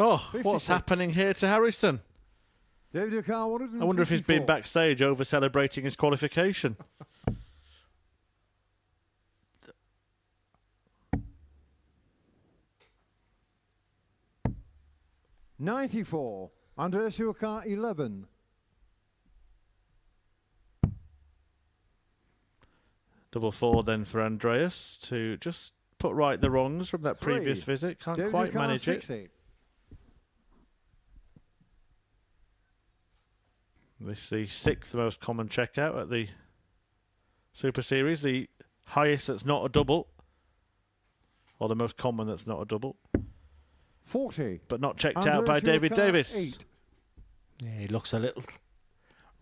Oh, 56. what's happening here to Harrison? David Sukar, I wonder if he's been backstage over celebrating his qualification. $94. Andreas Sukar, 11. Double 4 then for Andreas to just put right the wrongs from that 3. previous visit. Can't David quite Sukar, manage 60. it. This is the 6th most common checkout at the Super Series. The highest that's not a double. Or the most common that's not a double. 40. But not checked Andreas out by David Sukar, Davis. 8. Yeah, he looks a little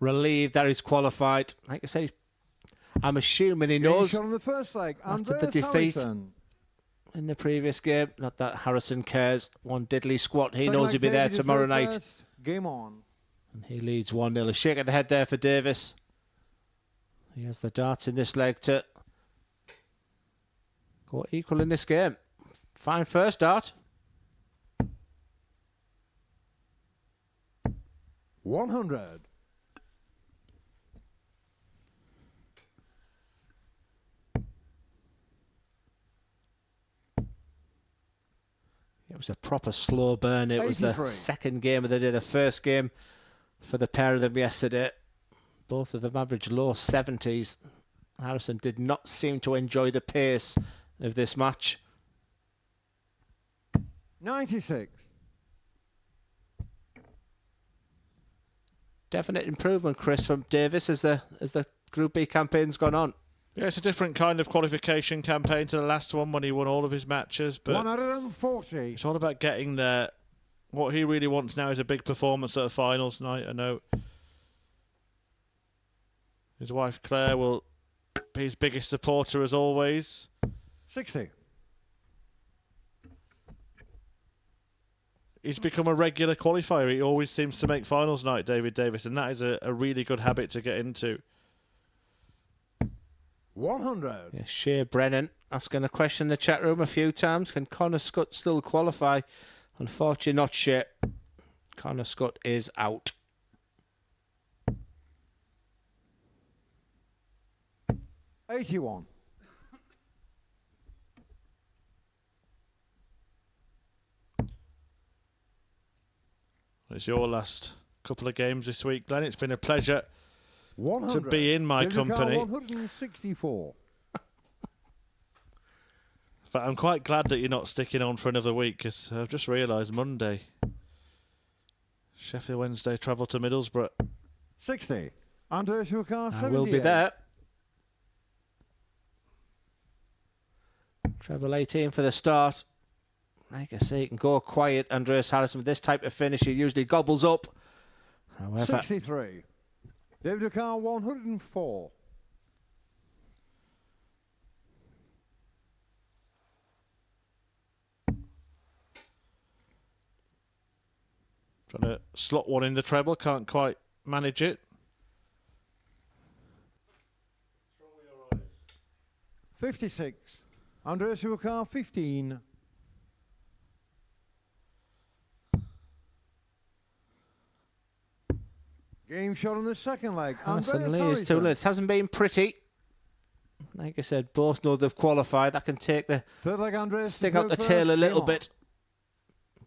relieved that he's qualified. Like I say, I'm assuming he knows Shot on the first leg. after Andreas the defeat Harrison. in the previous game. Not that Harrison cares. One diddly squat. He Second knows leg, he'll be there David is tomorrow there night. first. Game on. And he leads 1-0. A shake of the head there for Davis. He has the darts in this leg to go equal in this game. Fine first dart. 100. It was a proper slow burn. It was the 83. second game of the day, the first game for the pair of them yesterday. Both of them averaged low 70s. Harrison did not seem to enjoy the pace of this match. 96. Definite improvement, Chris, from Davis as the Group B campaign's gone on. Yeah, it's a different kind of qualification campaign to the last one when he won all of his matches. But 140. it's all about getting there. What he really wants now is a big performance at a finals night. I know his wife Claire will be his biggest supporter as always. 60. He's become a regular qualifier. He always seems to make finals night, David Davis, and that is a really good habit to get into. 100. Yeah, Shea Brennan asking a question in the chat room a few times. Can Connor Scott still qualify? Unfortunately not Shea. Connor Scott is out. $81. It's your last couple of games this week, Glenn. It's been a pleasure 100. to be in my company. 164. But I'm quite glad that you're not sticking on for another week, because I've just realised Monday Sheffield Wednesday travel to Middlesbrough. 60. Andres Hukar, I 78. will be there. Treble 18 for the start. Like I say, you can go quiet, Andreas Harrison. With this type of finish, he usually gobbles up. However, 63. David Hukar, 104. Trying to slot one in the treble, can't quite manage it. 56. Andres Hukar, 15. Game shot on the second leg. Harrison Andreas Lee is 2 Harrison. minutes. Hasn't been pretty. Like I said, both know they've qualified. That can take the Third leg, Andres. stick out the first. tail a Game little on. bit.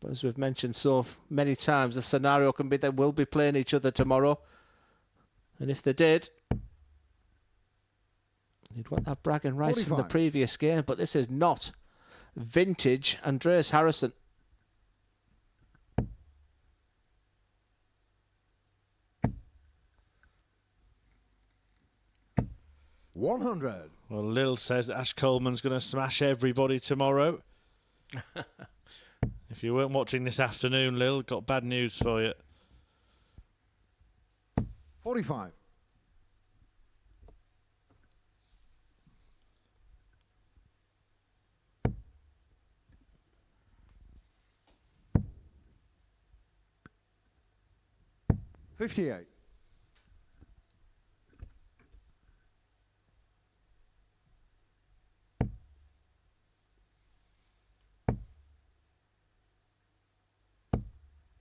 But as we've mentioned so many times, the scenario can be they will be playing each other tomorrow. And if they did, you'd want that bragging rights from the 45. previous game. But this is not vintage Andreas Harrison. $100. Well, Lil says that Ash Coleman's going to smash everybody tomorrow. If you weren't watching this afternoon, Lil, got bad news for you. 45. $58.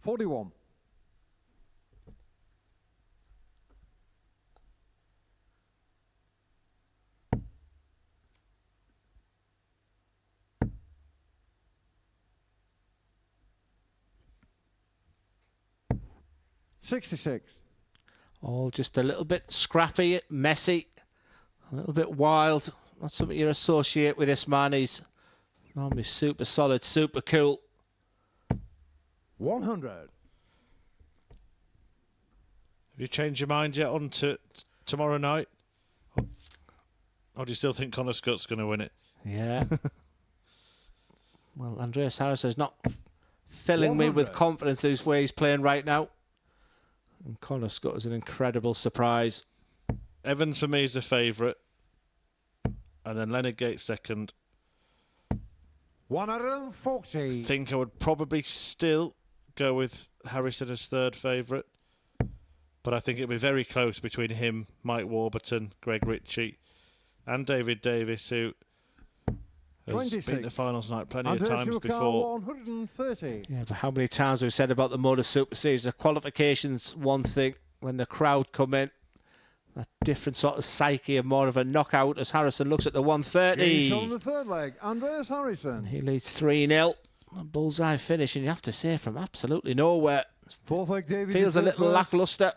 $41. $66. All just a little bit scrappy, messy, a little bit wild. Not something you associate with this man. He's normally super solid, super cool. 100. Have you changed your mind yet on to tomorrow night? Or do you still think Connor Scott's going to win it? Yeah. Well, Andreas Harrison's not filling me with 100. confidence this way he's playing right now. And Connor Scott is an incredible surprise. Evans for me is the favourite. And then Leonard Gates second. 140. I think I would probably still go with Harrison as third favourite. But I think it'll be very close between him, Mike Warburton, Greg Ritchie, and David Davis, who has been to 26. finals night plenty Andres of times Hukar, before. 130. Yeah, but how many times we've said about the Modus Super Series, the qualifications, one thing, when the crowd come in, a different sort of psyche and more of a knockout as Harrison looks at the Game shot on 130. the third leg. Andreas Harrison. He leads 3-0. A bullseye finish, and you have to say from absolutely nowhere. Fourth leg, David. Feels a little first. lacklustre.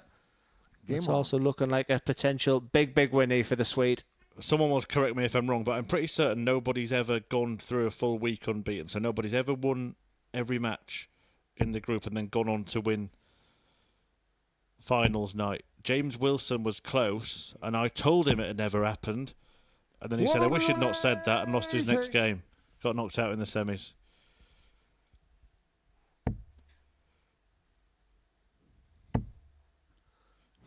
Game It's on. also looking like a potential big win here for the Swede. Someone will correct me if I'm wrong, but I'm pretty certain nobody's ever gone through a full week unbeaten. So nobody's ever won every match in the group and then gone on to win finals night. James Wilson was close, and I told him it had never happened. And then he said, I wish he'd not said that, and lost his next game. Got knocked out in the semis.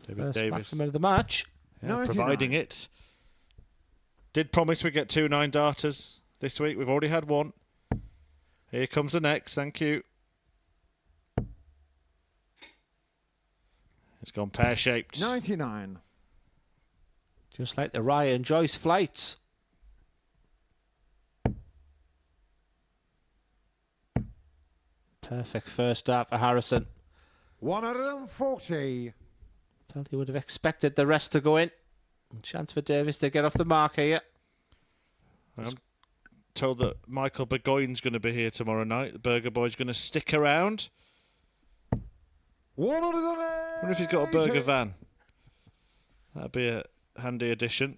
David First Davis. maximum of the match. Yeah, 99. providing it. Did promise we get 2 9-darters this week. We've already had one. Here comes the next. Thank you. It's gone pear-shaped. 99. Just like the Ryan Joyce flights. Perfect first start for Harrison. 140. Felt you would have expected the rest to go in. Chance for Davis to get off the mark here. I'm told that Michael Burgoyne's going to be here tomorrow night. The Burger Boy's going to stick around. 180. I wonder if he's got a burger van. That'd be a handy addition.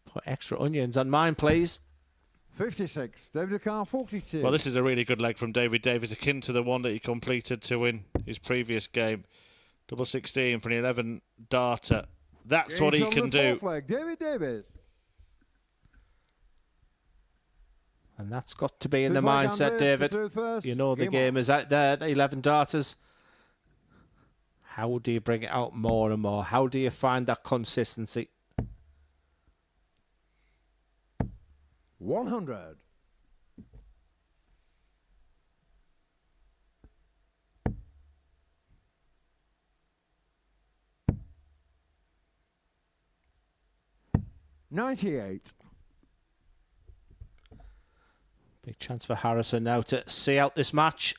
Put extra onions on mine, please. 56. David Carr, 42. Well, this is a really good leg from David Davis, akin to the one that he completed to win his previous game. Double 16 for an 11 darter. That's what he can do. Leg, David Davis. And that's got to be in the mindset, David. You know the game is out there, the 11 darters. How do you bring it out more and more? How do you find that consistency? 100. $98. Big chance for Harrison now to see out this match.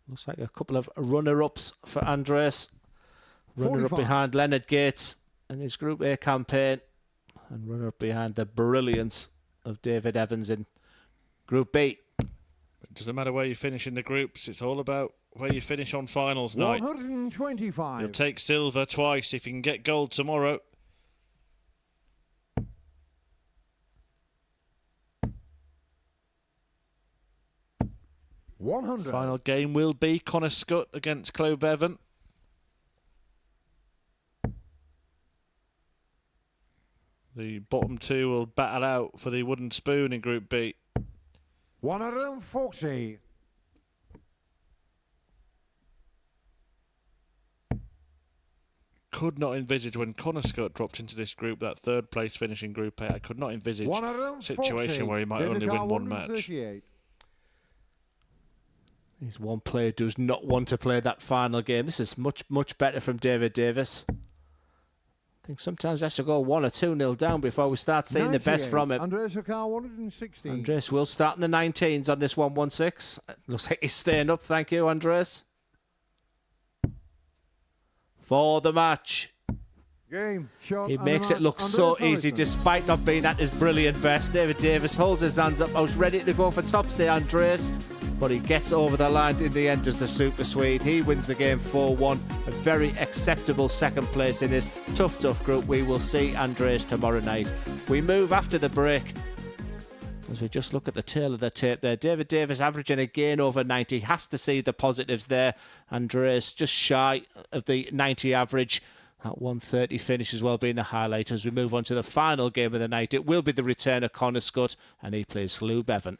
Looks like a couple of runner-ups for Andres. Runner-up behind Leonard Gates in his Group A campaign. And runner-up behind the brilliance of David Evans in Group B. It doesn't matter where you finish in the groups. It's all about where you finish on finals night. 125. You'll take silver twice if you can get gold tomorrow. $100. Final game will be Connor Scott against Chloe Beavon. The bottom two will battle out for the wooden spoon in Group B. 140. Could not envisage when Connor Scott dropped into this group, that third place finish in Group A. I could not envisage a situation where he might only win one match. He's one player who does not want to play that final game. This is much, much better from David Davis. I think sometimes we have to go 1 or 2-0 down before we start seeing the best from him. Andres Carr, 116. Andres will start in the 19s on this 116. Looks like he's staying up. Thank you, Andres. For the match. Game. Shot. He makes it look so easy despite not being at his brilliant best. David Davis holds his hands up. I was ready to go for tops there, Andres. But he gets over the line in the end as the Super Swede. He wins the game 4-1. A very acceptable second place in this tough group. We will see Andres tomorrow night. We move after the break. As we just look at the tail of the tape there, David Davis averaging again over 90. Has to see the positives there. Andres just shy of the 90 average. That 130 finish as well being the highlight. As we move on to the final game of the night, it will be the return of Connor Scott, and he plays Lou Bevan.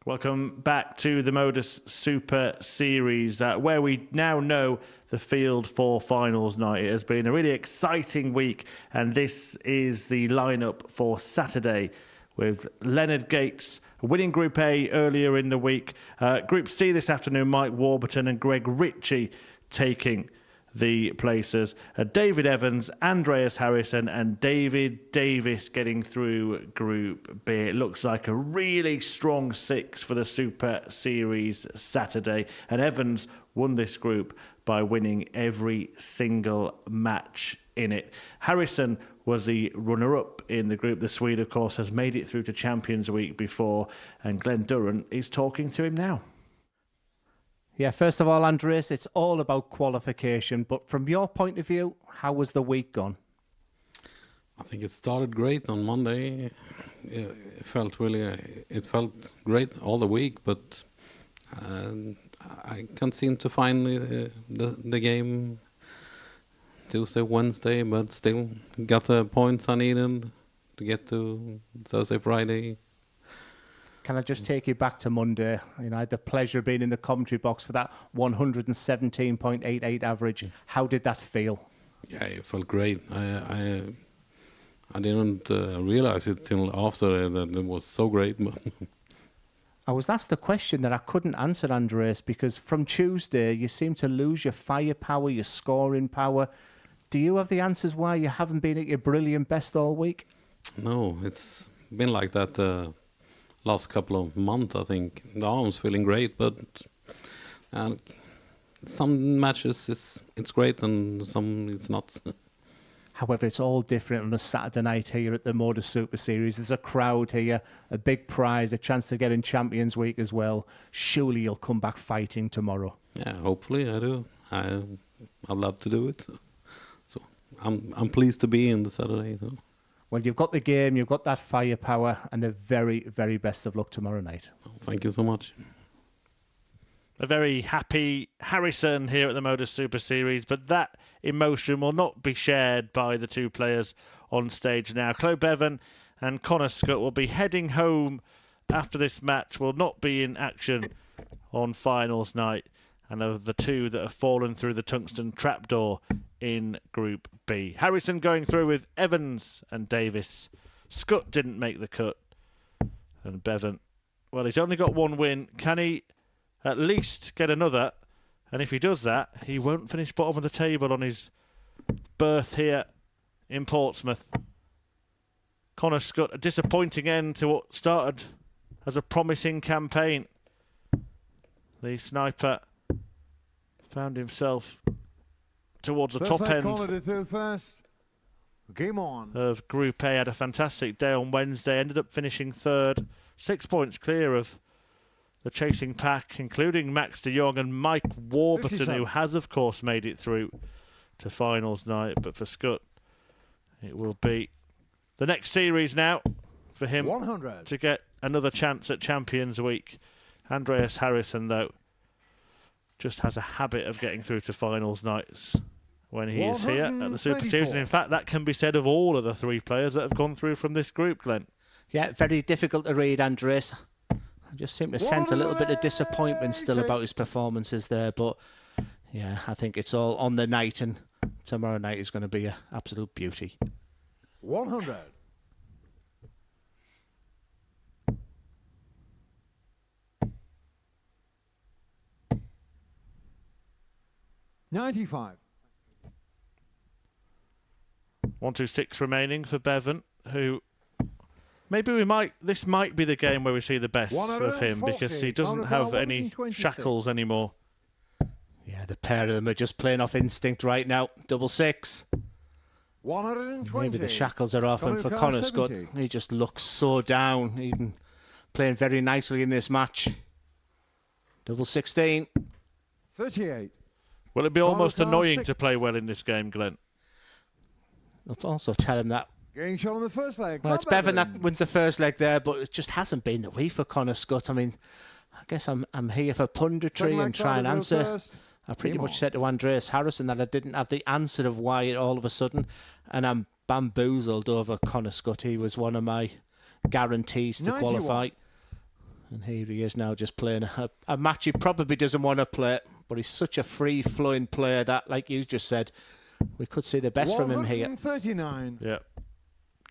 Welcome back to the Modus Super Series, where we now know the field for finals night. It has been a really exciting week, and this is the lineup for Saturday, with Leonard Gates winning Group A earlier in the week. Group C this afternoon, Mike Warburton and Greg Ritchie taking the places. David Evans, Andreas Harrison and David Davis getting through Group B. It looks like a really strong 6 for the Super Series Saturday. And Evans won this group by winning every single match in it. Harrison was the runner-up in the group. The Swede, of course, has made it through to Champions Week before. And Glenn Durrant is talking to him now. Yeah, first of all, Andreas, it's all about qualification. But from your point of view, how was the week gone? I think it started great on Monday. It felt great all the week, but I can't seem to find the game Tuesday, Wednesday, but still got the points I needed to get to Thursday, Friday. Can I just take you back to Monday? You know, I had the pleasure of being in the commentary box for that 117.88 average. How did that feel? Yeah, it felt great. I didn't realize it till after that it was so great. I was asked the question that I couldn't answer, Andreas, because from Tuesday you seem to lose your firepower, your scoring power. Do you have the answers why you haven't been at your brilliant best all week? No, it's been like that last couple of months, I think. The arm's feeling great, but some matches it's great and some it's not. However, it's all different on a Saturday night here at the Modus Super Series. There's a crowd here, a big prize, a chance to get in Champions Week as well. Surely you'll come back fighting tomorrow. Yeah, hopefully I do. I'd love to do it. So I'm pleased to be in the Saturday. So. Well, you've got the game, you've got that firepower, and the very, very best of luck tomorrow night. Thank you so much. A very happy Harrison here at the Modus Super Series, but that emotion will not be shared by the two players on stage now. Chloe Beavon and Connor Scott will be heading home after this match, will not be in action on finals night, and of the two that have fallen through the tungsten trapdoor in Group B. Harrison going through with Evans and Davis. Scott didn't make the cut. And Beavon, well, he's only got one win. Can he at least get another? And if he does that, he won't finish bottom of the table on his berth here in Portsmouth. Connor Scott, a disappointing end to what started as a promising campaign. The sniper found himself towards the top end Game on. of Group A. Had a fantastic day on Wednesday, ended up finishing third, 6 points clear of the chasing pack, including Max de Jong and Mike Warburton, who has of course made it through to finals night. But for Scott, it will be the next series now for him 100. to get another chance at Champions Week. Andreas Harrison, though, just has a habit of getting through to finals nights when he is here at the Super Series. And in fact, that can be said of all of the three players that have gone through from this group, Glenn. Yeah, very difficult to read, Andreas. I just seem to sense a little bit of disappointment still about his performances there. But yeah, I think it's all on the night, and tomorrow night is going to be an absolute beauty. 100. $95. 1-2-6 remaining for Beavon, who maybe this might be the game where we see the best of him, because he doesn't have any shackles anymore. Yeah, the pair of them are just playing off instinct right now. 6. 120. Maybe the shackles are off, and for Connor Scott, he just looks so down. He's been playing very nicely in this match. 16. 38. Will it be almost annoying to play well in this game, Glenn? I'll also tell him that. Game shot on the first leg. Well, it's Beavon that wins the first leg there, but it just hasn't been the week for Connor Scott. I mean, I guess I'm here for punditry and try and answer. I pretty much said to Andreas Harrison that I didn't have the answer of why it all of a sudden, and I'm bamboozled over Connor Scott. He was one of my guarantees to qualify. And here he is now just playing a match he probably doesn't want to play, but he's such a free-flowing player that, like you just said, we could see the best from him here. 139. Yeah.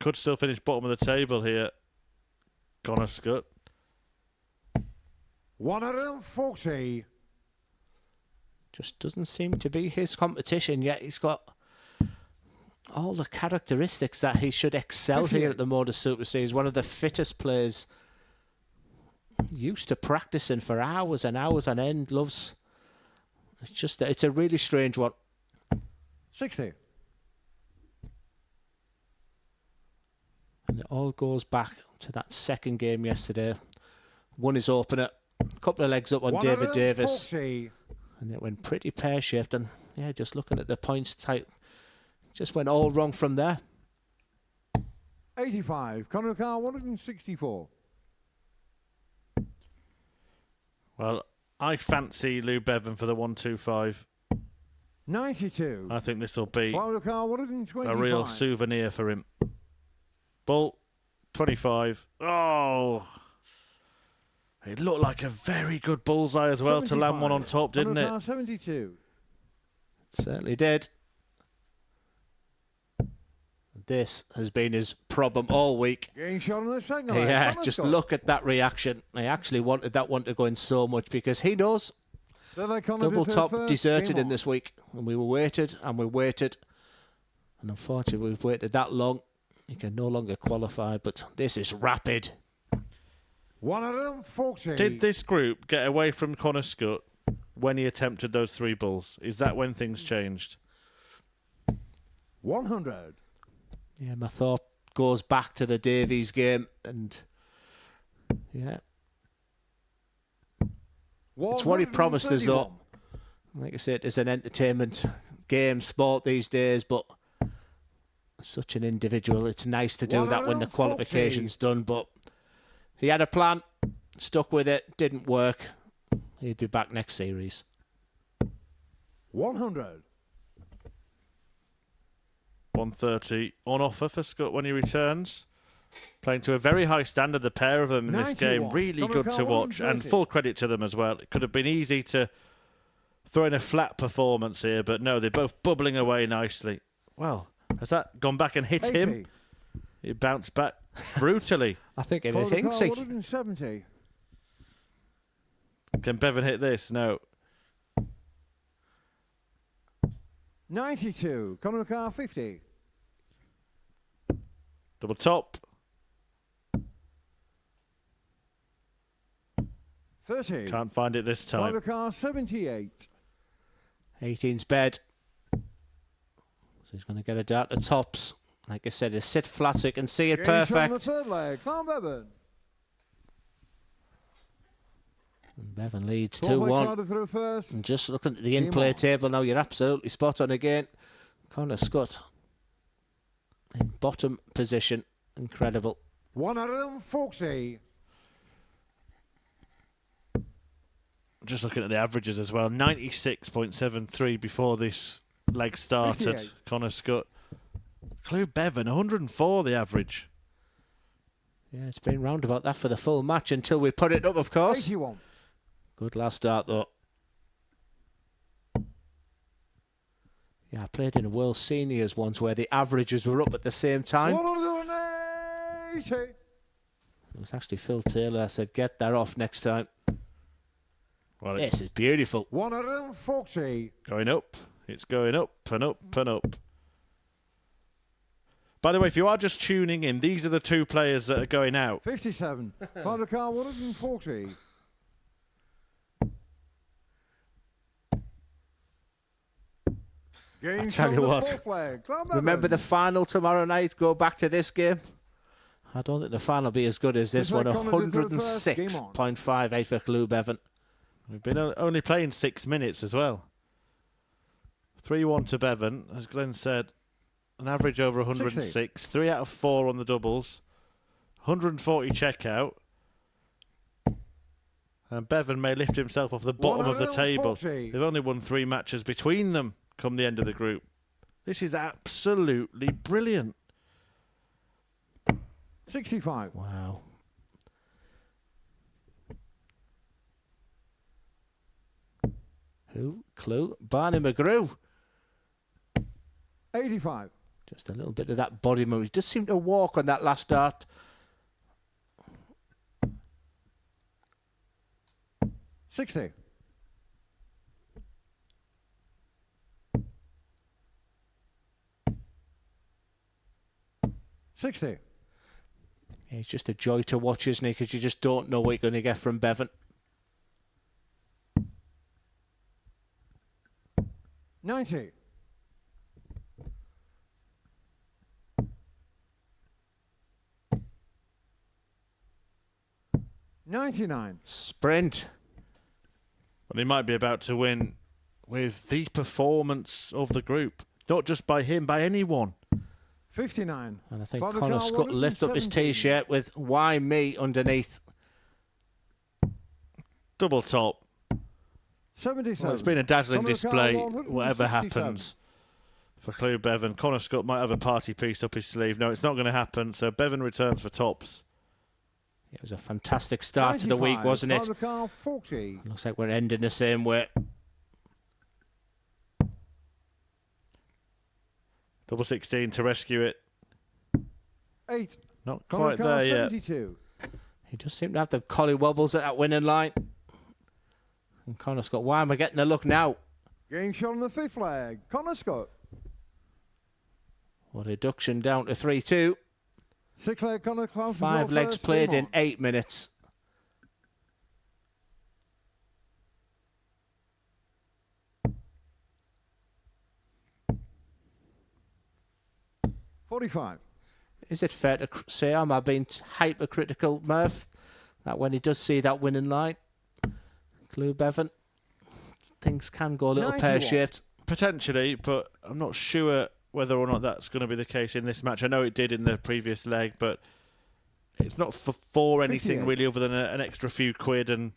Could still finish bottom of the table here. Connor Scott. 140. Just doesn't seem to be his competition yet. He's got all the characteristics that he should excel here at the Modus Super Series. One of the fittest players. Used to practicing for hours and hours on end. Loves. It's a really strange one. 60. And it all goes back to that second game yesterday. Won his opener. A couple of legs up on David Davis. And it went pretty pear-shaped. And yeah, just looking at the points type, just went all wrong from there. 85. Conor Carr, 164. Well, I fancy Lou Bevan for the 125. 92. I think this will be Conor Carr, 125. a real souvenir for him. Bull, 25. Oh! It looked like a very good bullseye as well 75. To land one on top, didn't Conor Carr, it? 72. It certainly did. This has been his problem all week. Getting shot on the second leg. Yeah, Conor just Scott. Look at that reaction. I actually wanted that one to go in so much because he knows double top deserted in this week. And we waited and we waited. And unfortunately, we've waited that long. He can no longer qualify, but this is rapid. 140. Did this group get away from Connor Scott when he attempted those 3 bulls? Is that when things changed? 100. Yeah, my thought goes back to the Davies game, and yeah, it's what he promised us, though. Like I said, it's an entertainment game, sport these days, but such an individual. It's nice to do that when the qualification's done, but he had a plan, stuck with it, didn't work. He'd be back next series. 100. 130 on offer for Scott when he returns. Playing to a very high standard, the pair of them in this game. Really good to watch, and full credit to them as well. It could have been easy to throw in a flat performance here, but no, they're both bubbling away nicely. Well, has that gone back and hit 80. him? He bounced back brutally. I think it hit Hinksy. 170. Can Bevan hit this? No. 92. Conor Carr, 50. Double top. 30. Can't find it this time. Conor Carr, 78. 18's bed. So he's going to get it down to tops. Like I said, they sit flat so you can see it perfect. On the third leg, Clan Bevan. And Bevan leads 2-1. And just looking at the in-play table now, you're absolutely spot on again. Connor Scott in bottom position. Incredible. 140. Just looking at the averages as well. 96.73 before this leg started. 58. Connor Scott. Lou Bevan, 104 the average. Yeah, it's been round about that for the full match until we put it up, of course. 81. Good last start, though. Yeah, I played in a World Seniors once where the averages were up at the same time. 180. It was actually Phil Taylor that said, get that off next time. Well, this is beautiful. 140. Going up. It's going up and up and up. By the way, if you are just tuning in, these are the 2 players that are going out. 57. Conor Carr, 140. I tell you what, remember the final tomorrow night? Go back to this game. I don't think the final will be as good as this one. 106.58 for Lou Bevan. We've been only playing 6 minutes as well. 3-1 to Bevan, as Glenn said. An average over 106. 60. 3 out of 4 on the doubles. 140 checkout. And Bevan may lift himself off the bottom of the table. They've only won 3 matches between them come the end of the group. This is absolutely brilliant. 65. Wow. Clue. Barney McGrew. 85. Just a little bit of that body move. He does seem to walk on that last start. 60. 60. It's just a joy to watch, isn't he? Because you just don't know what you're going to get from Beavon. 90. 99. Sprint. Well, he might be about to win with the performance of the group. Not just by him, by anyone. 59. And I think Father Connor Carl Scott lift up his 117. T-shirt with "Why me" underneath. Double top. 77. Well, it's been a dazzling Connor display, Carl whatever 167. happens for Clue Beavon. Connor Scott might have a party piece up his sleeve. No, it's not going to happen. So Beavon returns for tops. It was a fantastic start to the week, 95. wasn't it? Father Carl 40. Looks like we're ending the same way. Double 16 to rescue it. 8. Not Connor quite Carl there yet. 72. He does seem to have the collie wobbles at that winning line. And Connor Scott, why am I getting a look now? Game shot on the 5th leg. Connor Scott. Well, reduction down to 3-2. 6th leg. Connor Klaus. 5 legs played in 8 minutes. $45. Is it fair to say, am I being hypercritical, Murph, that when he does see that winning line, Clue Beavon, things can go a little 91. pear-shaped. Potentially, but I'm not sure whether or not that's going to be the case in this match. I know it did in the previous leg, but it's not for anything 58. really other than an extra few quid and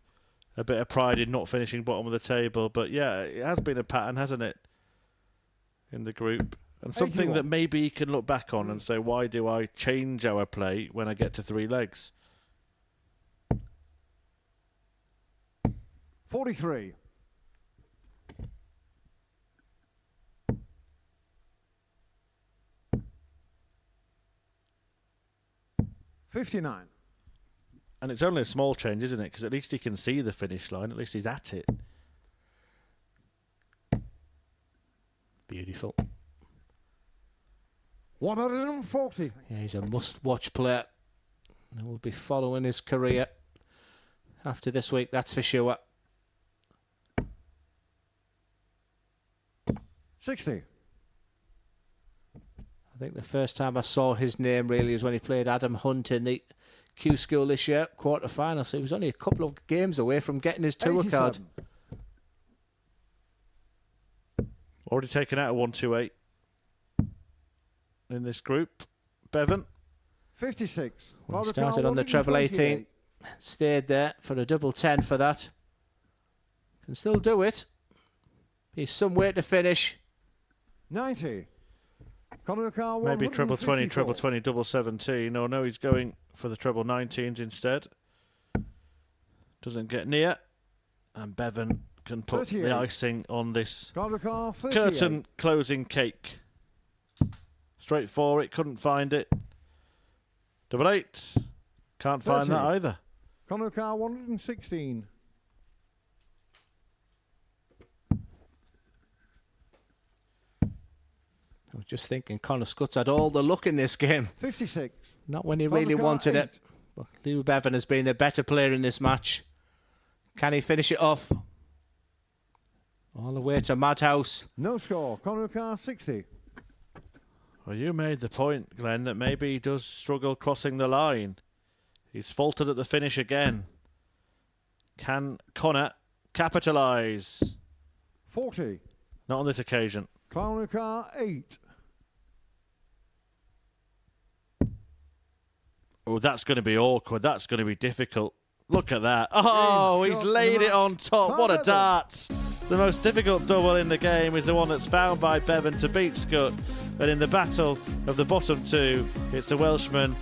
a bit of pride in not finishing bottom of the table. But yeah, it has been a pattern, hasn't it, in the group? And something 81. that maybe you can look back on and say, why do I change our play when I get to 3 legs? 43. 59. And it's only a small change, isn't it? Because at least he can see the finish line. At least he's at it. Beautiful. 140. Yeah, he's a must-watch player. And we'll be following his career after this week, that's for sure. 60. I think the first time I saw his name really is when he played Adam Hunt in the Q School this year, quarter-final. So he was only a couple of games away from getting his tour card. 87. Already taken out a 128 in this group. Beavon. 56. Well, he Father started Carl on the treble 18, 128. stayed there for a double 10 for that. Can still do it. He's somewhere to finish. 90. Connor Carl Maybe treble 20, 154. treble 20, double 17. Oh no, he's going for the treble 19s instead. Doesn't get near. And Beavon can put 38. the icing on this Connor Carl 38. curtain closing cake. Straight for it, couldn't find it. Double 8. Can't find that 30. either. Connor Carl 116. I was just thinking Connor Scott's had all the luck in this game. 56. Not when he Connor really Carl wanted 8. it. But Lou Beavon has been the better player in this match. Can he finish it off? All the way to Madhouse. No score. Connor Carl 60. Well, you made the point, Glenn, that maybe he does struggle crossing the line. He's faltered at the finish again. Can Connor capitalise? 40. Not on this occasion. Connor Carl 8. Oh, that's going to be awkward. That's going to be difficult. Look at that. Oh, he's shot laid and a it on top. What a Beavon. dart. The most difficult double in the game is the one that's found by Beavon to beat Scott. But in the battle of the bottom two, it's the Welshman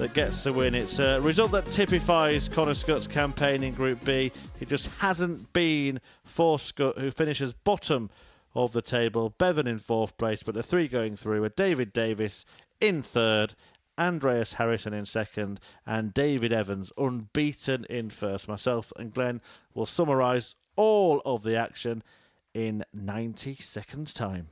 that gets the win. It's a result that typifies Connor Scott's campaign in Group B. It just hasn't been for Scott, who finishes bottom of the table. Beavon in 4th place, but the 3 going through are David Davis in 3rd, Andreas Harrison in 2nd, and David Evans unbeaten in 1st. Myself and Glenn will summarise all of the action in 90 seconds time.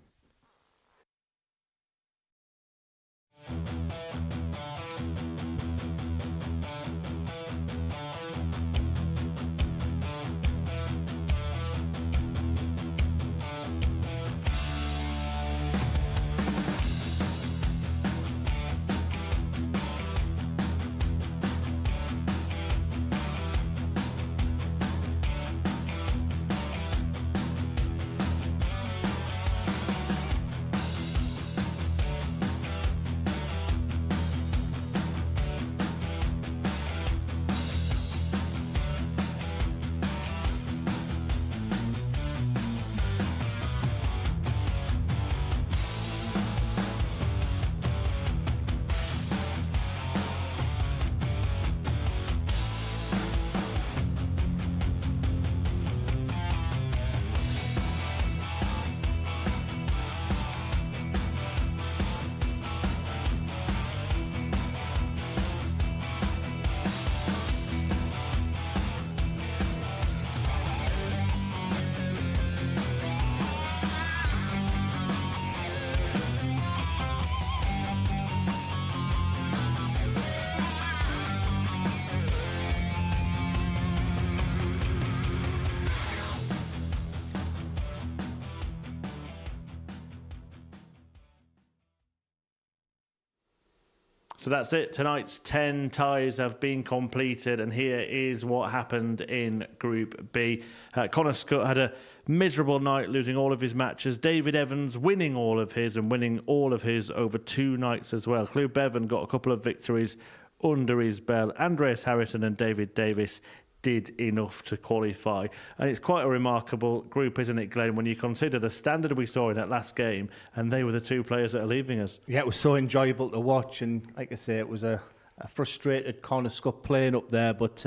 So that's it. Tonight's 10 ties have been completed, and here is what happened in Group B. Connor Scott had a miserable night, losing all of his matches. David Evans winning all of his and winning all of his over 2 nights as well. Clew Bevan got a couple of victories under his belt. Andreas Harrison and David Davis did enough to qualify. And it's quite a remarkable group, isn't it, Glenn, when you consider the standard we saw in that last game, and they were the 2 players that are leaving us. Yeah, it was so enjoyable to watch, and like I say, it was a frustrated Connor Scott playing up there, but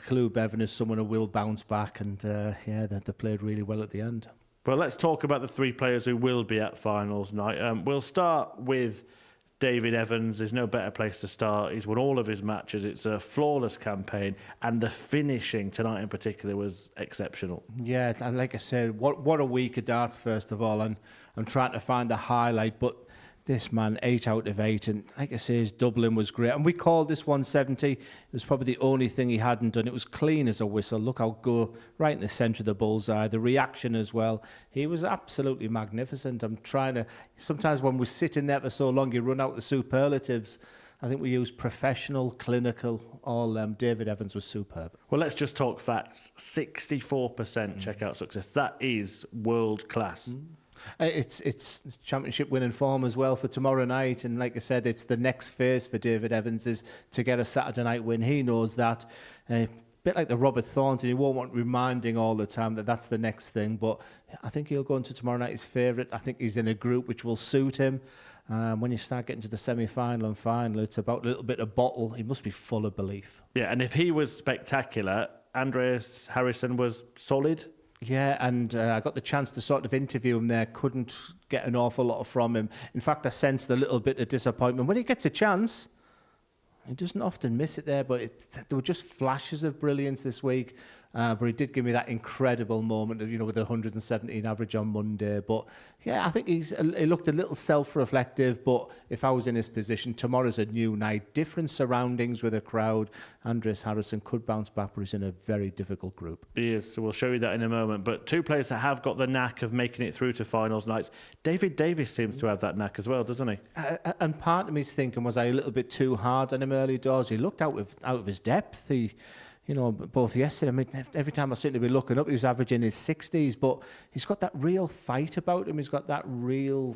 Clew Bevan is someone who will bounce back, and they played really well at the end. Well, let's talk about the 3 players who will be at finals night. We'll start with David Evans. There's no better place to start. He's won all of his matches. It's a flawless campaign, and the finishing tonight in particular was exceptional. Yeah, and like I said, what a week of darts, first of all, and I'm trying to find the highlight, but this man, 8 out of 8, and like I say, his doubling was great. And we called this 170. It was probably the only thing he hadn't done. It was clean as a whistle. Look how go right in the centre of the bullseye. The reaction as well. He was absolutely magnificent. I'm trying to. Sometimes when we're sitting there for so long, you run out the superlatives. I think we use professional, clinical. All David Evans was superb. Well, let's just talk facts. 64% checkout success. That is world class. It's championship winning form as well for tomorrow night, and like I said, it's the next phase for David Evans is to get a Saturday night win. He knows that. A bit like the Robert Thornton, he won't want reminding all the time that that's the next thing, but I think he'll go into tomorrow night his favourite. I think he's in a group which will suit him. When you start getting to the semi-final and final, it's about a little bit of bottle. He must be full of belief. Yeah, and if he was spectacular, Andreas Harrison was solid. Yeah, and I got the chance to sort of interview him there. Couldn't get an awful lot from him. In fact, I sensed a little bit of disappointment. When he gets a chance, he doesn't often miss it there, but there were just flashes of brilliance this week. But he did give me that incredible moment of, with the 117 average on Monday. But yeah, I think he looked a little self-reflective. But if I was in his position, tomorrow's a new night, different surroundings with a crowd. Andreas Harrison could bounce back, but he's in a very difficult group. He is, so we'll show you that in a moment. But 2 players that have got the knack of making it through to finals nights. David Davis seems to have that knack as well, doesn't he? And part of me's thinking, was I a little bit too hard on him early doors? He looked out of his depth. Both yesterday, I mean, every time I seem to be looking up, he was averaging his 60s, but he's got that real fight about him. He's got that real,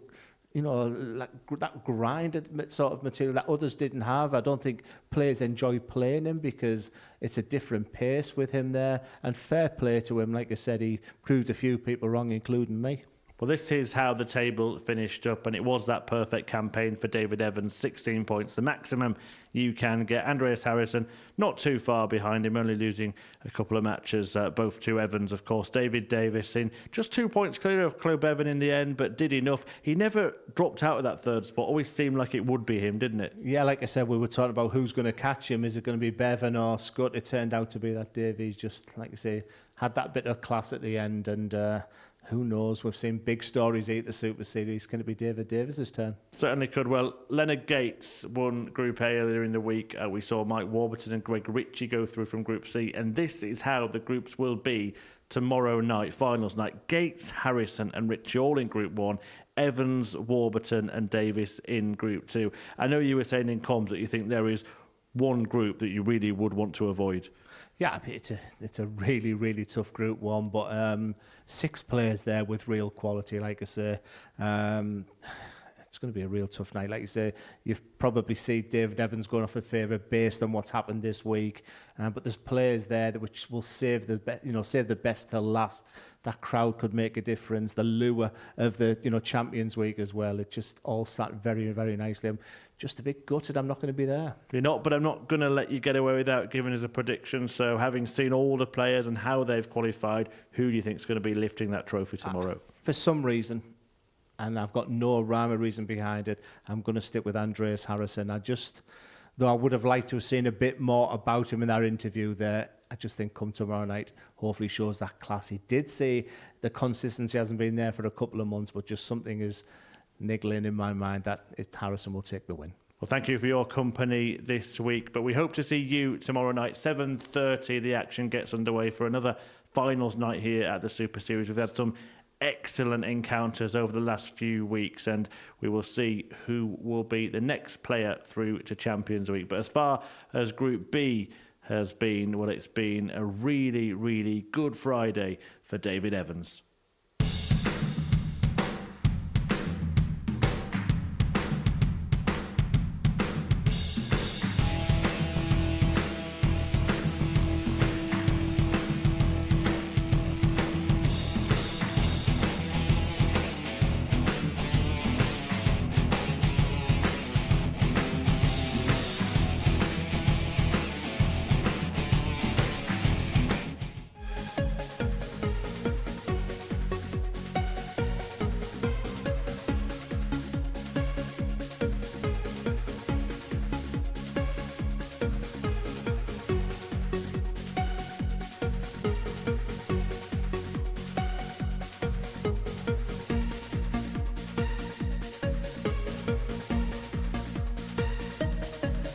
that grind sort of material that others didn't have. I don't think players enjoy playing him because it's a different pace with him there. And fair play to him. Like I said, he proved a few people wrong, including me. Well, this is how the table finished up, and it was that perfect campaign for David Evans, 16 points, the maximum you can get. Andreas Harrison not too far behind him, only losing a couple of matches, both to Evans, of course. David Davis in just 2 points clear of Club Beavon in the end, but did enough. He never dropped out of that third spot. Always seemed like it would be him, didn't it? Yeah, like I said, we were talking about who's going to catch him. Is it going to be Beavon or Scott? It turned out to be that Davies just, like I say, had that bit of class at the end, and who knows? We've seen big stories eat the Super Series. Can it be David Davis's turn? Certainly could. Well, Leonard Gates won Group A earlier in the week. We saw Mike Warburton and Greg Ritchie go through from Group C, and this is how the groups will be tomorrow night, finals night. Gates, Harrison and Ritchie all in Group 1. Evans, Warburton and Davis in Group 2. I know you were saying in comms that you think there is one group that you really would want to avoid. Yeah, it's a really, really tough Group 1, but 6 players there with real quality, like I say. It's going to be a real tough night. Like you say, you've probably seen David Evans going off in favour based on what's happened this week. But there's players there that which will save the best till last. That crowd could make a difference. The lure of the Champions Week as well. It just all sat very, very nicely. I'm just a bit gutted I'm not going to be there. You're not, but I'm not going to let you get away without giving us a prediction. So having seen all the players and how they've qualified, who do you think is going to be lifting that trophy tomorrow? For some reason, and I've got no rhyme or reason behind it, I'm going to stick with Andreas Harrison. Though I would have liked to have seen a bit more about him in our interview there, I just think come tomorrow night, hopefully shows that class. He did say the consistency hasn't been there for a couple of months, but just something is niggling in my mind that Harrison will take the win. Well, thank you for your company this week, but we hope to see you tomorrow night, 7:30. The action gets underway for another finals night here at the Super Series. We've had some excellent encounters over the last few weeks, and we will see who will be the next player through to Champions Week. But as far as Group B has been, well, it's been a really, really good Friday for David Evans.